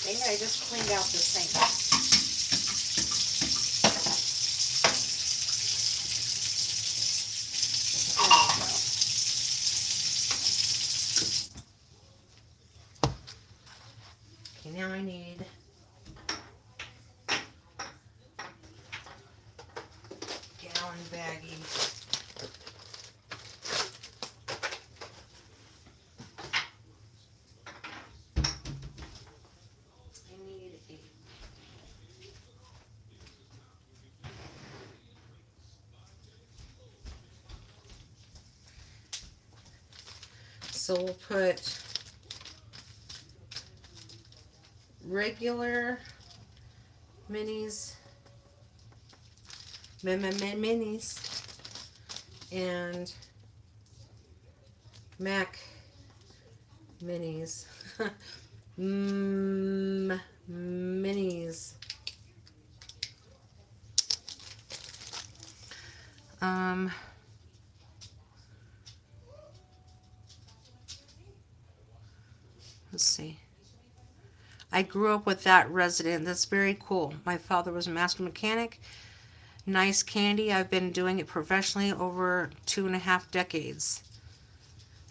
I think I just cleaned out the sink. Okay, now I need gallon baggie. I need a So we'll put regular minis, minis, and Mac minis. Minis. Let's see. I grew up with that resident. That's very cool. My father was a master mechanic. Nice candy. I've been doing it professionally over 2.5 decades.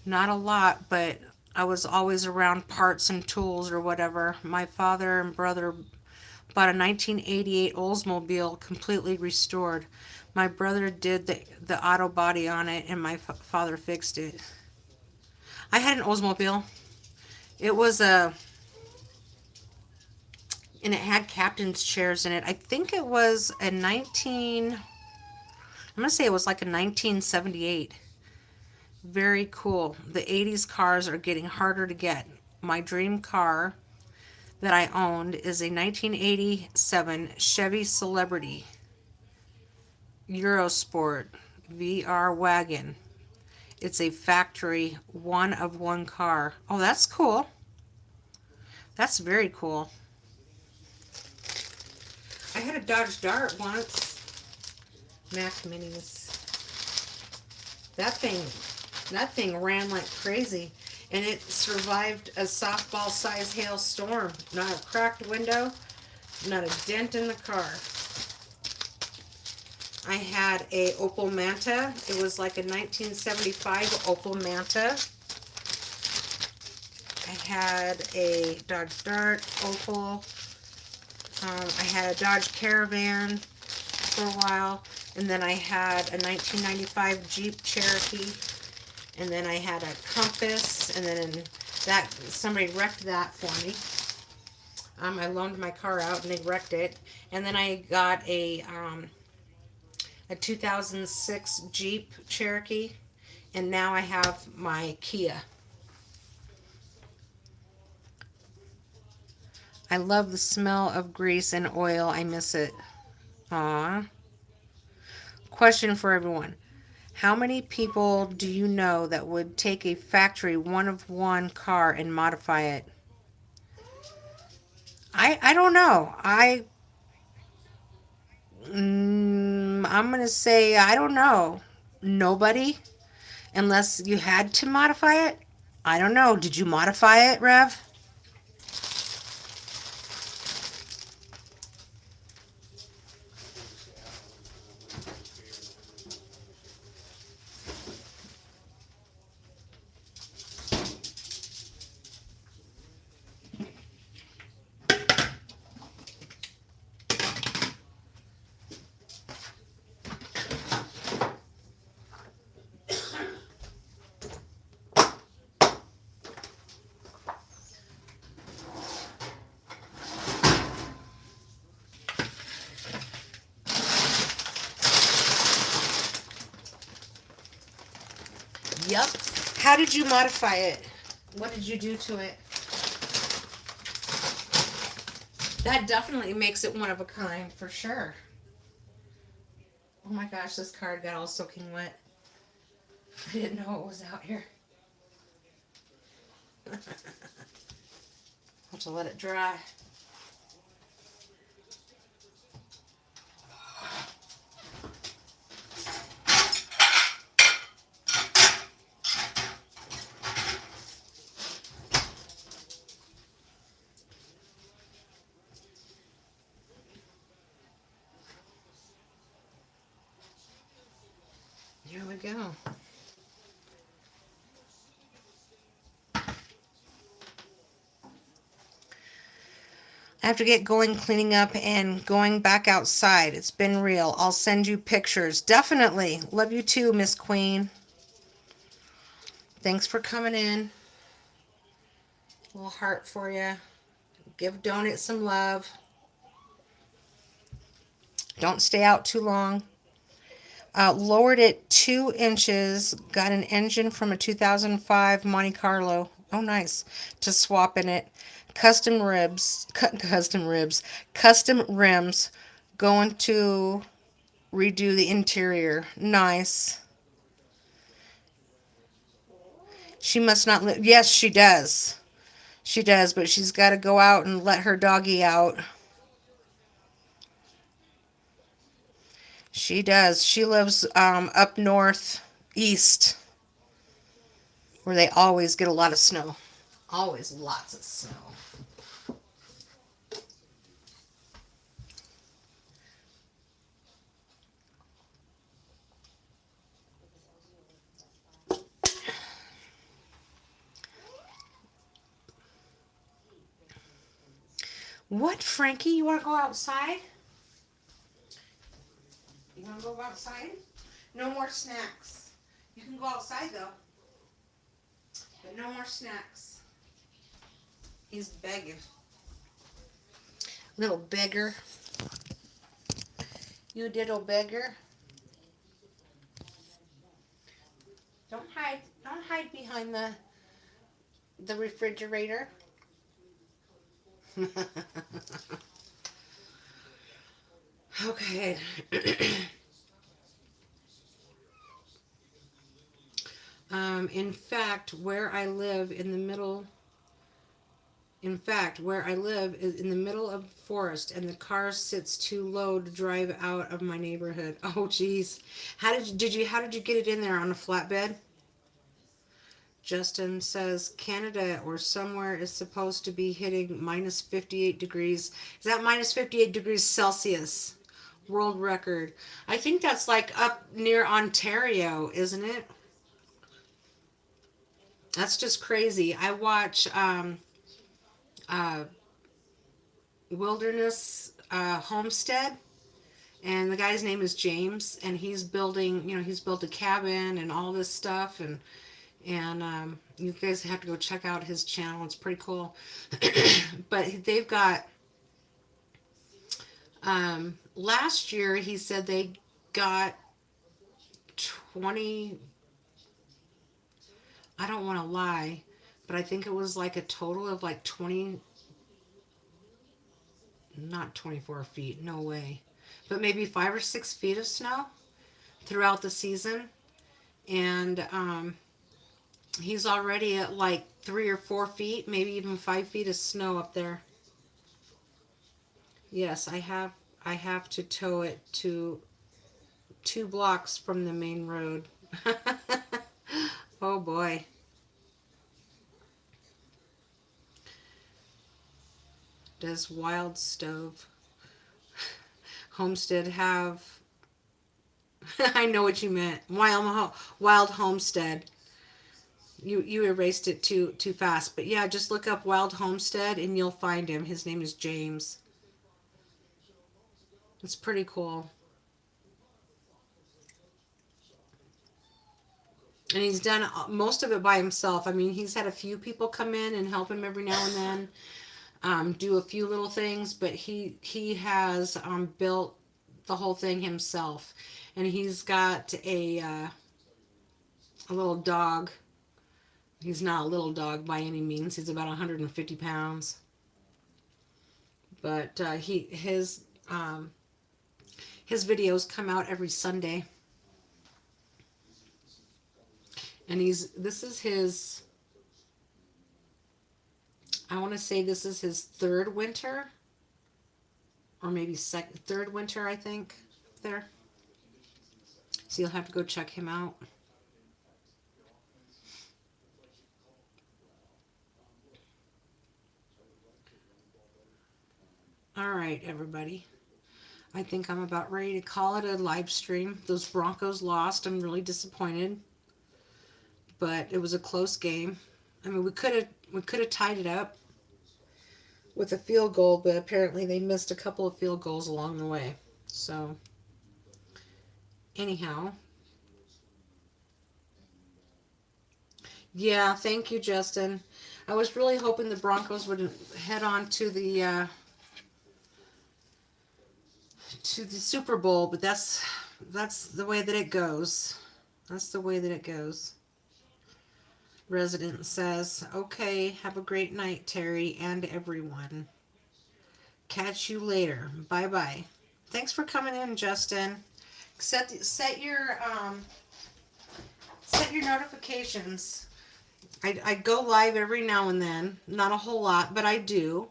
Not a lot, but I was always around parts and tools or whatever. My father and brother bought a 1988 Oldsmobile completely restored. My brother did the auto body on it, and my father fixed it. I had an Oldsmobile. It was and it had captain's chairs in it. I think it was a I'm going to say it was like a 1978. Very cool. The 80s cars are getting harder to get. My dream car that I owned is a 1987 Chevy Celebrity Eurosport VR wagon. It's a factory one-of-one car. Oh, that's cool. That's very cool. I had a Dodge Dart once. Mac Minis. That thing ran like crazy, and it survived a softball-sized hailstorm. Not a cracked window, not a dent in the car. I had a Opel Manta. It was like a 1975 Opel Manta. I had a Dodge Dart Opel. I had a Dodge Caravan for a while. And then I had a 1995 Jeep Cherokee. And then I had a Compass. And then that somebody wrecked that for me. I loaned my car out and they wrecked it. And then I got a 2006 Jeep Cherokee. And now I have my Kia. I love the smell of grease and oil. I miss it. Aw. Question for everyone. How many people do you know that would take a factory one of one car and modify it? I don't know. I'm going to say I don't know. Nobody, unless you had to modify it. I don't know. Did you modify it, Rev? Yep. How did you modify it? What did you do to it? That definitely makes it one of a kind, for sure. Oh my gosh, this card got all soaking wet. I didn't know it was out here. I'll have to let it dry. Here we go. I have to get going cleaning up and going back outside. It's been real. I'll send you pictures. Definitely. Love you too, Miss Queen. Thanks for coming in. A little heart for you. Give Donut some love. Don't stay out too long. Lowered it 2 inches. Got an engine from a 2005 Monte Carlo. Oh, nice. To swap in it. Custom ribs. Custom ribs. Custom rims. Going to redo the interior. Nice. She must not live. Yes, she does. She does, but she's got to go out and let her doggy out. She does. She lives up north, east, where they always get a lot of snow. Always lots of snow. What, Frankie? You want to go outside? You want to go outside? No more snacks. You can go outside, though. But no more snacks. He's begging. Little beggar. You diddle beggar. Don't hide. Don't hide behind the refrigerator. Okay. In fact, where I live in the middle. In fact, where I live is in the middle of forest, and the car sits too low to drive out of my neighborhood. Oh, geez. How did you get it in there on a flatbed? Justin says Canada or somewhere is supposed to be hitting minus 58 degrees. Is that minus 58 degrees Celsius? World record. I think that's like up near Ontario, isn't it? That's just crazy. I watch uh, Wilderness Homestead, And the guy's name is James, and he's building, he's built a cabin and all this stuff, and you guys have to go check out his channel. It's pretty cool. But they've got, last year he said they got 20, I don't want to lie, but I think it was like a total of like 20, not 24 feet, no way, but maybe 5 or 6 feet of snow throughout the season. And he's already at like 3 or 4 feet, maybe even 5 feet of snow up there. Yes, I have to tow it to 2 blocks from the main road. Oh boy. Does Wild Stove Homestead have I know what you meant. Wild Homestead. You erased it too fast. But yeah, just look up Wild Homestead and you'll find him. His name is James. It's pretty cool. And he's done most of it by himself. I mean, he's had a few people come in and help him every now and then, do a few little things, but he has built the whole thing himself. And he's got a little dog. He's not a little dog by any means. He's about 150 pounds. But his videos come out every Sunday. And this is his, I want to say this is his third winter, or maybe third winter, I think, there. So you'll have to go check him out. All right, everybody. I think I'm about ready to call it a live stream. Those Broncos lost. I'm really disappointed, but it was a close game. I mean, we could have tied it up with a field goal, but apparently they missed a couple of field goals along the way. So, anyhow, yeah, thank you, Justin. I was really hoping the Broncos would head on to the Super Bowl, but that's the way that it goes. That's the way that it goes. Resident says, "Okay, have a great night, Terry, and everyone. Catch you later. Bye bye." Thanks for coming in, Justin. Set your notifications. I go live every now and then, not a whole lot, but I do,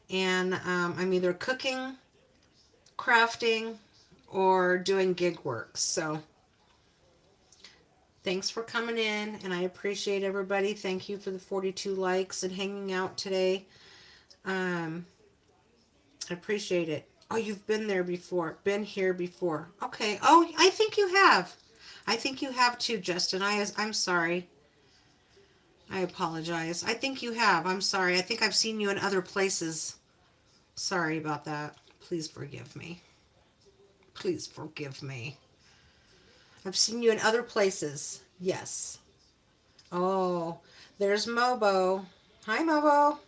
and I'm either cooking, crafting, or doing gig work. So thanks for coming in, and I appreciate everybody. Thank you for the 42 likes and hanging out today. I appreciate it. Oh, you've been there before. Been here before. Okay. Oh, I think you have. I think you have too, Justin. I'm sorry. I apologize. I think you have. I'm sorry. I think I've seen you in other places. Sorry about that. Please forgive me. Please forgive me. I've seen you in other places. Yes. Oh, there's Mobo. Hi, Mobo.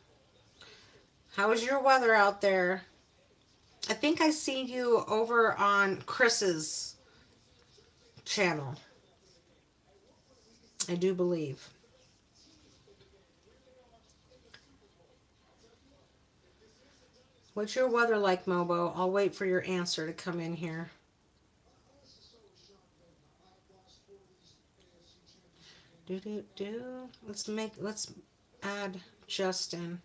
How's your weather out there? I think I see you over on Chris's channel. I do believe. What's your weather like, Mobo? I'll wait for your answer to come in here. Do. Let's add Justin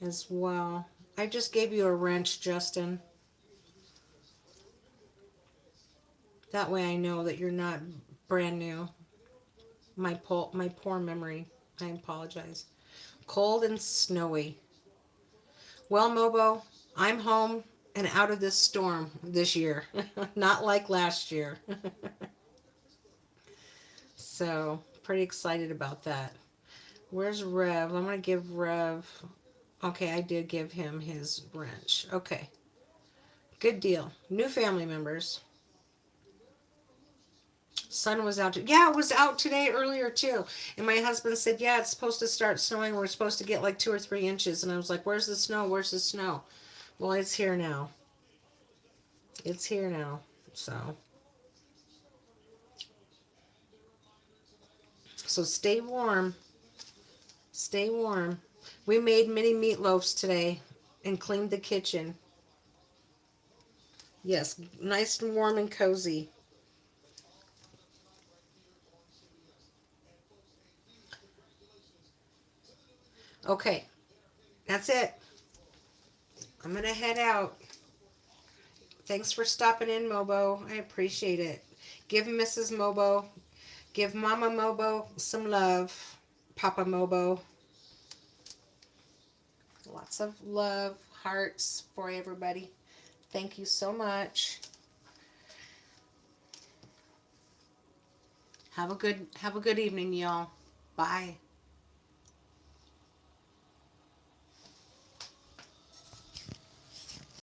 as well. I just gave you a wrench, Justin. That way I know that you're not brand new. My poor memory. I apologize. Cold and snowy. Well, Mobo, I'm home and out of this storm this year. Not like last year. So, pretty excited about that. Where's Rev? I'm going to give Rev... Okay, I did give him his wrench. Okay. Good deal. New family members. Sun was out. Yeah, it was out today earlier too. And my husband said, "Yeah, it's supposed to start snowing. We're supposed to get like 2 or 3 inches." And I was like, "Where's the snow? Where's the snow?" Well, it's here now. It's here now. So stay warm. Stay warm. We made mini meatloaves today and cleaned the kitchen. Yes, nice and warm and cozy. Okay, that's it. I'm gonna head out. Thanks for stopping in, Mobo. I appreciate it. Give Mrs. Mobo, give Mama Mobo some love. Papa Mobo. Lots of love, hearts for everybody. Thank you so much. Have a good evening, y'all. Bye.